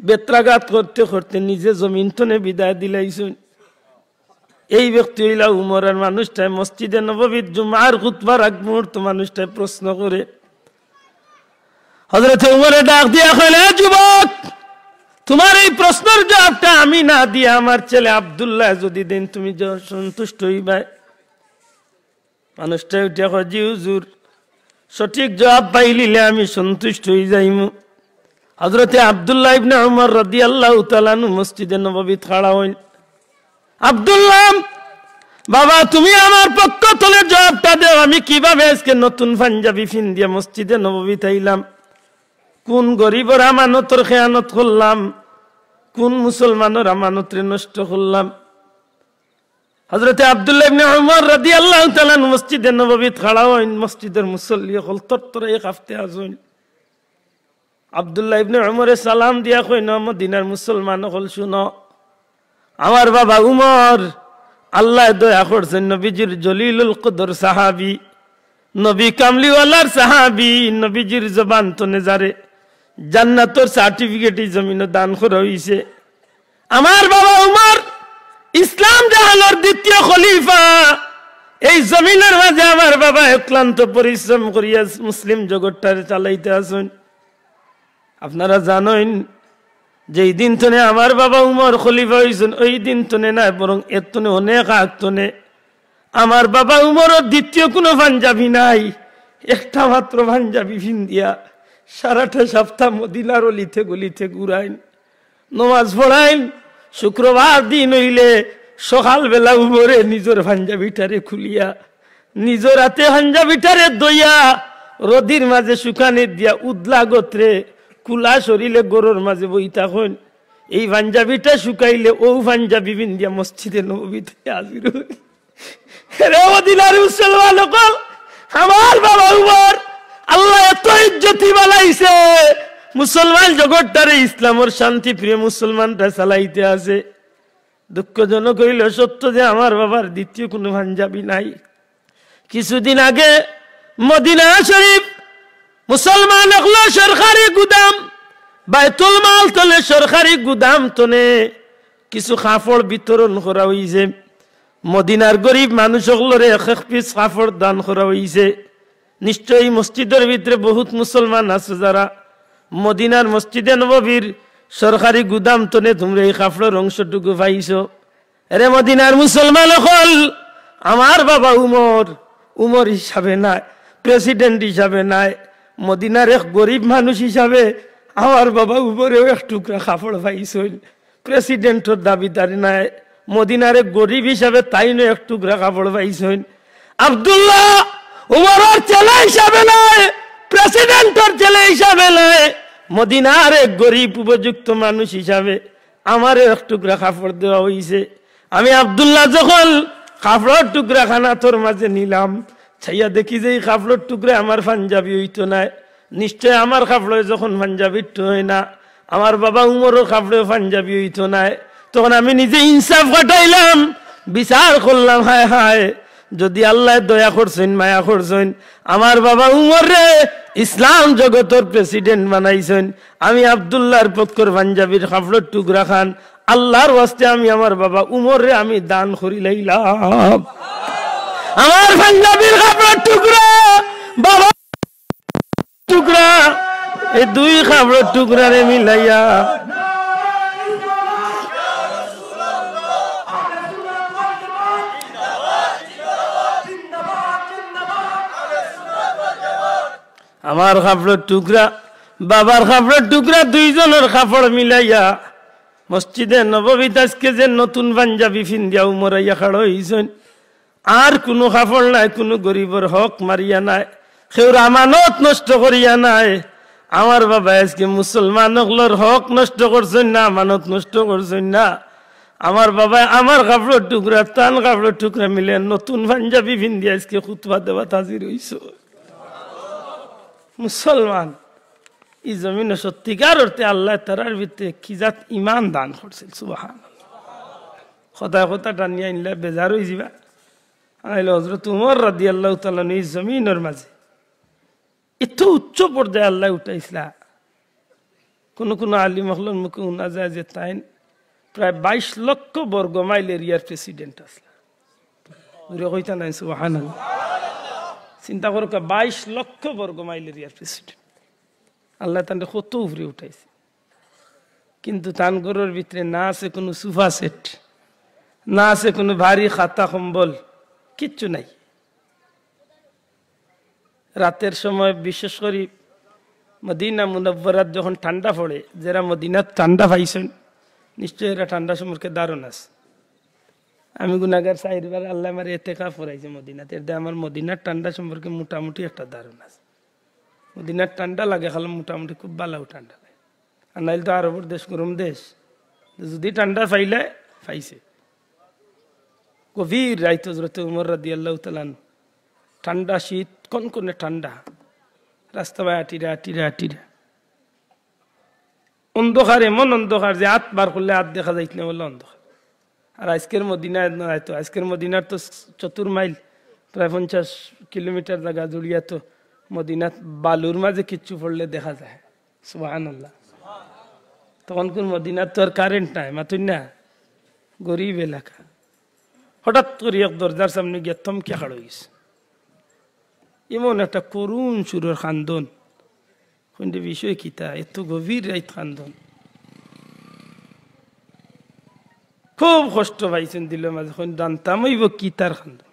বেত্রাঘাত করতে করতে নিজে জমিন তনে বিদায় দিলাইছেন এই ব্যক্তি হইলা উমরের মানুষটাই মসজিদে নববীর জুমার খুতবার আগ মুহূর্ত মানুষটাই প্রশ্ন করে হযরত উমরে ডাক দিয়া কইলে যুবক তোমার এই প্রশ্নের জবাবটা আমি না দিয়ে আমার ছেলে আব্দুল্লাহ যদি দেন তুমি সন্তুষ্ট হইবা মানুষটা উঠে কয় জি হুজুর সঠিক জবাব পাইলিলে আমি সন্তুষ্ট হয়ে যাইমু হযরতে আব্দুল্লাহ ইবনে উমর রাদিয়াল্লাহু তাআলা মসজিদে নববীত খাড়া হইল আব্দুল্লাহ বাবা তুমি আমার পক্ষ থেকে জবাবটা দাও আমি কিভাবে আজকে নতুন পাঞ্জাবি ফিন দিয়ে মসজিদে নববীত আইলাম কোন গরিবের আমানতের খেয়ানত করলাম কোন মুসলমানের আমানতরে নষ্ট করলাম হযরতে আব্দুল্লাহ ইবনে উমর রাদিয়াল্লাহু তাআলা মসজিদে নববীত খাড়া হইন মসজিদের মুসল্লি হল তরতরে কাঁপতে আছেন আব্দুল্লাহ ইবনে উমরে সালাম দিয়া কইন মদিনার মুসলমান হল শুনো আমার বাবা উমর আল্লাহ দয়া করছেন নবীজির জলিলুল কদর সাহাবী নবী কামলিওয়ালার সাহাবী নবীজির জবান তনে যারে জান্নাতের সার্টিফিকেট জমিনে দান করা হইছে আমার বাবা উমর ইসলাম জাহানের দ্বিতীয় খলিফা এই জমিনের মাঝে আমার বাবা অক্লান্ত পরিশ্রম করিয়া মুসলিম জগৎটারে চালাইতে আছেন আপনারা জানেন যেই দিন তনে আমার বাবা উমর খলিফা হইছেন ওই দিন তনে না বরং এর তনে অনেক আগ তনে আমার বাবা উমরের দ্বিতীয় কোনো পাঞ্জাবি নাই একটা মাত্র পাঞ্জাবি ফিন্দিয়া সারাটা সপ্তাহ মদিনার অলিতে গলিতে ঘুরাইন নমাজ পড়াইন শুক্রবার দিন হইলে সকালবেলা উমরে নিজের পাঞ্জাবিটারে খুলিয়া নিজের হাতে পাঞ্জাবিটারে দইয়া রদির মাঝে শুকানে দিয়া উদলা গোত্রে কুলা শরীরে গরুর মাঝে বইতা হন এই পাঞ্জাবিটা শুকাইলে ও পাঞ্জাবি বিন্দিয়া মসজিদে নববীতে হাজির হই। রে মদিনার মুসলমান লোকল, আমার বাবা উমর আল্লাহ এত ইজ্জতি বানাইছে, মুসলমান জগৎটারে ইসলামের শান্তি প্রিয় মুসলমানটা চালাইতে আছে। দুঃখজনক হইল সত্য যে আমার বাবার দ্বিতীয় কোনো পাঞ্জাবি নাই। কিছুদিন আগে মদিনা শরীফ মুসলমান হলো সরকারি গুদাম, বাইতুল মাল তলে সরকারি গুদাম তনে কিছু কাপড় বিতরণ করা হইছে। মদিনার গরিব মানুষ হলরে এক এক পিস কাপড় দান করা হইছে। নিশ্চয়ই মসজিদের ভিতরে বহুত মুসলমান আছে যারা মদিনার মসজিদে নববীর সরকারি গুদাম তনে তোমরা এই কাপড়ের অংশটুকু পাইছো। এরে মদিনার মুসলমান হল, আমার বাবা উমর হিসাবে নাই, প্রেসিডেন্ট হিসাবে নাই, মদিনার এক গরিব মানুষ হিসাবে আমার বাবা উপরেও এক টুকরা কাপড় পাইছেন। প্রেসিডেন্টের দাবিদার নাই, মদিনার এক গরিব হিসাবে তাইনো এক টুকরা কাপড় পাইছেন। আব্দুল্লাহ উমরের ছেলে হিসাবে নাই, প্রেসিডেন্টের ছেলে হিসাবে নাই, মদিনার এক গরিব উপযুক্ত মানুষ হিসাবে আমার এক টুকরা কাপড় দেওয়া হয়েছে। আমি আব্দুল্লাহ যখন কাপড়ের টুকরা খানা তোর মাঝে নিলাম, ছাইয়া দেখি যে এই কাপড়ের টুকরা আমার পাঞ্জাবি হইতো না। নিশ্চয় আমার কাপড়ে যখন পাঞ্জাবি হয় না, আমার বাবা উমরের কাপড়ে পাঞ্জাবি হইতো না। তখন আমি নিজে ইনসাফ ঘটাইলাম, বিচার করলাম, হায় হায় যদি আল্লাহ দয়া করছেন মায়া করছেন, আমার বাবা উমর রে ইসলাম জগতের প্রেসিডেন্ট বানাইছেন, আমি আব্দুল্লাহর পক্ষের পাঞ্জাবির কাপড়ের টুকরা খান আল্লাহর ওয়াস্তে আমি আমার বাবা উমর রে আমি দান করি লাইলাম। আমার পাঞ্জাবির কাপড়ের টুকরা বাবা টুকরা এই দুই কাপড়ের টুকরা রে মিলাইয়া আমার কাপড়ের টুকরা বাবার কাপড়ের টুকরা দুইজনের কাপড় মিলাইয়া মসজিদে নববীতে আজকে যে নতুন পাঞ্জাবি ফিন্দিয়া উমরাইয়া খাড়ো হইছেন। আর কোনো কাপড় নাই, কোনো গরিবর হক মারিয়া নাই, কেউর আমানত নষ্ট করিয়া নাই। আমার বাবা আজকে মুসলমান হকলর হক নষ্ট করছেন না, আমানত নষ্ট করছেন না। আমার বাবা আমার কাপড়ের টুকরা তান কাপড়ের টুকরা মিলে নতুন পাঞ্জাবি ফিন্দিয়া আজকে খুতবা দেওয়া হাজির হইছ। মুসলমান এই জমিনে সত্যিকার অর্থে আল্লাহ তারার ভিতরে কি জাত ইমান দান করছিল। সুবহানাল্লাহ। কথা কথা টানিয়া আনলে বেজার হয়ে যাবা। আইলে হযরত উমর রাদিয়াল্লাহু তাআলা এই জমিনের মাঝে এত উচ্চ পর্যায়ে আল্লাহ উঠাইছিলা। কোন কোন আলিম হলেন মুখে উনা যায় যে তাই প্রায় 22 লক্ষ বর্গ মাইল এরিয়ার প্রেসিডেন্ট আসলা। কইতা নাই সুবহানাল্লাহ। চিন্তা করো 22 লক্ষ বর্গ মাইল এরিয়ার প্রেসিডেন্ট আল্লাহ তান্ডে কত উপরে উঠাইছে। কিন্তু তান ঘরের ভিতরে না আছে কোনো সোফা সেট, না আছে কোনো ভারী খাতা কম্বল, কিচ্ছু নাই। রাতের সময় বিশেষ করে মদিনা মুনাব্বরাত যখন ঠান্ডা পড়ে, যারা মদিনাত ঠান্ডা পাইছেন নিশ্চয় এরা ঠান্ডা সম্পর্কে দারুণ আছে। আমি গুনাগার চাইবার আল্লাহ আমার এতেকাফ করাইছে মদিনাতে, এর আমার মদিনার ঠান্ডা সম্পর্কে মোটামুটি একটা দারুণ আছে। মদিনার ঠান্ডা লাগে খালাম মোটামুটি খুব ভালো ঠান্ডা লাগে। আর নাইলে তো আরবের দেশ গরম দেশ, যদি ঠান্ডা পাইলে পাইছে। গভীর রাইত হযরত উমর রাদিয়াল্লাহু তাআলা ঠান্ডা শীত কনকনে ঠান্ডা, রাস্তা বাই আটিরা আটিরা আটিরা অন্ধকার, এমন অন্ধকার যে হাত বার করলে হাত দেখা যাইত না বলে অন্ধকার। আর আজকের মদিনায় তো আজকের মদিনার তো 4 মাইল প্রায় 50 কিলোমিটার জায়গা জুড়িয়া তো মদিনাত বালুর মাঝে কিচ্ছু পড়লে দেখা যায়। সুবহানাল্লাহ। তখন কোন মদিনার তো আর কারেন্ট নাই, মাতুন না, গরিব এলাকা। হঠাৎ করে এক দরজার সামনে গিয়ে থমকে খাড়ো গেছে। এমন একটা করুণ সুরের খান্দন, কোনটা বিষয় কিতা, এত গভীর রাত খান্দন, খুব কষ্ট পাইছেন দিল মাঝে। জানতাম হইব কি তার খান্দন,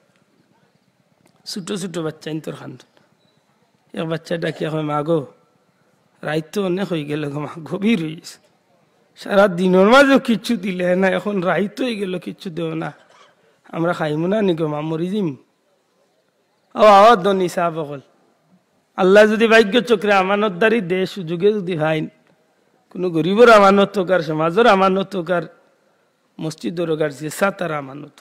ছোট ছোট বাচ্চা তোর খান্দন। এক বাচ্চা ডাকিয়া হয় মা গো, রাত তো অনেক হয়ে গেল গো মা, গভীর হয়ে গেছে, সারা দিনের মাঝেও কিচ্ছু দিলে না, এখন রাত হয়ে গেল কিচ্ছু দেও না, আমরা খাইমু না নি গো মা, মরি যাইম। ধনী সাহাব হল আল্লাহ যদি ভাগ্য চক্রে আমানতদারি দে সুযোগে যদি ভাইন কোনো গরিবর আমানত হোক আর সমাজের আমানত হোক আর মসজিদের হোক আর জেসা তার আমানত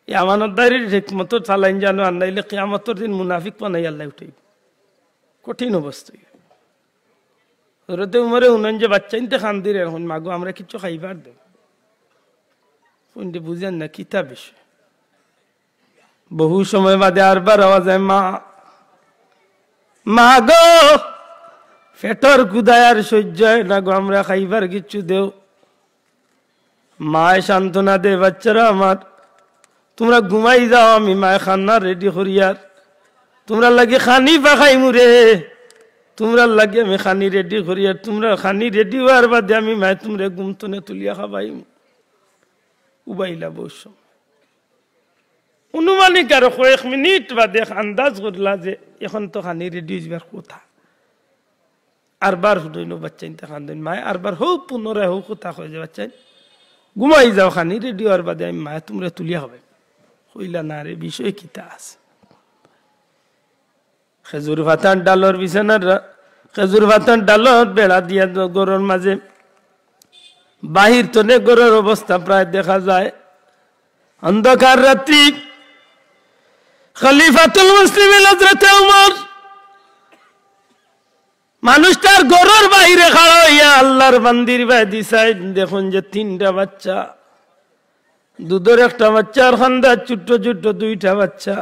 এই আমানতদারির হিকমত চালাইন জানো আর নাইলে কিয়ামতের দিন মুনাফিক বানাই আল্লাহ উঠাইব কঠিন অবস্থায় হযরতে উমরে উনান যে বাচ্চা ইনতে খান দিলে এখন মাগো আমরা কিছু খাইবার দেব কোনটি বুঝেন না কিতাব বিষয় বহু সময় বাদে আরবার আওয়াজ হয় মা মা গো পেটর কুদায় আর সহ্য হয় না গো আমরা খাইবার কিছু দেও মায় সান্ত্বনা দে বাচ্চারা আমার তোমরা ঘুমাই যাও আমি মায় খান্না রেডি করিয়ার তোমরা লাগে খানি বা খাই মুরে তোমরা লাগে আমি খানি রেডি করিয়ার তোমরা খানি রেডি হওয়ার বাদে আমি মায় তোমরা ঘুমতনে তুলিয়া খাবাই উবাইলা বস অনুমানিক আরো কয়েক মিনিট বাদে আন্দাজ করলা যে এখন তো খানি রেডি হইবার কথা আরবার শুধুইল বাচ্চা ইনতে খান দিন মায় আরবার হোক পুনরায় হোক কথা কয়ে যে বাচ্চা ঘুমাই যাও খানি রেডি হওয়ার বাদে আমি মায় তোমরা তুলিয়া হবে কইলা না রে বিষয় কিতা আছে খেজুর ভাতান ডালর বিছানার খেজুর ভাতান ডালর বেড়া দিয়া গরুর মাঝে বাহির তনে গরুর অবস্থা প্রায় দেখা যায় অন্ধকার রাত্রি খলিফাতুল মুসলিমিন হযরত ওমর মানুষটার গরুর বাইরে খাড়া হইয়া আল্লাহর বান্দির বাইদি সাইড দেখুন যে তিনটা বাচ্চা দুধের একটা বাচ্চা আর খান্দার ছোট্ট ছোট্ট দুইটা বাচ্চা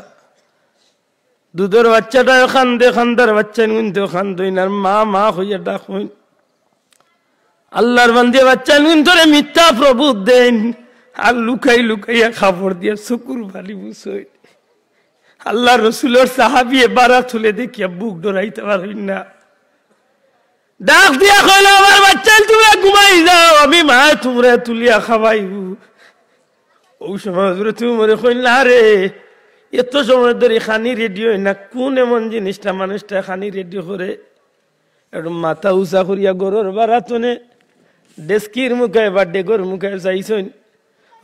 দুধের বাচ্চাটা খান্দে খান্দার বাচ্চা কিন্তু খান্দইন আর মা মা হইয়া ডাক হইন আল্লাহর বান্দি বাচ্চা কিন্তু মিথ্যা প্রভু দেন আর লুকাই লুকাইয়া খাবার দিয়া শুকুর ভালি বুঝই আল্লাহ রসুলের সাহাবি বারা তুলে দেখিয়া বুক ডরাইতে পারবেন না ডাক দিয়া কইল আমার বাচ্চা তোমরা ঘুমাই যাও আমি মা তোমরা তুলিয়া খাওয়াইব ওই সময় হযরত ওমর কইল আরে এত সময় ধরে খানি রেডি হয় না কোন এমন জিনিসটা মানুষটা খানি রেডি করে একটু মাথা উঁচা করিয়া গরুর বারাতনে ডেস্কির মুখে বা ডেগর মুখে চাইছেন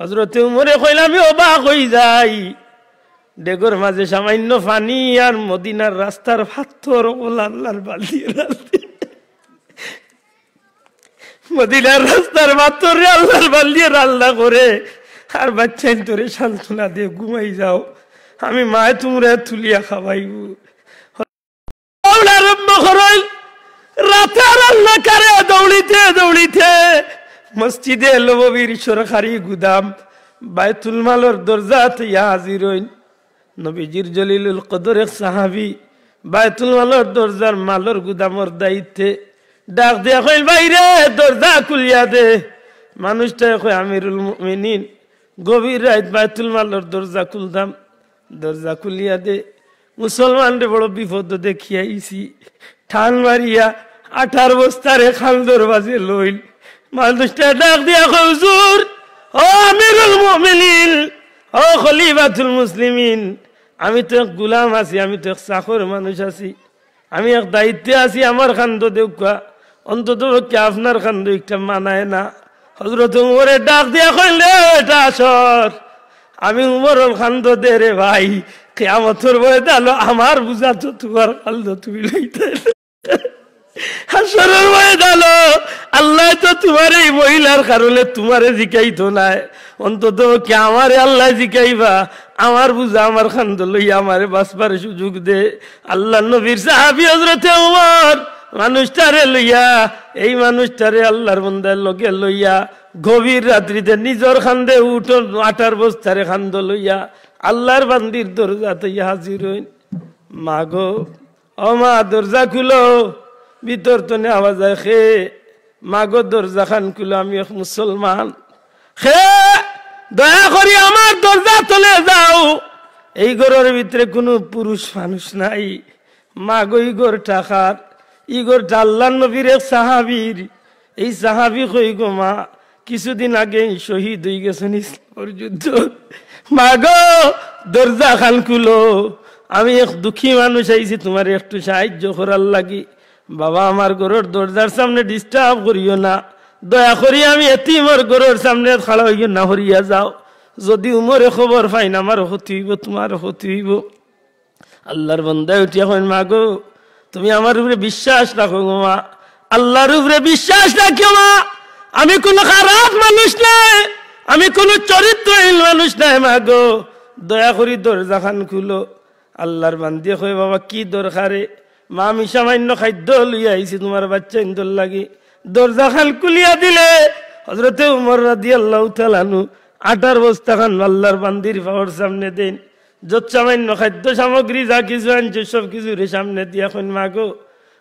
হযরত ওমরে কইল আমি অবাক হই যাই ডেগর মাঝে সামান্য পানি আর মদিনার রাস্তার পাথর আল্লাহর বালতি মদিনার রাস্তার পাথর আল্লাহর বালতি রান্না করে আর বাচ্চা তোরে সান্ত্বনা দিয়ে ঘুমাই যাও আমি মায় তোমরা তুলিয়া খাওয়াইব আরম্ভ করল রাতে রান্না করে দৌড়িতে দৌড়িতে মসজিদে নববীর সরকারি গুদাম বাইতুল মালের দরজাতে হাজির হইন নবীজির জলিলুল কদর এক সাহাবী বাইতুল মালের দরজার মালের গুদামের দায়িত্বে ডাক দিয়া কইল বাইরে দরজা খুলিয়া দে মানুষটা কয় আমিরুল মুমিনিন গভীর রাত বাইতুল মালের দরজা খুলদাম দরজা খুলিয়া দে মুসলমানরে বড় বিপদ দেখিয়াইছি ঠান মারিয়া 18 বস্তারে খালদর বাজে লইল মানুষটা ডাক দিয়া কয় হুজুর ও আমিরুল মুমিনিন ও খলিফাতুল মুসলিমিন আমি তো এক গোলাম আছি আমি তো এক চাকর মানুষ আছি আমি এক দায়িত্বে আছি আমার খান্দ দেউকা অন্তত কি আপনার খান্দ একটা মানায় না হযরত ওমরে ডাক দিয়া কইল এটা আসর আমি উমরুল খান্দ দে রে ভাই কিয়ামতের ভয় দালো আমার বুঝা তো তোমার খান্দ তুমি লইতে হাসরের ভয় দালো আল্লাহ তো তোমার এই মহিলার কারণে তোমারে জিকাইতো না অন্তত কি আমারে আল্লাহ জিকাইবা আমার বুঝা আমার খান্দ লইয়া আমারে বাঁচবার সুযোগ দে আল্লাহ নবীর সাহাবী হযরত ওমর মানুষটারে লইয়া এই মানুষটারে আল্লাহর বান্দার লগে লইয়া গভীর রাত্রিতে নিজের খান্দে উঠো 18 বস্তারে খান্দ লইয়া আল্লাহর বান্দির দরজাতে হাজির হইন মা গো ও মা দরজা খুলো ভিতর তো আওয়াজ হয় খে মা গো দরজা খান খুলো আমি এক মুসলমান খে দয়া করি আমার দরজা তলে যাও এই ঘরের ভিতরে কোনো পুরুষ মানুষ নাই মা গো এই ঘরটা খার এই ঘরটা আল্লাহর নবীর এক সাহাবীর এই সাহাবী কই গো মা কিছুদিন আগে শহীদ হয়ে গেছেন ইসলামের যুদ্ধ মা গো দরজা খান খুলো আমি এক দুঃখী মানুষ আইছি তোমার একটু সাহায্য করার লাগি বাবা আমার ঘরের দরজার সামনে ডিস্টার্ব করিও না দয়া করি আমি এতিমের ঘরের সামনে খাড়া হইয়া না হরিয়া যাও যদি উমরে খবর পাই না আমার ক্ষতি হইব তোমার ক্ষতি হইব আল্লাহর বান্দা উঠিয়া কইন মা গো তুমি আমার উপরে বিশ্বাস রাখো গো মা, আল্লাহর উপরে বিশ্বাস রাখো মা, আমি কোনো খারাপ মানুষ নাই, আমি কোনো চরিত্রহীন মানুষ নাই মা গো, দয়া করি দরজা খান খুলো। আল্লাহর বান্দিয়ে কই বাবা কি দরকারে? মা আমি সামান্য খাদ্য লইয়া আইছি তোমার বাচ্চা ইন্দর লাগি। দরজা খান খুলিয়া দিলে হযরতে উমর রাদিয়াল্লাহু তাআলা আনহু আটার বস্তা খান আল্লাহর বান্দির পাওয়ার সামনে দেন, যত সামান্য খাদ্য সামগ্রী যা কিছু আনছে সব কিছু সামনে দিয়া কইন মা গো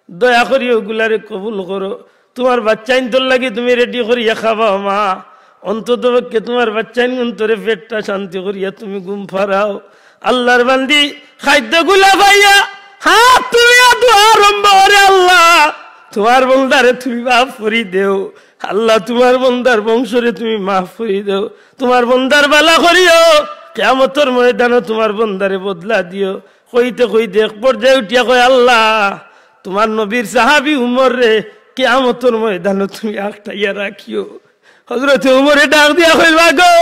দয়া করি ওগুলারে কবুল করো, তোমার বাচ্চা ইন্দর লাগি তুমি রেডি করিয়া খাবা মা, অন্তত পক্ষে তোমার বাচ্চা অন্তরে পেটটা শান্তি করিয়া তুমি ঘুম ফারাও। আল্লাহর বান্দি খাদ্যগুলা পাইয়া হাত তুলিয়া দোয়া আরম্ভ করে, আল্লাহ তোমার বন্দারে তুমি মাফ করি দেও, আল্লাহ তোমার বন্দার বংশরে তুমি মাফ করি দেও, তোমার বন্দার বালা করিও, কিয়ামতের ময়দানে তোমার বন্দারে বদলা দিও। কইতে কইতে এক পর্যায়ে উঠিয়া কয় আল্লাহ তোমার নবীর সাহাবী উমর রে কিয়ামতের ময়দানে তুমি আটকাইয়া রাখিও। হযরতে উমরে ডাক দিয়া কইবা গো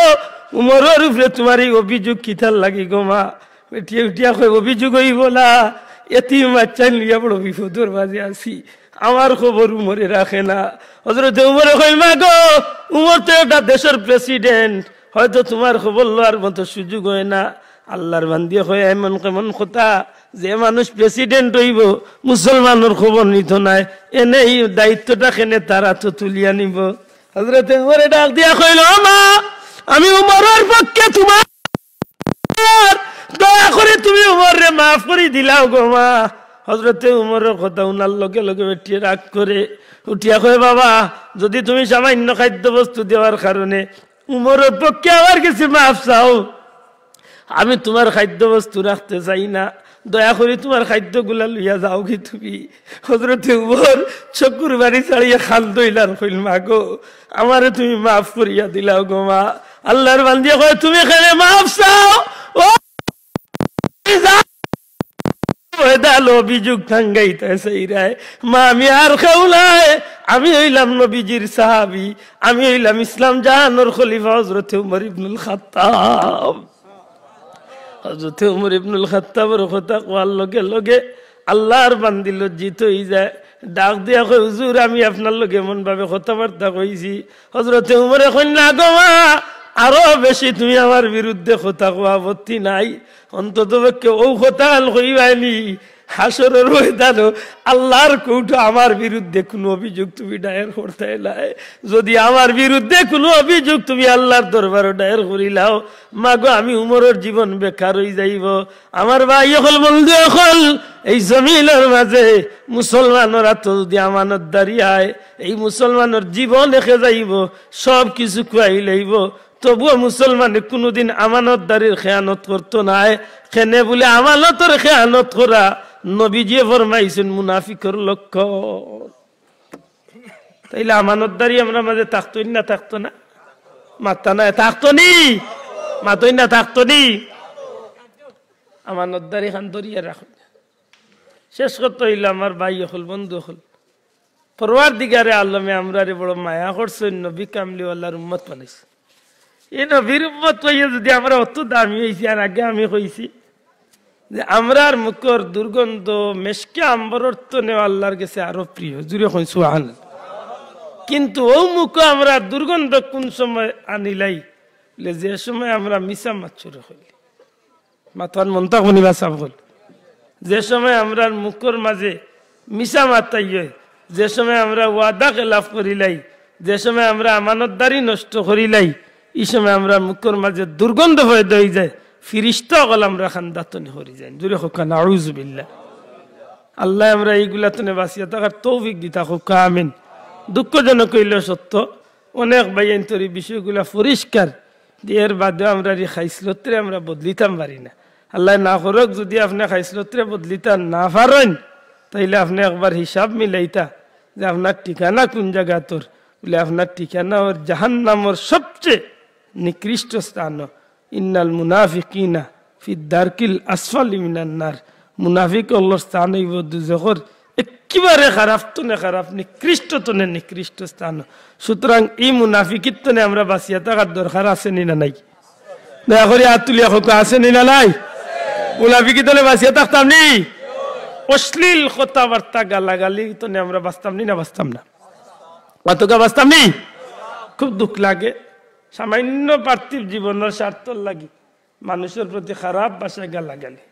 উমরের উপরে তোমার এই অভিযোগ কিতার লাগি গো মা? উঠিয়া উঠিয়া কই অভিযোগ হইব না, এতিম বাচ্চা লিয়া বড় বিপদের মাঝে আছি, আমার খবর উমরে রাখে না। হযরতে উমরে কই মা গো উমর তো একটা দেশের প্রেসিডেন্ট, হয়তো তোমার খবর লওয়ার মতো সুযোগ হয় না। আল্লাহর বান্দিয়ে কয় এমন কেমন কথা, যে মানুষ প্রেসিডেন্ট হইব মুসলমানের খবর নিত নাই, এনে এই দায়িত্বটা কেনে তারা তো তুলিয়া নিব। হযরতে উমরে ডাক দিয়া কইল মা আমি উমরের পক্ষে তোমার দয়া করে তুমি উমরে মাফ করে দিলাও গো মা। হযরতে উমরের কথা উনার লগে লগে বেটিয়ে রাগ করে উঠিয়া কয় বাবা যদি তুমি সামান্য খাদ্য বস্তু দেওয়ার কারণে উমরের পক্ষে আমার কাছে মাফ চাও, আমি তোমার খাদ্য বস্তু রাখতে চাই না, দয়া করে তোমার খাদ্যগুলা লইয়া যাও কি তুমি। হযরতে উমর চকুর বাড়ি ছাড়িয়া খাল দইলার কইল মা গো আমারে তুমি মাফ করিয়া দিলাও গো মা। আল্লাহর বান্দিয়া কয় তুমি এখানে মাফ চাও, ও অভিযোগ ঠাঙ্গাইতেছে মা আমি আর খাউলাই, আমি হইলাম নবীজির সাহাবী, আমি হইলাম ইসলাম জাহানোর খলিফা হযরতে উমর ইবনুল খাত্তাব। হযরতে উমর ইবনুল খাত্তাবের কথা কোয়ার লগে লগে আল্লাহর বান্দি লজ্জিত হয়ে যায়, ডাক দিয়া কই হুজুর আমি আপনার লগে এমন ভাবে কথাবার্তা কইছি। হযরতে উমরে কই না গো মা আরো বেশি তুমি আমার বিরুদ্ধে কথা কোয়া আপত্তি নাই, অন্তত পক্ষে ও কথা কইবাইনি হাসরের ময়দানে আল্লাহর কৌটো আমার বিরুদ্ধে কোনো অভিযোগ তুমি দায়ের করতে নাই, যদি আমার বিরুদ্ধে কোনো অভিযোগ তুমি আল্লাহর দরবারে দায়ের করিলাও মা গো আমি উমরের জীবন বেকার হয়ে যাইব। আমার ভাই হল বন্ধু হল এই জমিনের মাঝে মুসলমানরা তো যদি আমানতদারি আয় এই মুসলমানের জীবন রেখে যাইব, সব কিছু খুয়াই লইব, তবুও মুসলমানে কোনোদিন আমানতদারির খেয়ানত করতো নাই। কেনে বলে আমানতের খেয়ানত করা নবীজি ফরমাইছেন মুনাফিকের লক্ষণ। তাইলে আমানতদারি আমরা মাঝে থাকতো না, থাকতো না মাত্তা না থাকতো নি, মাতই না থাকতো নি, আমানতদারি খান ধরিয়া রাখুন। শেষ করতে হইলে আমার ভাই হল বন্ধু হল পরওয়ারদিগারে আলমে আমরা বড় মায়া করছেন, নবী কামলিওয়ালার উম্মত বানাইছে। এই নবীর উম্মত হইয়া যদি আমরা অত দামি হয়েছি, আর আগে আমি কইছি যে আমরার মুখর দুর্গন্ধ মেশকে আম্বরর তো নেওয়া আল্লাহর কাছে আরো প্রিয়, জুড়ে কই সুবহানাল্লাহ। কিন্তু ও মুখ আমরা দুর্গন্ধ কোন সময় আনিলাই, যে সময় আমরা মিশা মাছুর হইলি মাথার মনটা কনিবা সাব হল, যে সময় আমরা মুখর মাঝে মিশা মাতাই, যে সময় আমরা ওয়াদা খেলাফ করিলাই, যে সময় আমরা আমানতদারি নষ্ট করিলাই, এই সময় আমরা মুখর মাঝে দুর্গন্ধ হয়ে দই যায়, ফিরিস্তা হল আমরা খান্দাতনে হরি যাই, জুড়ে হোক নাউযু বিল্লাহ। আল্লাহ আমরা এইগুলা তনে বাঁচিয়া থাকার তৌফিক দিতা হোক আমিন। দুঃখজনক হইল সত্য, অনেক বাইন্তরি বিষয়গুলা পরিষ্কার এর বাদেও আমরা খাইসলত্রে আমরা বদলিতাম পারি না। আল্লাহ না করক যদি আপনি খাইসলত্রে বদলিতা না পারেন তাইলে আপনি একবার হিসাব মিলাইতা যে আপনার ঠিকানা কোন জায়গা, তোর বলে আপনার ঠিকানা ওর জাহান্নামের সবচেয়ে নিকৃষ্ট স্থান। ইন্নাল মুনাফিকিনা ফি দারকিল আসফালি মিনান নার, মুনাফিক আল্লাহর স্থান হইব দুজখর একেবারে খারাপ তনে খারাপ, নিকৃষ্ট তনে নিকৃষ্ট স্থান। সুতরাং এই মুনাফিকির তনে আমরা বাঁচিয়া থাকার দরকার আছে নি না নাই? দয়া করে হাত তুলিয়া হোক আছে নি না নাই? মুনাফিকি দলে বাঁচিয়ে থাকতাম নি অশ্লীল কথাবার্তা গালাগালি তো আমরা বাঁচতাম নি না বাঁচতাম না কতকা বাঁচতাম নি খুব দুঃখ লাগে সামান্য পার্থিব জীবনের স্বার্থ লাগি মানুষের প্রতি খারাপ ভাষায় গালাগালি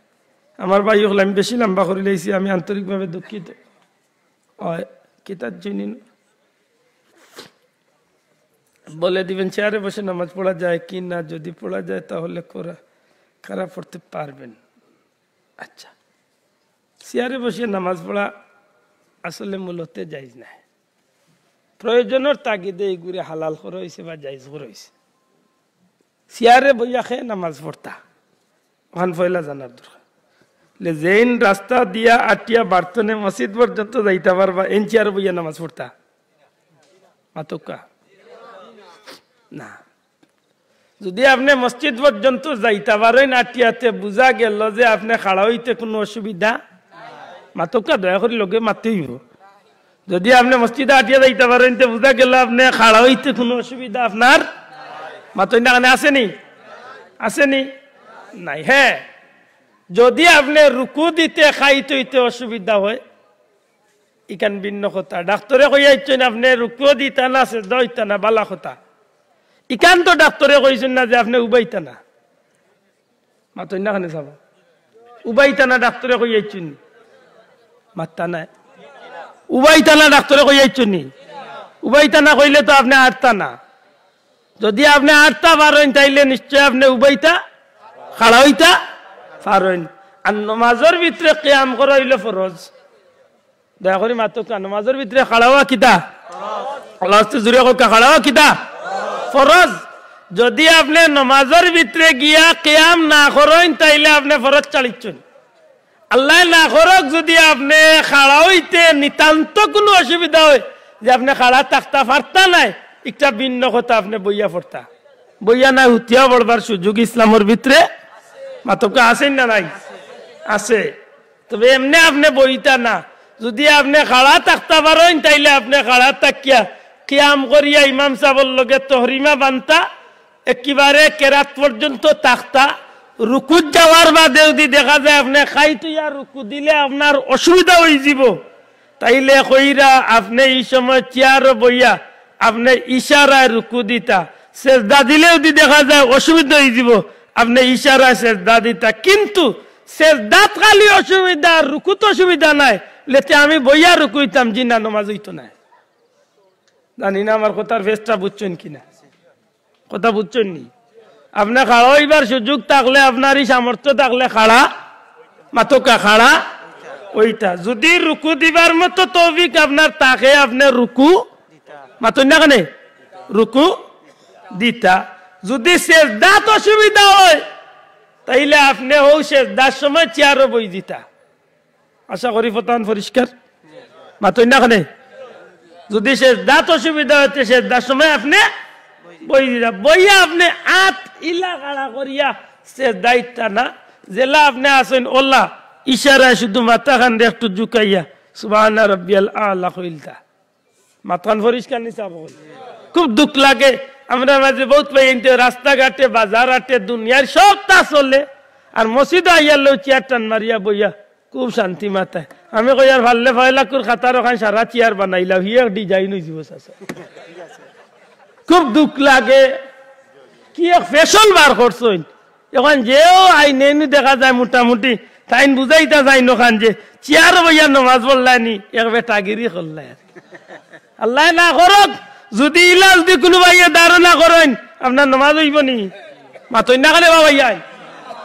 আমার ভাই হল আমি বেশি লম্বা করে লেছি আমি আন্তরিকভাবে দুঃখিত কিতাব জন্য বলে দিবেন চেয়ারে বসে নামাজ পড়া যায় কি না যদি পড়া যায় তাহলে খারাপ পড়তে পারবেন আচ্ছা চেয়ারে বসে নামাজ পড়া আসলে মূলত জায়েজ না প্রয়োজনের তাগিদে এইগুলি হালাল করা হয়েছে বা জায়েজ করা হয়েছে চেয়ারে বইয়া খেয়ে নামাজ পড়তা ওখান পয়লা জানার দরকার যেইন রাস্তা দিয়া আটিয়া বার্তনে মসজিদ পর্যন্ত যাইতে পারবা এন চেয়ারে বইয়া নামাজ পড়তা মাতকা না যদি আপনি মসজিদ পর্যন্ত যাইতে পারেন আটিয়াতে বুঝা গেল যে আপনি খাড়া হইতে কোনো অসুবিধা মাতকা দয়া করে লগে মাতে হইব যদি আপনি মসজিদে আটিয়া যাইতে পারেন তো বুঝা গেল আপনি খাড়া হইতে কোনো অসুবিধা আপনার মাতই না আসেনি আসেনি নাই হ্যাঁ যদি আপনি রুকু দিতে খাইতে হইতে অসুবিধা হয় ইকান ভিন্ন কথা ডাক্তারে কইয়াছেন আপনি রুকু দিতা না সেজদা হইতা না বালা কথা ইকান তো ডাক্তারে কইছেন না যে আপনি উবাইতা না মাতই না খানে যাব উবাইতা না ডাক্তারে কইয়াছেন মাত্তা না উবাইতা না ডাক্তারে কইয়াছেন উবাইতা না কইলে তো আপনি আটতা না যদি আপনি আটতা পারেন তাইলে নিশ্চয় আপনি উবাইতা খাড়া হইতা পারেন আর নমাজের ভিতরে কিয়াম করা হইল ফরজ দয়া করে মাতকা নমাজের ভিতরে খাড়া হওয়া কিতা আল্লাহ জুড়ে খাড়া হওয়া কিতা ফরজ যদি আপনি নমাজের ভিতরে গিয়া কিয়াম না করেন তাইলে আপনি ফরজ চালিয়েছেন আল্লাহ না করক যদি আপনি খাড়া হইতে নিতান্ত কোনো অসুবিধা হয় যে আপনি খাড়া থাকতা পারতা নাই একটা ভিন্ন কথা আপনি বইয়া পড়তা বইয়া নাই হুতিয়া পড়বার সুযোগ ইসলামের ভিতরে মাতকা আছেন না নাই আছে তবে এমনি আপনি বইতা না যদি আপনি খাড়া থাকতে পারেন তাইলে আপনি খাড়া থাকিয়া কিয়াম করিয়া ইমাম সাহেবের লগে তহরিমা বানতা একেবারে কেরাত পর্যন্ত থাকতা রুকুত যাওয়ার বাদে যদি দেখা যায় আপনি খাইতুইয়া রুকু দিলে আপনার অসুবিধা হয়ে যাব তাইলে কইরা আপনি এই সময় চেয়ার বইয়া আপনি ইশারায় রুকু দিতা সেজদা দিলেও যদি দেখা যায় অসুবিধা হয়ে যাব আপনি ইশারায় সেজদা দিতা কিন্তু সেজদাত খালি অসুবিধা রুকুত অসুবিধা নাই লেতে আমি বইয়া রুকুইতাম জি না নামাজ হইতো না জানি না আমার কথার ফেসটা বুঝছেন কিনা কথা বুঝছেন নি আপনার খাড়া হইবার সুযোগ থাকলে আপনারই সামর্থ্য থাকলে খাড়া মাতকা খাড়া ওইটা যদি রুকু দিবার মতো তৌফিক আপনার তাকে আপনি রুকু মাতই না কেন রুকু দিতা যদি সেজদাত অসুবিধা হয় তাইলে আপনি হও সেজদার সময় চেয়ারও বই দিতা আশা করি ফতান পরিষ্কার মাতই না কেন যদি সেজদাত অসুবিধা হচ্ছে সেজদার সময় আপনি বই দিতা বইয়া আপনি আত ইলা কাড়া করিয়া সেজদা ইতা না জেলা আপনি আসেন ওল্লা ইশারায় শুধু মাথা খান একটু ঝুঁকাইয়া সুবহানা রাব্বিয়াল আলা কইলতা মাথান পরিষ্কার নিছা বল খুব দুঃখ লাগে আমরা মাঝে বহুত পাই রাস্তাঘাটে বাজার হাটে দুনিয়ার সব তা চলে আর মসজিদ আইয়ালেও চেয়ার টান মারিয়া বইয়া খুব শান্তি মাথায় আমি কই আর ভাললে ফয়লাকুর খাতার ওখান সারা চেয়ার বানাইলাম হিয়া ডিজাইন হয়ে যাব চাচা খুব দুঃখ লাগে কি এক ফ্যাশন বার করছেন এখন যেও আইনে দেখা যায় মোটামুটি তাইন বুঝাইতা যায় নখান যে চেয়ার বইয়া নমাজ পড়লানি এক বেটাগিরি করলাই আল্লাহ না করক যদি ইলাজ দি কোনো ভাইয়া ধারণা করেন আপনার নমাজ হইব নি মাতই না খালে বাবাই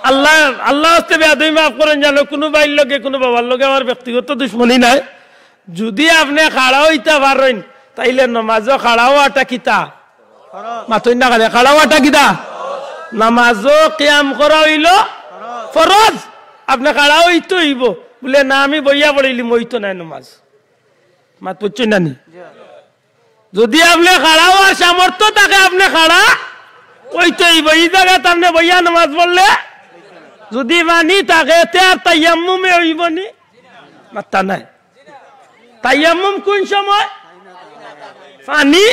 আল্লাহ আল্লাহ হস্তে বেয়াদবি মাফ করেন জানো কোনো ভাইয়ের লগে কোনো বাবার লগে আমার ব্যক্তিগত দুশ্মনী নাই যদি আপনি খাড়া হইতে পারেন তাইলে নমাজও খাড়া হওয়াটা কিতা মাতই না খালে খাড়া হওয়াটা কিতা নামাজও কিয়াম করা হইল ফরজ আপনি খাড়া হইতে হইব বলে না আমি বইয়া পড়িলি মইতো নাই নমাজ মাত বুঝছেন না নি যদি আপনি খাড়া হওয়ার সামর্থ্য থাকে আপনি খাড়া হইতে হইব এই জায়গাতে আপনি বইয়া নামাজ পড়লে যদি মানি থাকে আর তাইয়াম্মুমে হইব নি মাত্তা নাই তাইয়াম্মুম কোন সময় পানি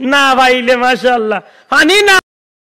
না পাইলে মাশাআল্লাহ পানি না